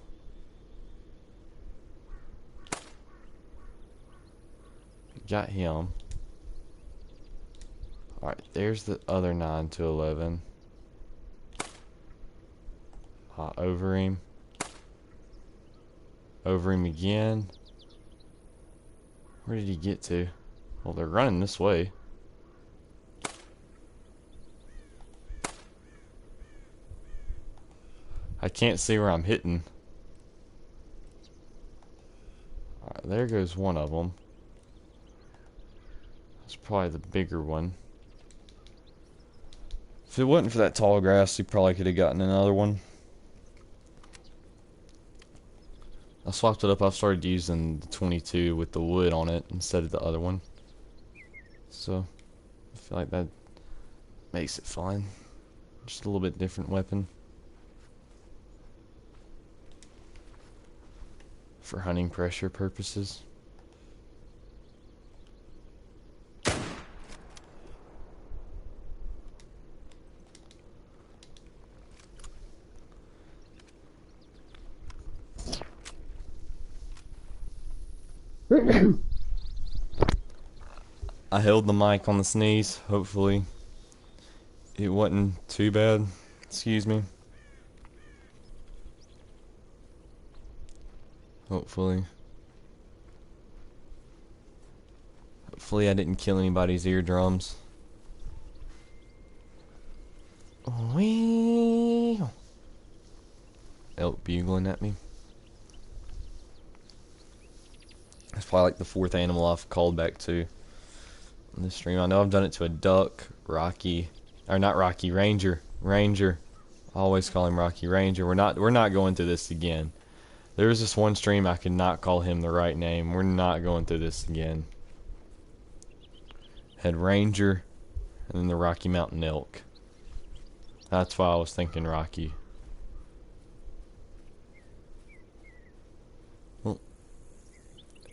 Got him. Alright, there's the other 9 to 11. Over him. Over him again. Where did he get to? Well, they're running this way. I can't see where I'm hitting. Alright, there goes one of them. That's probably the bigger one. If it wasn't for that tall grass, he probably could have gotten another one. I swapped it up. I've started using the 22 with the wood on it instead of the other one. So, I feel like that makes it fine. Just a little bit different weapon. For hunting pressure purposes. I held the mic on the sneeze. Hopefully it wasn't too bad. Excuse me. Hopefully I didn't kill anybody's eardrums. Wee. Elk bugling at me. That's probably like the fourth animal I've called back to in this stream. I know I've done it to a duck, Rocky, or not Rocky, Ranger. I always call him Rocky Ranger. We're not going through this again. There was this one stream I could not call him the right name. We're not going through this again. Had Ranger and then the Rocky Mountain Elk. That's why I was thinking Rocky. Well,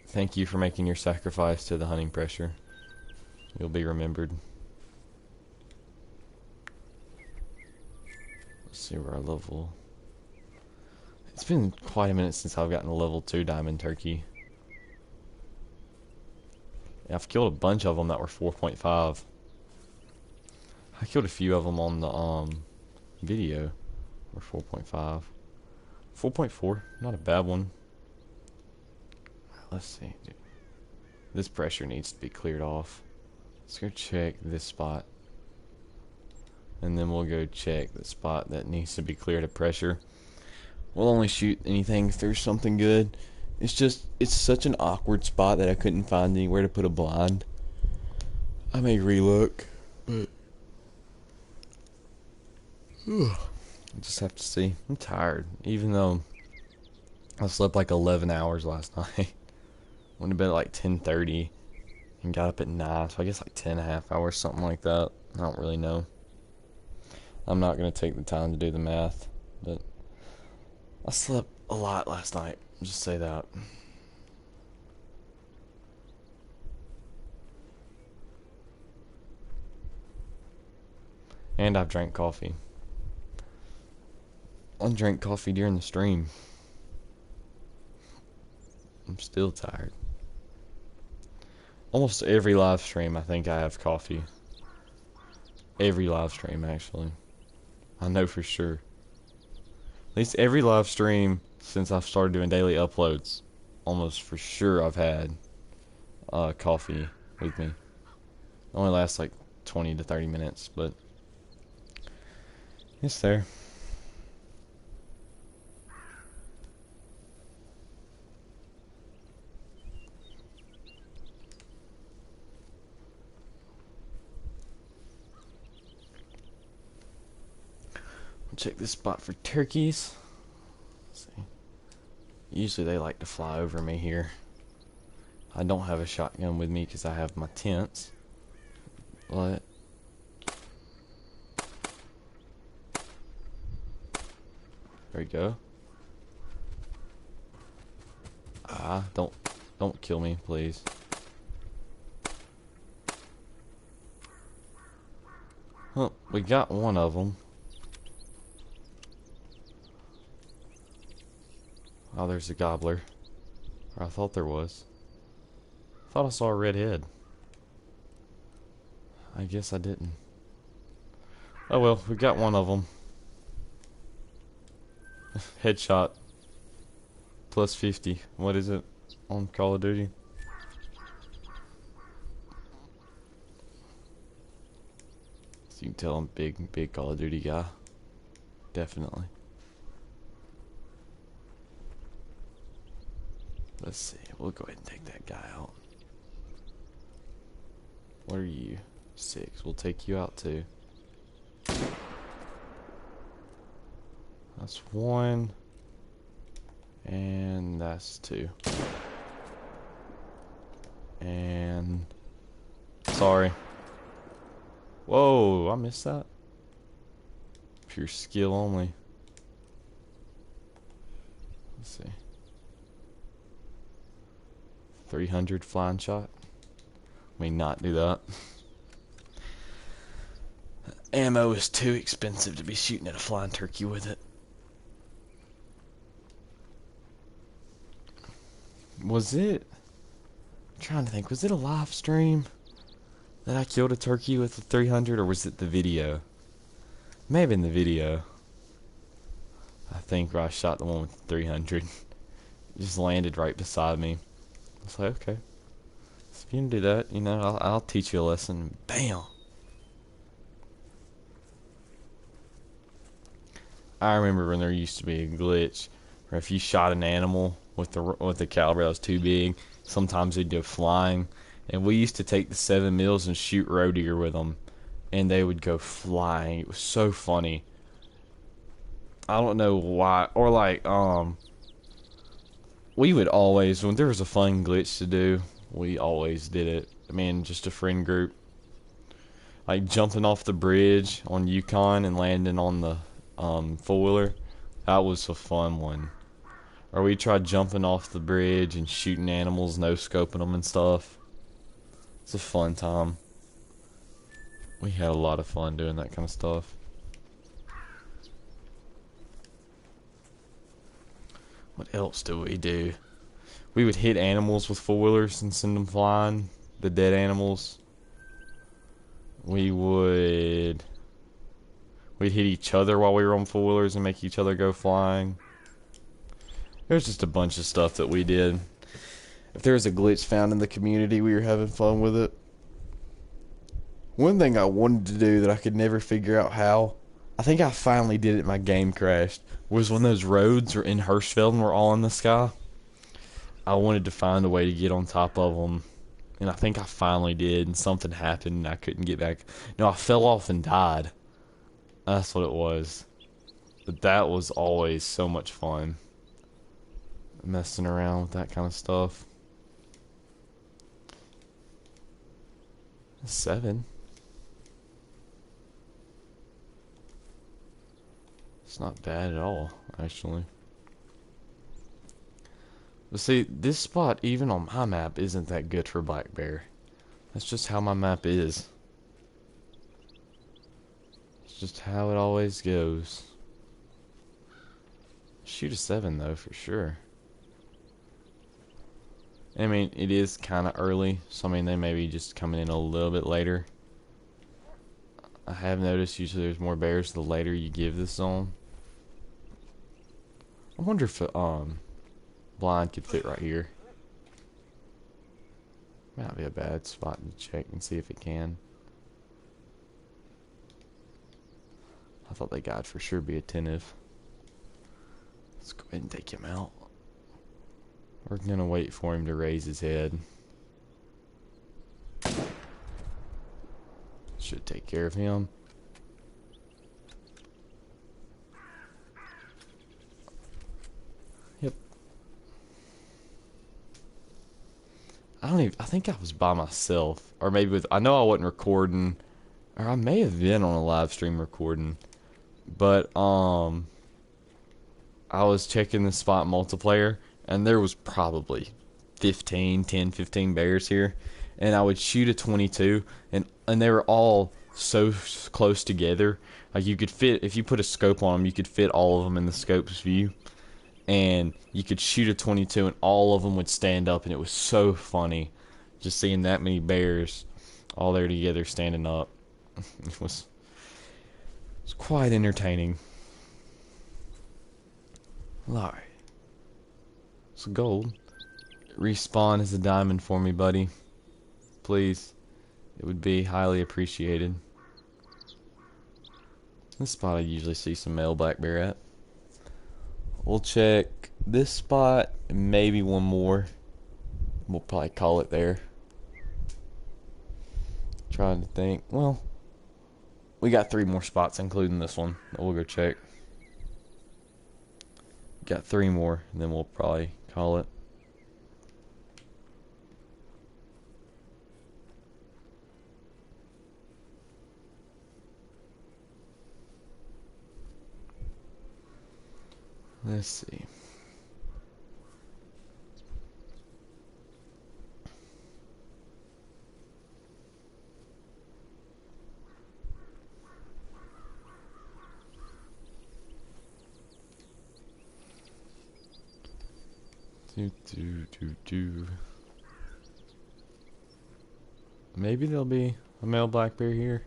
thank you for making your sacrifice to the hunting pressure. You'll be remembered. Let's see where our level... It's been quite a minute since I've gotten a level 2 diamond turkey. Yeah, I've killed a bunch of them that were 4.5. I killed a few of them on the video. Or 4.5. 4.4, not a bad one. Let's see, dude. This pressure needs to be cleared off. Let's go check this spot. And then we'll go check the spot that needs to be cleared of pressure. We'll only shoot anything if there's something good. It's such an awkward spot that I couldn't find anywhere to put a blind. I may relook, but I just have to see. I'm tired, even though I slept like 11 hours last night. Went to bed at like 10:30 and got up at 9, so I guess like 10.5 hours, something like that. I don't really know. I'm not going to take the time to do the math, but I slept a lot last night. Just say that. And I've drank coffee. I drank coffee during the stream. I'm still tired. Almost every live stream I think I have coffee. Every live stream, actually. I know for sure. At least every live stream since I've started doing daily uploads, almost for sure I've had coffee with me. It only lasts like 20 to 30 minutes, but it's there. Check this spot for turkeys. Let's see. Usually they like to fly over me here. I don't have a shotgun with me because I have my tents. But there we go. Don't kill me, please. Well, we got one of them. Oh, there's a gobbler. Or I thought there was. Thought I saw a red head. I guess I didn't. Oh well, we got one of them. Headshot. Plus 50. What is it on Call of Duty? So you can tell I'm big Call of Duty guy. Definitely. Let's see. We'll go ahead and take that guy out. What are you? 6. We'll take you out too. That's 1. And that's 2. And sorry. Whoa, I missed that. Pure skill only. Let's see. 300 flying shot. May not do that. Ammo is too expensive to be shooting at a flying turkey with it. Was it? trying to think, was it a live stream that I killed a turkey with a 300, or was it the video? May have been the video. I think where I shot the one with the 300. It just landed right beside me. I was like, okay. So if you can do that, you know, I'll teach you a lesson. Bam! I remember when there used to be a glitch where if you shot an animal with the caliber that was too big, sometimes they'd go flying. And we used to take the 7mm and shoot roe deer with them, and they would go flying. It was so funny. I don't know why, or like we would always, when there was a fun glitch to do, we always did it. I mean, just a friend group, like jumping off the bridge on Yukon and landing on the four-wheeler. That was a fun one. Or we tried jumping off the bridge and shooting animals, no scoping them and stuff. It's a fun time. We had a lot of fun doing that kind of stuff. What else do we do? We would hit animals with four-wheelers and send them flying. The dead animals. We'd hit each other while we were on four-wheelers and make each other go flying. There's just a bunch of stuff that we did. If there was a glitch found in the community, we were having fun with it. One thing I wanted to do that I could never figure out how, I think I finally did it, my game crashed, was when those roads were in Hirschfeld and were all in the sky. I wanted to find a way to get on top of them, and I think I finally did, and something happened and I couldn't get back. No, I fell off and died. That's what it was. But that was always so much fun. Messing around with that kind of stuff. 7. It's not bad at all, actually. But see, this spot, even on my map, isn't that good for black bear. That's just how my map is. It's just how it always goes. Shoot a 7, though, for sure. I mean, it is kind of early, so I mean, they may be just coming in a little bit later. I have noticed usually there's more bears the later you give this zone. I wonder if blind could fit right here. Might be a bad spot to check and see if it can. I thought that guy'd for sure be attentive. Let's go ahead and take him out. We're gonna wait for him to raise his head. Should take care of him. Yep. I think I was by myself. Or maybe I know I wasn't recording. Or I may have been on a live stream recording. But, I was checking the spot multiplayer, and there was probably 10, 15 bears here. And I would shoot a 22, and they were all so close together. Like, you could fit, if you put a scope on them, you could fit all of them in the scope's view. And you could shoot a 22, and all of them would stand up, and it was so funny. Just seeing that many bears all there together standing up. It was quite entertaining. Alright. So gold. Respawn as a diamond for me, buddy. Please. It would be highly appreciated. This spot I usually see some male black bear at. We'll check this spot and maybe one more. We'll probably call it there. Trying to think. Well, we got 3 more spots including this one that we'll go check. Got 3 more, and then we'll probably call it. Let's see. Do. maybe there'll be a male black bear here.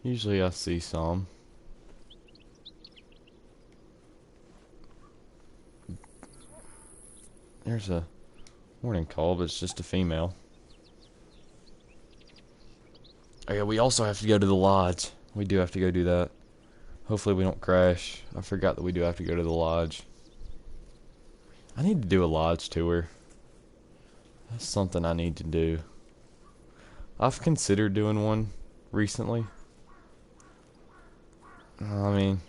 Usually I see some. There's a warning call, but it's just a female. Oh yeah, we also have to go to the lodge. We do have to go do that. Hopefully we don't crash. I forgot that we do have to go to the lodge. I need to do a lodge tour. That's something I need to do. I've considered doing one recently. I mean,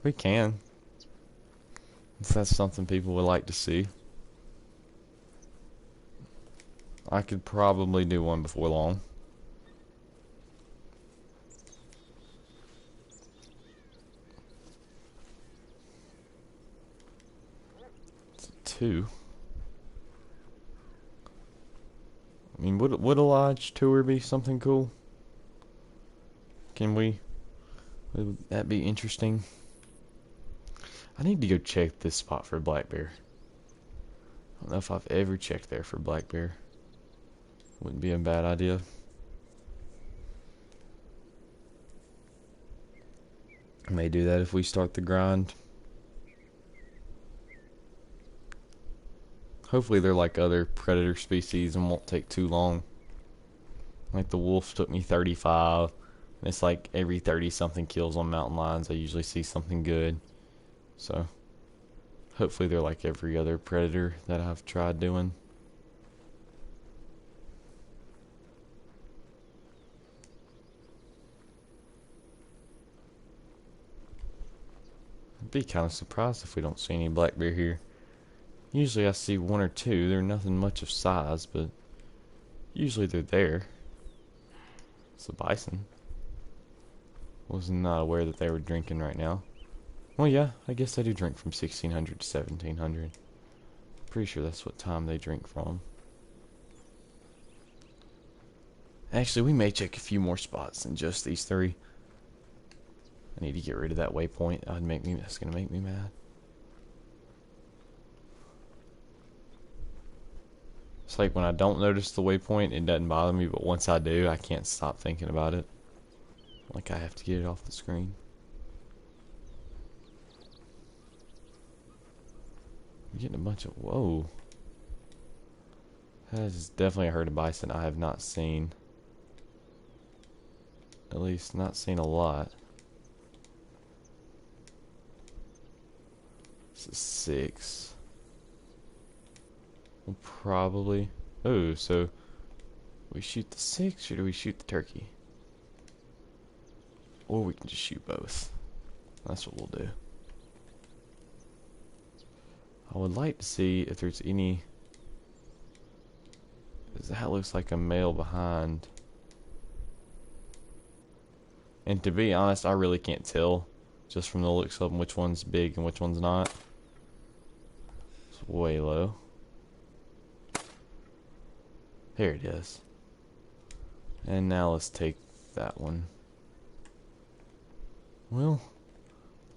we can. If that's something people would like to see. I could probably do one before long. It's a 2. I mean, would a lodge tour be something cool? Would that be interesting? I need to go check this spot for black bear. I don't know if I've ever checked there for black bear. Wouldn't be a bad idea. I may do that if we start the grind. Hopefully they're like other predator species and won't take too long. Like the wolf took me 35. And it's like every 30 something kills on mountain lions I usually see something good. So hopefully they're like every other predator that I've tried doing. I'd be kind of surprised if we don't see any black bear here. Usually I see 1 or 2. They're nothing much of size, but usually they're there. It's a bison. Was not aware that they were drinking right now. Well, yeah, I guess they do drink from 1600 to 1700. Pretty sure that's what time they drink from. Actually, we may check a few more spots than just these 3. I need to get rid of that waypoint. That's gonna make me mad. It's like when I don't notice the waypoint, it doesn't bother me, but once I do, I can't stop thinking about it. Like I have to get it off the screen. I'm getting a bunch of... Whoa. That is definitely a herd of bison I have not seen. At least not seen a lot. This is 6. We'll probably... Oh, so... we shoot the 6 or do we shoot the turkey? Or we can just shoot both. That's what we'll do. I would like to see if there's any... That looks like a male behind. And to be honest, I really can't tell just from the looks of them which one's big and which one's not. It's way low. There it is. And now let's take that one. Well,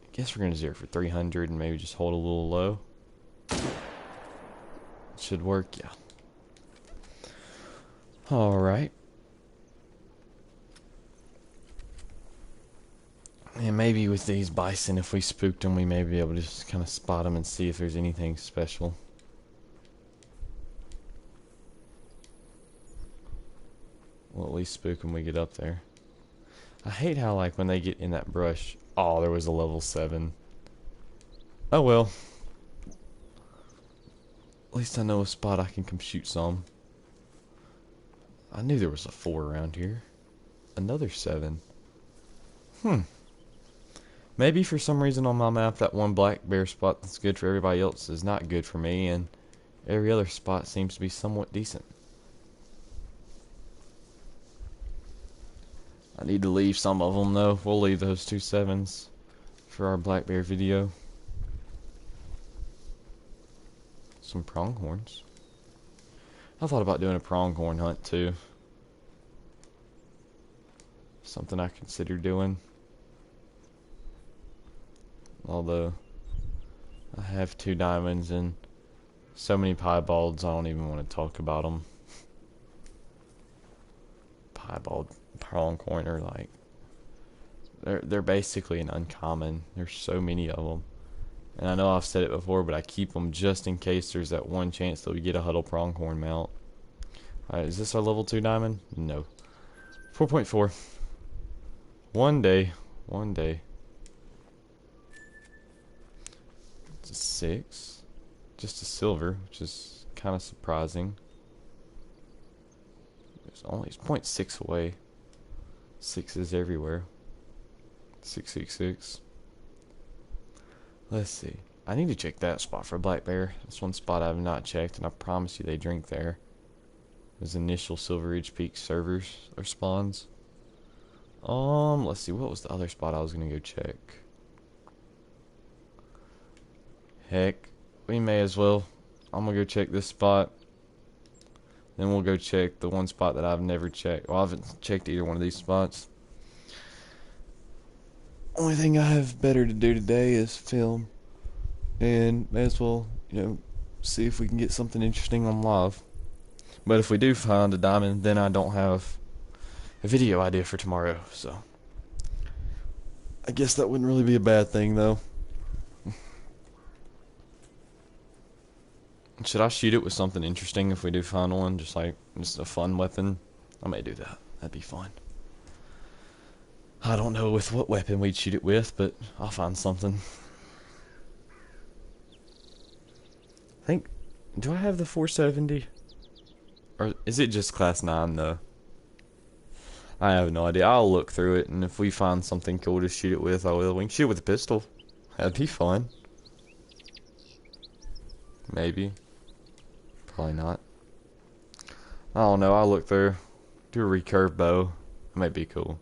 I guess we're going to zero for 300 and maybe just hold a little low. Should work, yeah. Alright. And maybe with these bison, if we spooked them, we may be able to just kind of spot them and see if there's anything special. We'll at least spook them when we get up there. I hate how, like, when they get in that brush... Oh, there was a level 7. Oh well. At least I know a spot I can come shoot some. I knew there was a 4 around here. Another 7. Maybe for some reason on my map that one black bear spot that's good for everybody else is not good for me, and every other spot seems to be somewhat decent. I need to leave some of them though. We'll leave those 2 7s for our black bear video. Some pronghorns. I thought about doing a pronghorn hunt too. Something I consider doing. Although I have 2 diamonds and so many piebalds, I don't even want to talk about them. piebald pronghorn are like they're basically an uncommon. There's so many of them, and I know I've said it before, but I keep them just in case there's that one chance that we get a huddle pronghorn mount. Alright, is this our level 2 diamond? No. 4.4. One day. It's a 6. Just a silver, which is kind of surprising. It's 0.6 away. 6 is everywhere. 666. Let's see. I need to check that spot for black bear. That's one spot I have not checked, and I promise you they drink there. Those initial Silver Ridge Peak servers or spawns. Let's see. What was the other spot I was gonna go check? Heck, we may as well. I'm gonna go check this spot. Then we'll go check the one spot that I've never checked. Well, I haven't checked either one of these spots. Only thing I have better to do today is film. And may as well, see if we can get something interesting on live. But if we do find a diamond, then I don't have a video idea for tomorrow, so I guess that wouldn't really be a bad thing, though. Should I shoot it with something interesting if we do find one? Just a fun weapon? I may do that. That'd be fun. I don't know with what weapon we'd shoot it with, but I'll find something. Do I have the 470? Or is it just class 9 though? I have no idea. I'll look through it, and if we find something cool to shoot it with, I will. We can shoot it with a pistol. That'd be fun. Maybe. Probably not. I don't know. I'll look through. Do a recurve bow. It might be cool.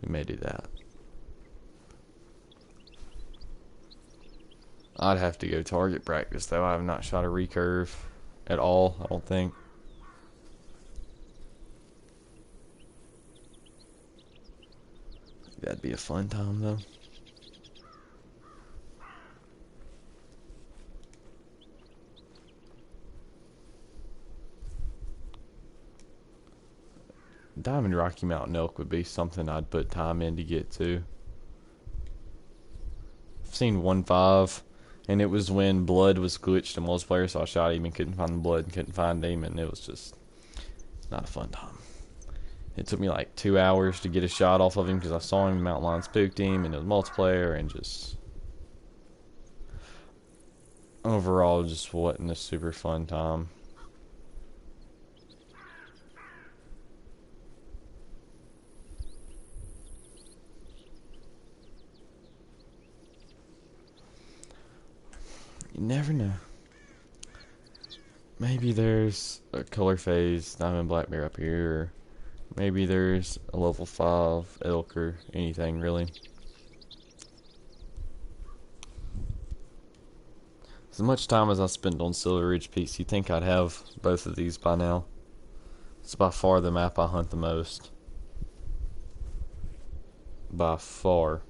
We may do that. I'd have to go target practice, though. I have not shot a recurve at all, I don't think. That'd be a fun time, though. Diamond Rocky Mountain elk would be something I'd put time in to get to. I've seen 1.5, and it was when blood was glitched in multiplayer, so I shot him and couldn't find the blood and couldn't find him, and it was just not a fun time. It took me like 2 hours to get a shot off of him because I saw him, the mountain lion spooked him, and it was multiplayer, and just overall just wasn't a super fun time. You never know. Maybe there's a color phase diamond black bear up here, or maybe there's a level 5 elk or anything really. As much time as I spent on Silver Ridge Peaks, you'd think I'd have both of these by now. It's by far the map I hunt the most. By far.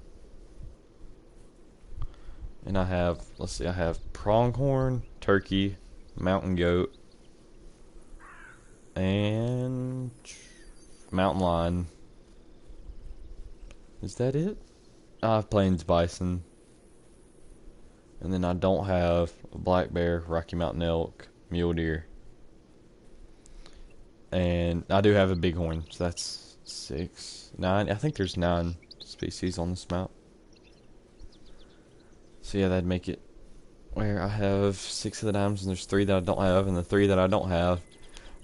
And I have, let's see, I have pronghorn, turkey, mountain goat, and mountain lion. Is that it? I have plains bison. And then I don't have a black bear, Rocky Mountain elk, mule deer. And I do have a bighorn, so that's 6, 9. I think there's 9 species on this map. So yeah, that'd make it where I have 6 of the diamonds, and there's 3 that I don't have, and the 3 that I don't have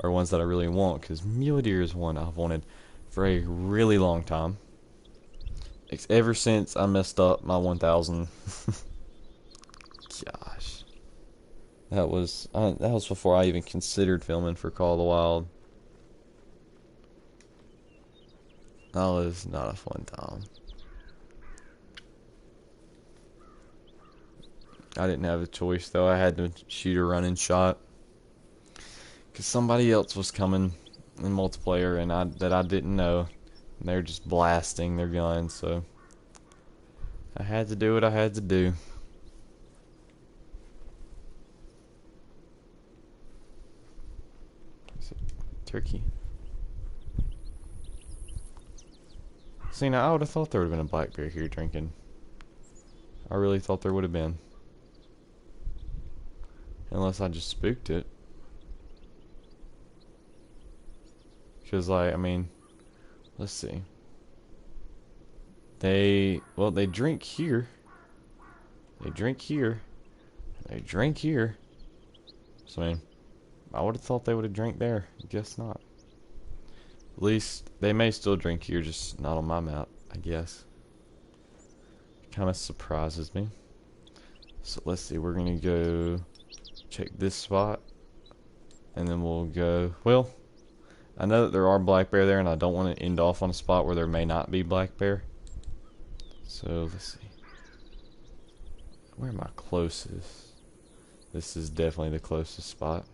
are ones that I really want, because mule deer is one I've wanted for a really long time. Ever since I messed up my 1000. Gosh. That was before I even considered filming for Call of the Wild. That was not a fun time. I didn't have a choice, though. I had to shoot a running shot because somebody else was coming in multiplayer, and I didn't know. And they're just blasting their guns, so I had to do what I had to do. turkey. See, now I would have thought there would have been a black bear here drinking. I really thought there would have been. Unless I just spooked it. Because, like, I mean, let's see. They drink here. They drink here. They drink here. So, I mean, I would have thought they would have drank there. Guess not. At least, they may still drink here, just not on my map, I guess. Kind of surprises me. So, let's see. We're going to go check this spot. And then we'll go, well, I know that there are black bear there, and I don't want to end off on a spot where there may not be black bear. So, let's see. Where am I closest? This is definitely the closest spot.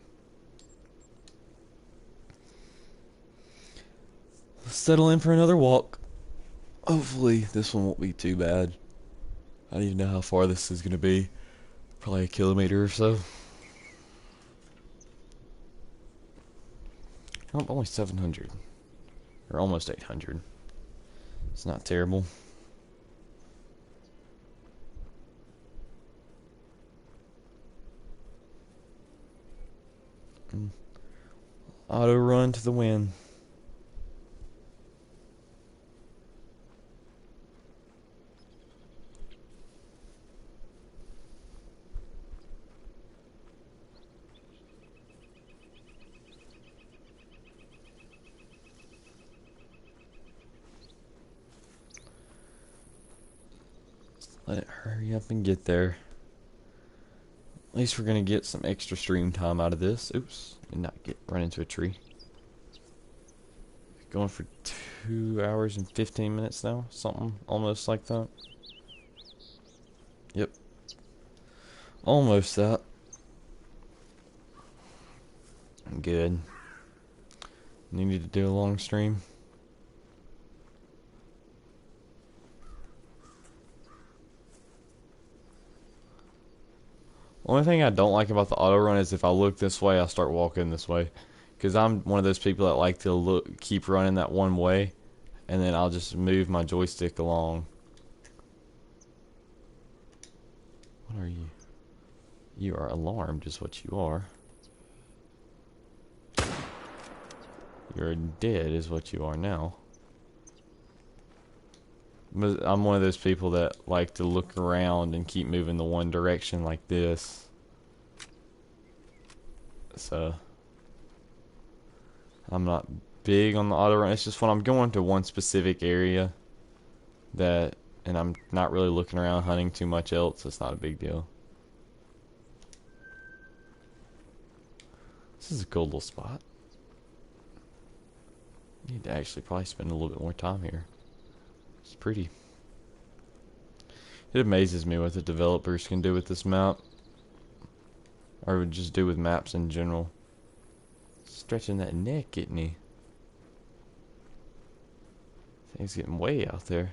Let's settle in for another walk. Hopefully, this one won't be too bad. I don't even know how far this is going to be. Probably a kilometer or so. Oh, only 700. Or almost 800. It's not terrible. Auto run to the win. Let it hurry up and get there. At least we're gonna get some extra stream time out of this. Oops, did not run into a tree. Going for 2 hours and 15 minutes now, something almost like that. Yep, almost that. Good. Needed to do a long stream. Only thing I don't like about the auto run is if I look this way, I start walking this way. Because I'm one of those people that like to keep running that one way, and then I'll just move my joystick along. What are you? You are alarmed is what you are. You're dead is what you are now. But I'm one of those people that like to look around and keep moving the one direction like this. So I'm not big on the auto run. It's just when I'm going to one specific area and I'm not really looking around hunting too much else, it's not a big deal. This is a cool little spot. Need to actually probably spend a little bit more time here. It's pretty. It amazes me what the developers can do with this map. Or would just do with maps in general. Stretching that neck, isn't he? Thing's getting way out there.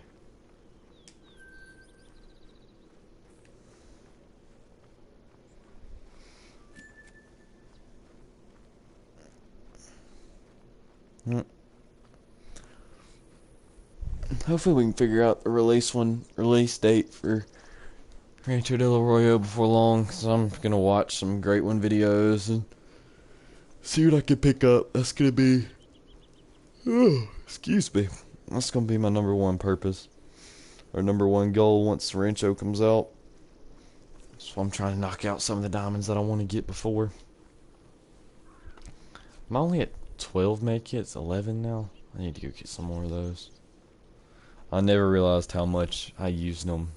Hopefully we can figure out the release date for Rancho del Arroyo before long, because I'm going to watch some Great One videos and see what I can pick up. That's going to be, excuse me, that's going to be my number one purpose, or number one goal once Rancho comes out. So I'm trying to knock out some of the diamonds that I want to get before. I'm only at 12 med kits, 11 now. I need to go get some more of those. I never realized how much I used them.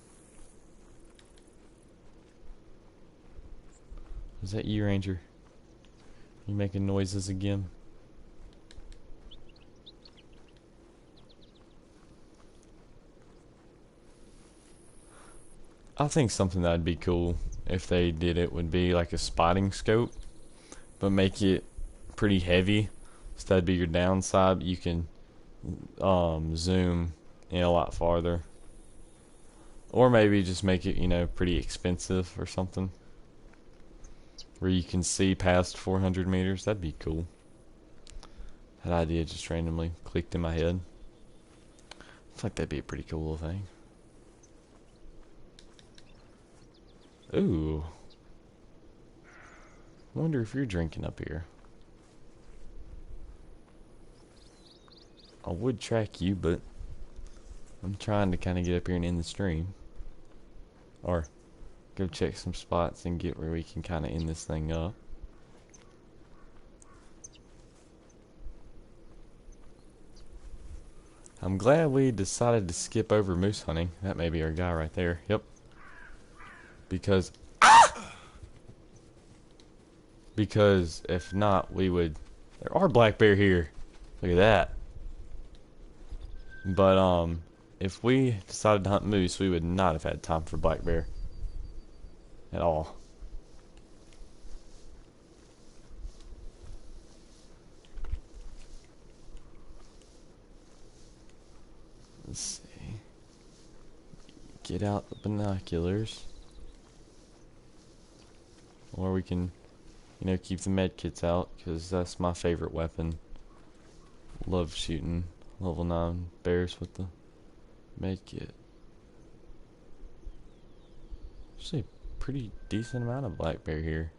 Is that you, Ranger? You making noises again? I think something that'd be cool if they did it would be like a spotting scope, but make it pretty heavy. So that'd be your downside. You can zoom in a lot farther, or maybe just make it, you know, pretty expensive or something, where you can see past 400 meters. That'd be cool. That idea just randomly clicked in my head. I feel like that'd be a pretty cool thing. Ooh. Wonder if you're drinking up here. I would track you, but I'm trying to kind of get up here and end the stream. Or go check some spots and get where we can kind of end this thing up. I'm glad we decided to skip over moose hunting. That may be our guy right there. Yep. Because if not, we would. There are black bear here. Look at that. But if we decided to hunt moose, we would not have had time for black bear at all. Let's see. Get out the binoculars. Or we can, keep the med kits out, because that's my favorite weapon. Love shooting level 9 bears with the med kit. Actually, a pretty decent amount of black bear here.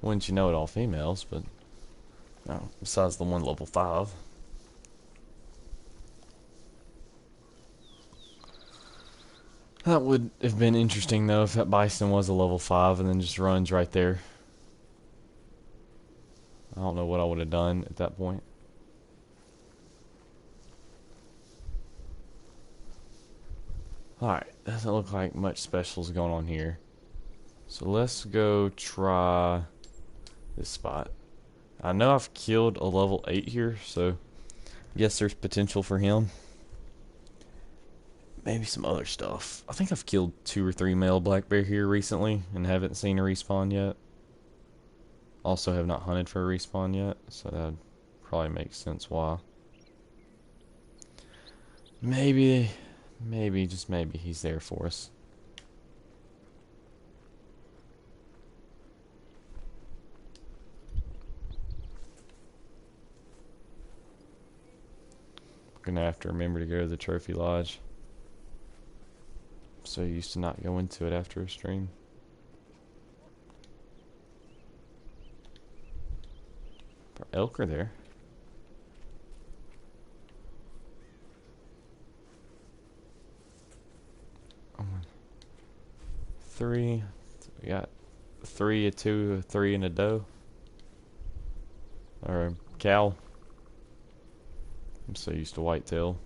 Wouldn't you know it, all females, but no, besides the one level 5. That would have been interesting though if that bison was a level 5 and then just runs right there. I don't know what I would have done at that point. Alright, doesn't look like much specials going on here. So let's go try this spot. I know I've killed a level 8 here, so I guess there's potential for him. Maybe some other stuff. I think I've killed 2 or 3 male black bear here recently and haven't seen a respawn yet. Also have not hunted for a respawn yet, so that probably makes sense why. Maybe, just maybe he's there for us. Gonna have to remember to go to the trophy lodge. I'm so used to not go into it after a stream. Elk are there. Three. We got 3, a 2, a 3, and a doe. Or a cow. I'm so used to whitetail.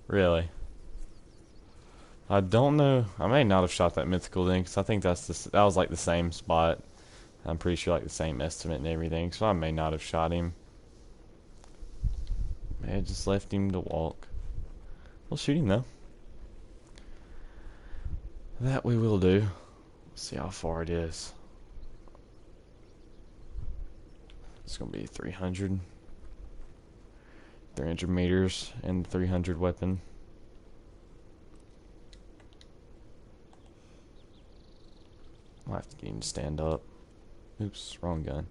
Really? I don't know. I may not have shot that mythical then, because I think that was like the same spot. I'm pretty sure like the same estimate and everything, so I may not have shot him. May have just left him to walk. We'll shoot him though. That we will do. Let's see how far it is. It's gonna be 300 meters and 300 weapon. I'll have to get him to stand up. Oops, wrong gun.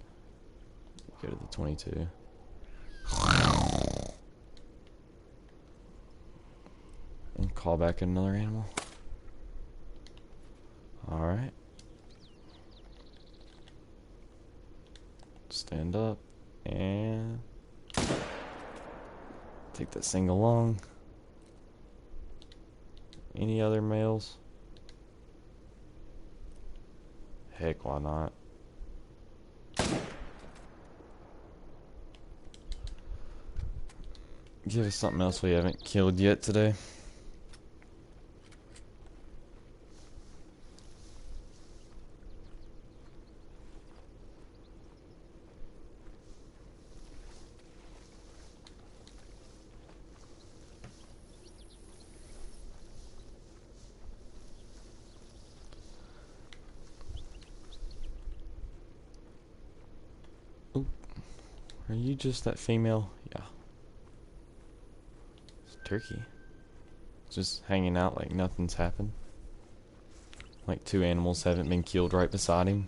Go to the 22. And call back another animal. Alright. Stand up and take that single lung. Any other males? Heck, why not? Give us something else we haven't killed yet today. Ooh. Are you just that female? Yeah. It's turkey. just hanging out like nothing's happened. Like 2 animals haven't been killed right beside him.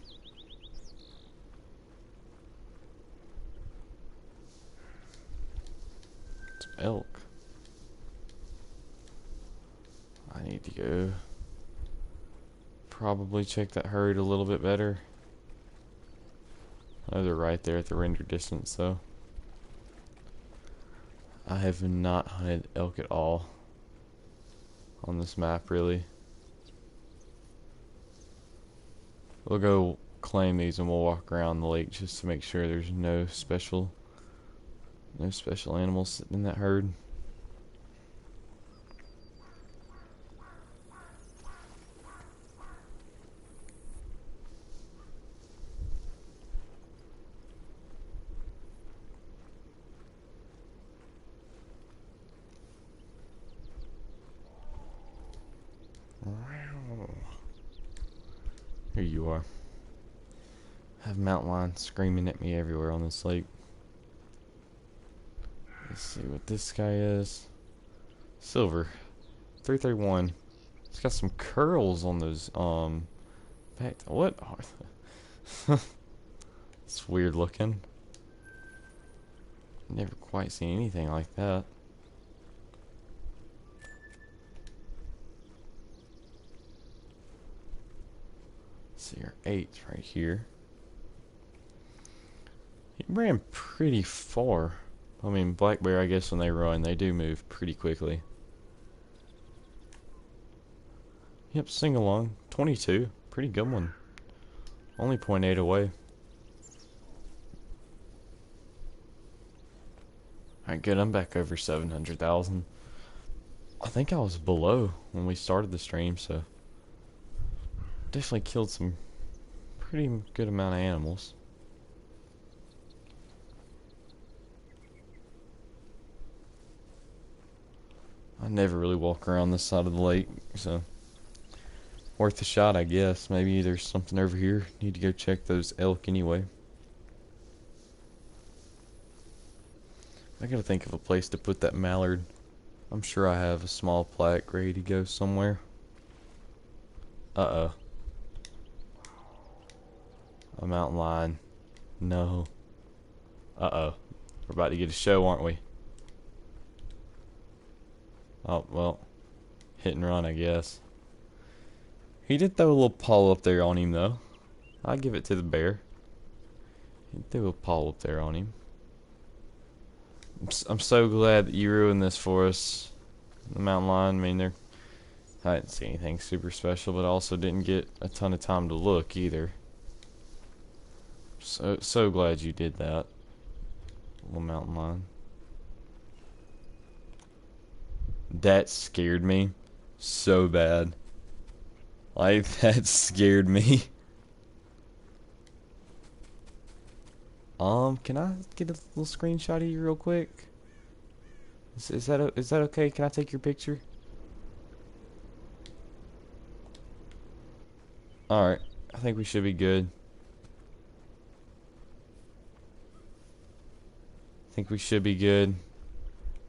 It's elk. I need to go probably check that herd a little bit better. Oh, they're right there at the render distance though. I have not hunted elk at all on this map really. We'll go claim these and we'll walk around the lake just to make sure there's no special animals sitting in that herd. Here you are. I have mountain lions screaming at me everywhere on this lake. Let's see what this guy is. Silver. 331. It's got some curls on those, back. What are it's weird looking. Never quite seen anything like that. See our 8 right here. He ran pretty far. I mean, black bear, I guess when they run, they do move pretty quickly. Yep, sing along. 22. Pretty good one. Only 0.8 away. Alright, good. I'm back over 700,000. I think I was below when we started the stream, so definitely killed some pretty good amount of animals. I never really walk around this side of the lake, so worth a shot, I guess. Maybe there's something over here. Need to go check those elk anyway. I gotta think of a place to put that mallard. I'm sure I have a small plaque ready to go somewhere. Uh-oh. A mountain lion. No. Uh-oh. We're about to get a show, aren't we? Oh, well. Hit and run, I guess. He did throw a little paw up there on him, though. I'll give it to the bear. He threw a paw up there on him. I'm so glad that you ruined this for us. The mountain lion, I mean, I didn't see anything super special, but I also didn't get a ton of time to look either. So glad you did that. Little mountain lion. That scared me so bad. Like, that scared me. Can I get a little screenshot of you real quick? Is that okay? Can I take your picture? Alright, I think we should be good.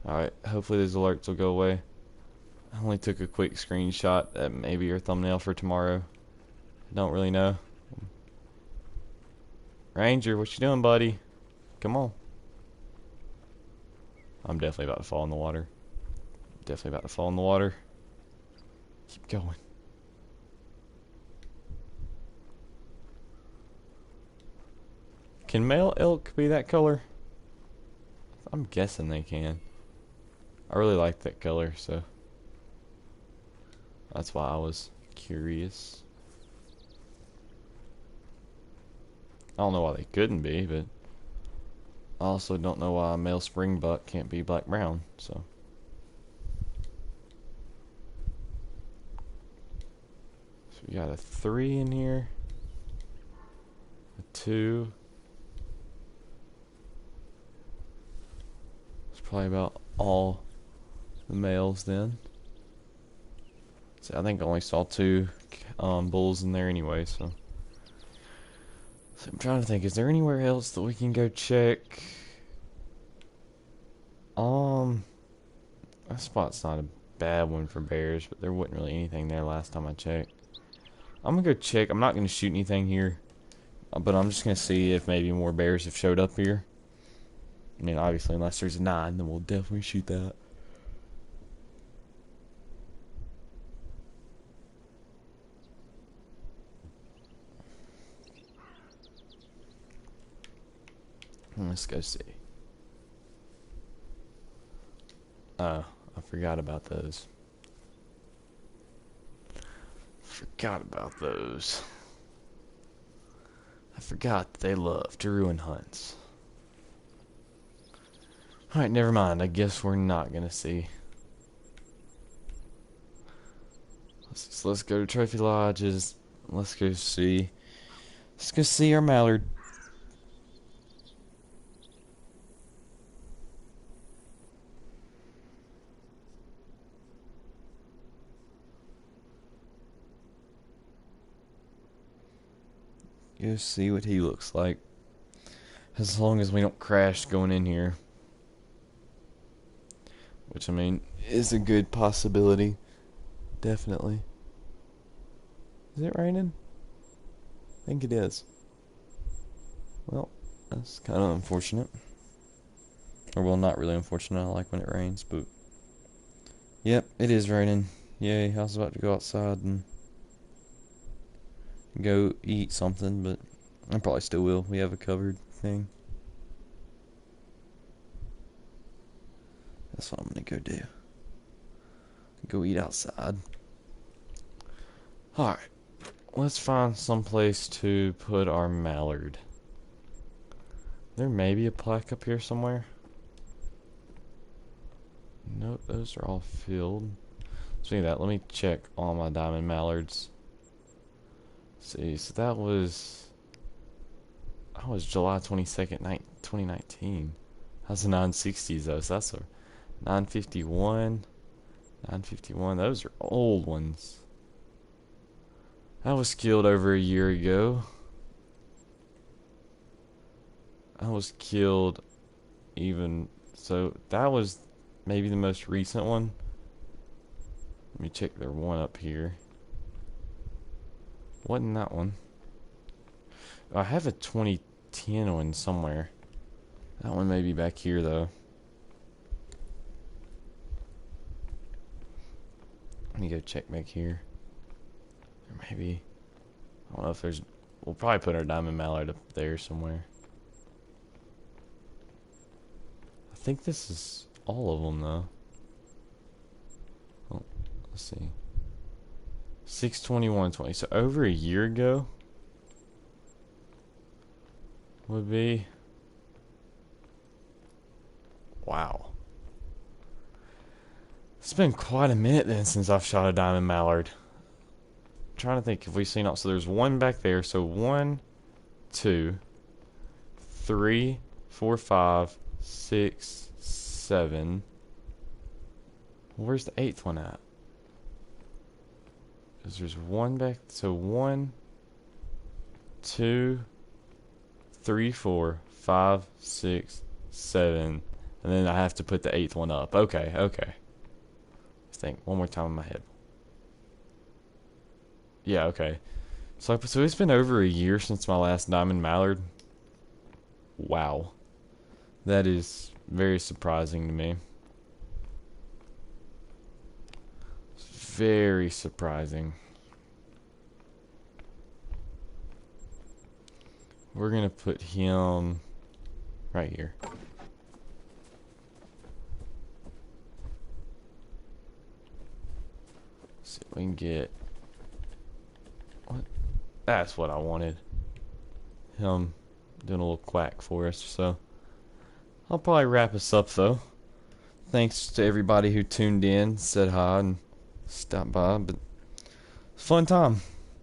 Alright, hopefully those alerts will go away. I only took a quick screenshot that may be your thumbnail for tomorrow. I don't really know. Ranger, what you doing, buddy? Come on. I'm definitely about to fall in the water. Keep going. Can male elk be that color? I'm guessing they can. I really like that color, so that's why I was curious. I don't know why they couldn't be, but I also don't know why a male springbuck can't be black-brown, so. So we got a 3 in here. A 2. It's probably about all the males then. So I think I only saw 2 bulls in there anyway, so. So I'm trying to think, is there anywhere else that we can go check? That spot's not a bad one for bears, but there wasn't really anything there last time I checked. I'm gonna go check. I'm not gonna shoot anything here, but I'm just gonna see if maybe more bears have showed up here. I mean, obviously, unless there's a 9, then we'll definitely shoot that. Let's go see. Oh, I forgot about those. Forgot about those. I forgot that they love to ruin hunts. Alright, never mind. I guess we're not gonna see. Let's go to Trophy Lodges. Let's go see. Let's go see our mallard. Go see what he looks like. As long as we don't crash going in here. Which, I mean, is a good possibility. Definitely. Is it raining? I think it is. Well, that's kind of unfortunate. Or, well, not really unfortunate. I like when it rains, but... Yep, it is raining. Yay, I was about to go outside and go eat something, but I probably still will. We have a covered thing. That's what I'm gonna go do. Go eat outside. Alright. Let's find some place to put our mallard. There may be a plaque up here somewhere. Nope, those are all filled. Speaking of that, let me check all my diamond mallards. See, so that was July 22nd, 2019. That's the 960s though, so that's a 951. 951, those are old ones. I was killed over a year ago. I was killed even, so that was maybe the most recent one. Let me check their one up here. Wasn't that one? I have a 2010 one somewhere. That one may be back here though. Let me go check back here. Or maybe, I don't know if there's, we'll probably put our diamond mallard up there somewhere. I think this is all of them though. Oh, let's see. 6/21/20. So over a year ago would be. Wow. It's been quite a minute then since I've shot a diamond mallard. I'm trying to think if we've seen all. So there's one back there. So 1, 2, 3, 4, 5, 6, 7. Where's the 8th one at? Because there's one back. So 1, 2, 3, 4, 5, 6, 7. And then I have to put the 8th one up. Okay, okay. Let's think one more time in my head. Yeah, okay. So it's been over a year since my last diamond mallard. Wow. That is very surprising to me. Very surprising. We're gonna put him right here. See if we can get. What? That's what I wanted. Him doing a little quack for us. So I'll probably wrap us up though. Thanks to everybody who tuned in, said hi, and stopped by. But it's a fun time.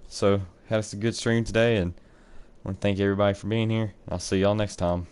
So had us a good stream today, and I want to thank everybody for being here. I'll see y'all next time.